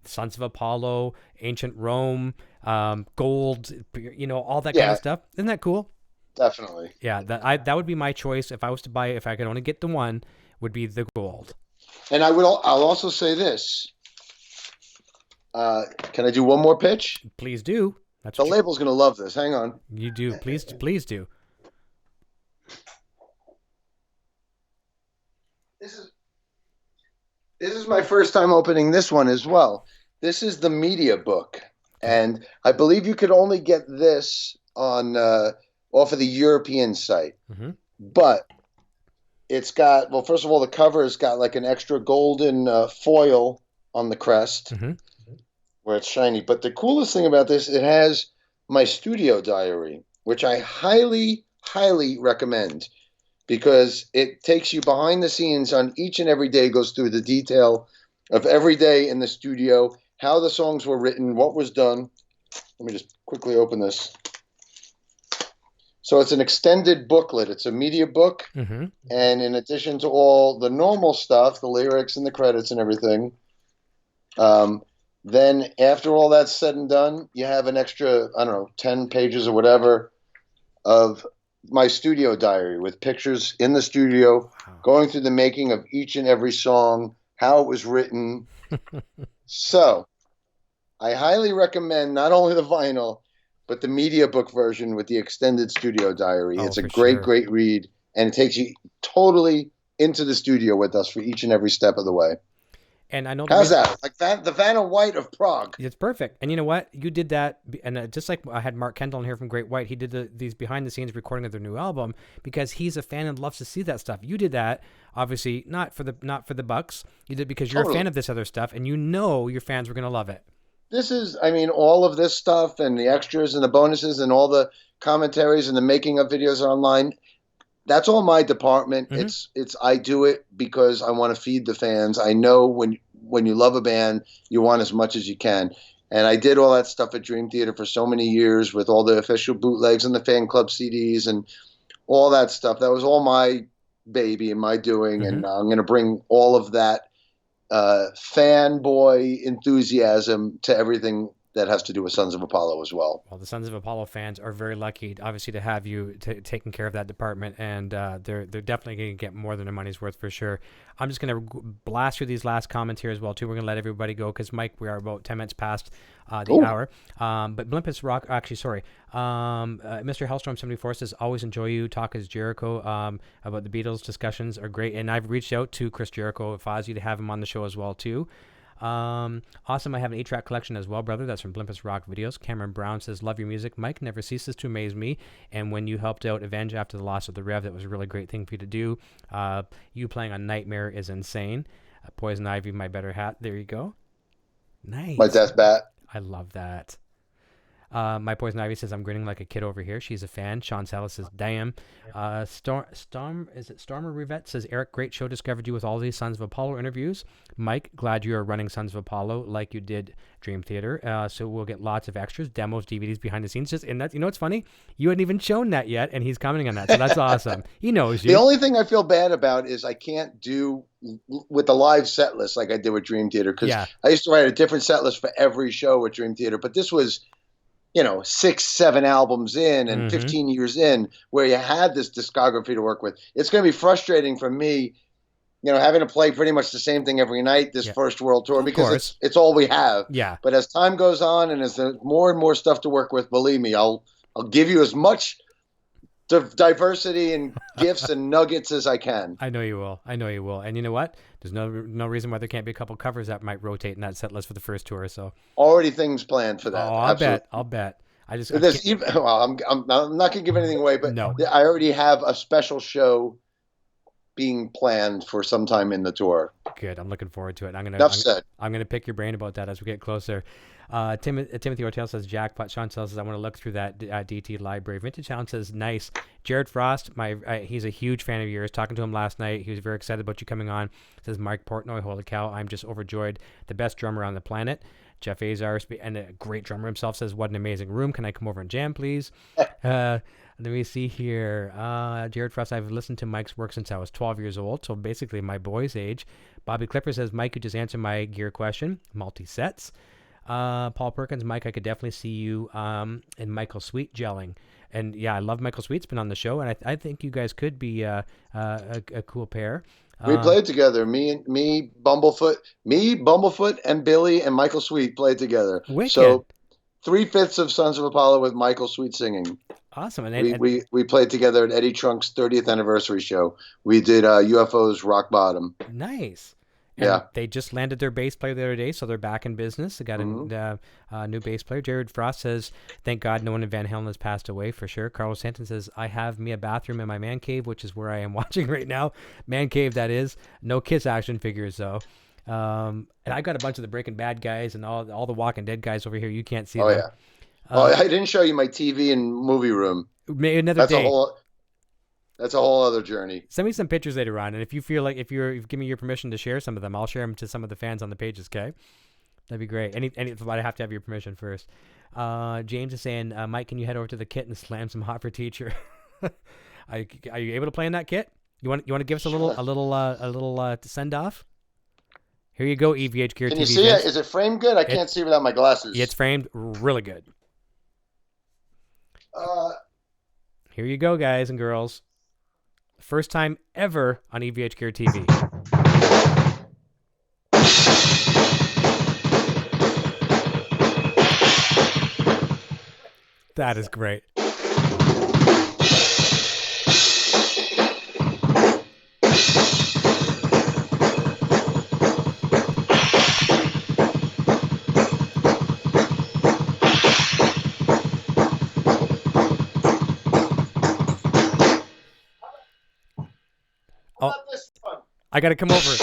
Speaker 2: Sons of Apollo, Ancient Rome, gold, all that kind of stuff. Isn't that cool?
Speaker 3: Definitely.
Speaker 2: Yeah, that would be my choice if I was to buy it. If I could only get the one, would be the gold.
Speaker 3: And I'll also say this. Can I do one more pitch?
Speaker 2: Please do.
Speaker 3: The label's going to love this. Hang on.
Speaker 2: You do. Please do.
Speaker 3: This is my first time opening this one as well. This is the media book, and I believe you could only get this on off of the European site.
Speaker 2: Mm-hmm.
Speaker 3: But it's got, well, first of all, the cover has got like an extra golden foil on the crest,
Speaker 2: mm-hmm.
Speaker 3: where it's shiny. But the coolest thing about this, it has my studio diary, which I highly, highly recommend. Because it takes you behind the scenes on each and every day, goes through the detail of every day in the studio, how the songs were written, what was done. Let me just quickly open this. So it's an extended booklet. It's a media book.
Speaker 2: Mm-hmm.
Speaker 3: And in addition to all the normal stuff, the lyrics and the credits and everything, then after all that's said and done, you have an extra, 10 pages or whatever of my studio diary with pictures in the studio, going through the making of each and every song, how it was written. So I highly recommend not only the vinyl, but the media book version with the extended studio diary.
Speaker 2: Oh,
Speaker 3: it's a
Speaker 2: for
Speaker 3: great,
Speaker 2: sure.
Speaker 3: great read, and it takes you totally into the studio with us for each and every step of the way.
Speaker 2: And I know
Speaker 3: How's that? Like the Vanna White of Prague.
Speaker 2: It's perfect. And you know what? You did that. And just like I had Mark Kendall in here from Great White, he did these behind the scenes recording of their new album because he's a fan and loves to see that stuff. You did that, obviously, not for the bucks. You did it because you're a fan of this other stuff and you know your fans were going to love it.
Speaker 3: This is, I mean, all of this stuff and the extras and the bonuses and all the commentaries and the making of videos online. That's all my department.
Speaker 2: Mm-hmm.
Speaker 3: I do it because I want to feed the fans. I know when you love a band, you want as much as you can. And I did all that stuff at Dream Theater for so many years with all the official bootlegs and the fan club CDs and all that stuff. That was all my baby and my doing.
Speaker 2: Mm-hmm.
Speaker 3: And I'm going to bring all of that fanboy enthusiasm to everything that has to do with Sons of Apollo as well.
Speaker 2: Well, the Sons of Apollo fans are very lucky, obviously, to have you taking care of that department, and they're definitely going to get more than their money's worth for sure. I'm just going to blast through these last comments here as well, too. We're going to let everybody go because, Mike, we are about 10 minutes past the hour. But Blimpus Rock, actually, sorry. Mr. Hellstorm74 says, always enjoy you. Talk as Jericho about the Beatles. Discussions are great. And I've reached out to Chris Jericho at Fozzy to have him on the show as well, too. Awesome. I have an 8-track collection as well, brother. That's from Blimpus Rock Videos. Cameron Brown says, love your music. Mike never ceases to amaze me. And when you helped out Avenge after the loss of the Rev, that was a really great thing for you to do. You playing on Nightmare is insane. Poison Ivy, my better hat. There you go. Nice.
Speaker 3: My death bat.
Speaker 2: I love that. My Poison Ivy says, I'm grinning like a kid over here. She's a fan. Sean Salas says, damn. Stormer Rivette says, Eric, great show. Discovered you with all these Sons of Apollo interviews. Mike, glad you are running Sons of Apollo like you did Dream Theater. So we'll get lots of extras, demos, DVDs, behind the scenes. And that, you know what's funny? You hadn't even shown that yet, and he's commenting on that. So that's awesome. He knows you.
Speaker 3: The only thing I feel bad about is I can't do with the live set list like I did with Dream Theater, because I used to write a different set list for every show with Dream Theater, but this was 6-7 albums in and 15 years in where you had this discography to work with. It's going to be frustrating for me, having to play pretty much the same thing every night this first world tour, because it's all we have.
Speaker 2: Yeah.
Speaker 3: But as time goes on and as there's more and more stuff to work with, believe me, I'll give you as much diversity and gifts and nuggets as I can.
Speaker 2: I know you will. And you know what? There's no reason why there can't be a couple covers that might rotate in that set list for the first tour. So
Speaker 3: already things planned for that.
Speaker 2: Oh, I'll bet. I'm
Speaker 3: not going to give anything away, but
Speaker 2: no.
Speaker 3: I already have a special show being planned for some time in the tour.
Speaker 2: Good. I'm looking forward to it. I'm gonna pick your brain about that as we get closer. Timothy Ortel says, jackpot. Sean says, I want to look through that DT library. Vintage Sound says, nice. Jared Frost, he's a huge fan of yours. Talking to him last night, he was very excited about you coming on. Says Mike Portnoy, holy cow, I'm just overjoyed. The best drummer on the planet. Jeff Azar, and a great drummer himself, says, what an amazing room. Can I come over and jam, please? Let me see here. Jared Frost, I've listened to Mike's work since I was 12 years old, so basically my boy's age. Bobby Clipper says, Mike, you just answered my gear question. Multi-sets. Paul Perkins, Mike, I could definitely see you and Michael Sweet gelling. And yeah, I love Michael Sweet's been on the show, and I think you guys could be a cool pair.
Speaker 3: We played together. Me, Bumblefoot, and Billy and Michael Sweet played together.
Speaker 2: Wicked.
Speaker 3: So 3/5 of Sons of Apollo with Michael Sweet singing.
Speaker 2: Awesome.
Speaker 3: And we played together at Eddie Trunk's 30th anniversary show. We did UFO's Rock Bottom.
Speaker 2: Nice. And
Speaker 3: yeah.
Speaker 2: They just landed their bass player the other day, so they're back in business. They got a new bass player. Jared Frost says, thank God no one in Van Halen has passed away, for sure. Carlos Santon says, I have me a bathroom in my man cave, which is where I am watching right now. Man cave, that is. No Kiss action figures, though. And I got a bunch of the Breaking Bad guys and all the Walking Dead guys over here. You can't see them.
Speaker 3: Yeah. I didn't show you my TV and movie room.
Speaker 2: Maybe another day.
Speaker 3: That's a whole other journey.
Speaker 2: Send me some pictures later on, and if you feel like if you give me your permission to share some of them, I'll share them to some of the fans on the pages. Okay, that'd be great. But I have to have your permission first. James is saying, Mike, can you head over to the kit and slam some Hot for Teacher? Are you able to play in that kit? You want to give us a little send off? Here you go, EVH Gear TV.
Speaker 3: Can you see it? Is it framed good? I can't see without my glasses.
Speaker 2: It's framed really good. Here you go, guys and girls. First time ever on EVH Gear TV. That is great. Oh, I got to come over.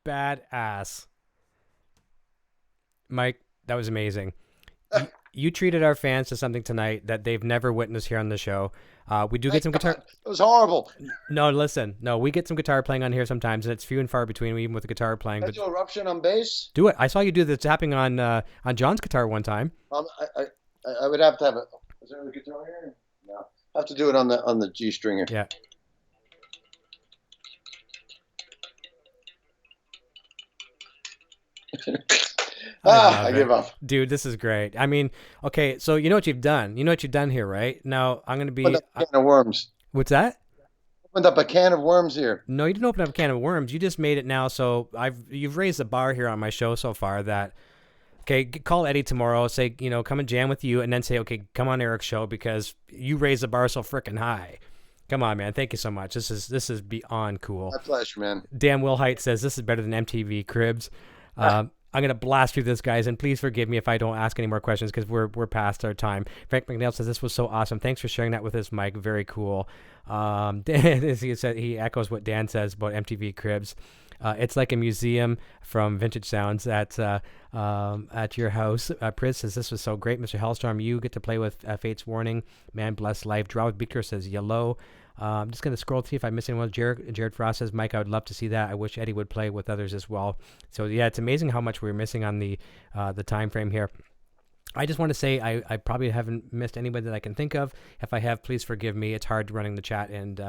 Speaker 2: Badass. Mike, that was amazing. You treated our fans to something tonight that they've never witnessed here on the show. We do get some guitar.
Speaker 3: It was horrible.
Speaker 2: No, listen. No, we get some guitar playing on here sometimes, and it's few and far between, even with the guitar playing.
Speaker 3: Can I do Eruption on bass?
Speaker 2: Do it. I saw you do the tapping on John's guitar one time.
Speaker 3: I would have to have it. Is there a guitar here? No. I have to do it on the G stringer.
Speaker 2: Yeah.
Speaker 3: I give up.
Speaker 2: Dude, this is great. I mean, okay, so you know what you've done. You know what you've done here, right? Now, I'm going to be...
Speaker 3: Opened up a can of worms.
Speaker 2: What's that?
Speaker 3: Opened up a can of worms here.
Speaker 2: No, you didn't open up a can of worms. You just made it now, so you've raised the bar here on my show so far that... Okay, call Eddie tomorrow, say, come and jam with you, and then say, okay, come on Eric's show because you raised the bar so freaking high. Come on, man. Thank you so much. This is beyond cool.
Speaker 3: My pleasure, man.
Speaker 2: Dan Wilhite says this is better than MTV Cribs. I'm going to blast through this, guys, and please forgive me if I don't ask any more questions because we're past our time. Frank McNeil says this was so awesome. Thanks for sharing that with us, Mike. Very cool. Dan, he echoes what Dan says about MTV Cribs. It's like a museum from Vintage Sounds at your house. Priz says this was so great. Mr. Hellstorm, you get to play with Fate's Warning. Man, bless life. Draw with Victor says yellow. I'm just going to scroll to see if I miss anyone. Jared Frost says, Mike, I would love to see that. I wish Eddie would play with others as well. So, yeah, it's amazing how much we're missing on the time frame here. I just want to say I probably haven't missed anybody that I can think of. If I have, please forgive me. It's hard running the chat and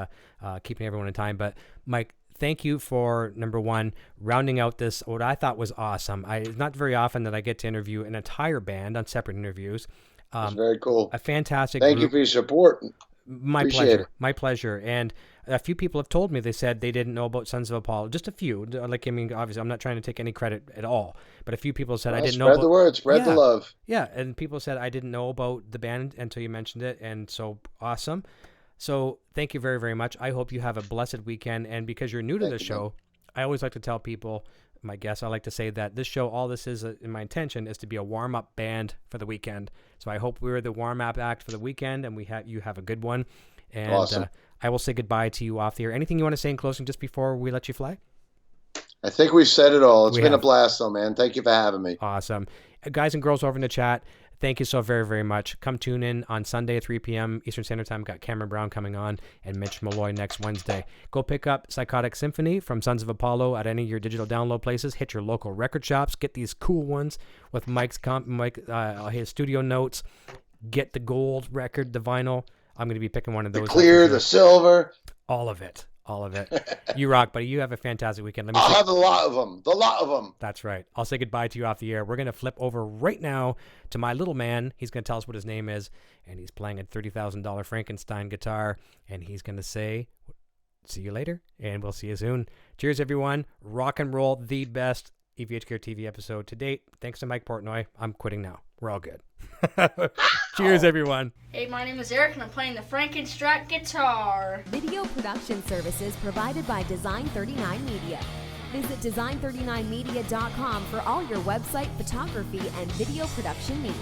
Speaker 2: keeping everyone in time. But, Mike, thank you for, number one, rounding out this, what I thought was awesome. It's not very often that I get to interview an entire band on separate interviews.
Speaker 3: It's very cool.
Speaker 2: A fantastic
Speaker 3: Thank
Speaker 2: group.
Speaker 3: you for your support.
Speaker 2: My pleasure. My pleasure. And a few people have told me, they said they didn't know about Sons of Apollo. Just a few. Like, I mean, obviously, I'm not trying to take any credit at all. But a few people said, I didn't know about...
Speaker 3: Spread the word. Spread the love.
Speaker 2: Yeah. And people said, I didn't know about the band until you mentioned it. And so, awesome. So, thank you very, very much. I hope you have a blessed weekend. And because you're new to the show, I always like to tell people, my guests, I like to say that this show, all this is, in my intention, is to be a warm-up band for the weekend. So, I hope we're the warm-up act for the weekend, and you have a good one. And
Speaker 3: awesome.
Speaker 2: I will say goodbye to you off the air. Anything you want to say in closing just before we let you fly?
Speaker 3: I think we've said it all. It's been a blast, though, man. Thank you for having me.
Speaker 2: Awesome. Guys and girls over in the chat, thank you so very, very much. Come tune in on Sunday at 3 p.m. Eastern Standard Time. Got Cameron Brown coming on and Mitch Malloy next Wednesday. Go pick up Psychotic Symphony from Sons of Apollo at any of your digital download places. Hit your local record shops. Get these cool ones with his studio notes. Get the gold record, the vinyl. I'm going to be picking one of those.
Speaker 3: The clear, the silver.
Speaker 2: All of it. All of it. You rock, buddy. You have a fantastic weekend.
Speaker 3: I'll have a lot of them. The lot of them.
Speaker 2: That's right. I'll say goodbye to you off the air. We're going to flip over right now to my little man. He's going to tell us what his name is, and he's playing a $30,000 Frankenstein guitar, and he's going to say, see you later, and we'll see you soon. Cheers, everyone. Rock and roll, the best EVH Gear TV episode to date. Thanks to Mike Portnoy. I'm quitting now. We're all good. Cheers, everyone.
Speaker 4: Hey, my name is Eric, and I'm playing the Frankenstrat guitar.
Speaker 1: Video production services provided by Design 39 Media. Visit design39media.com for all your website, photography, and video production needs.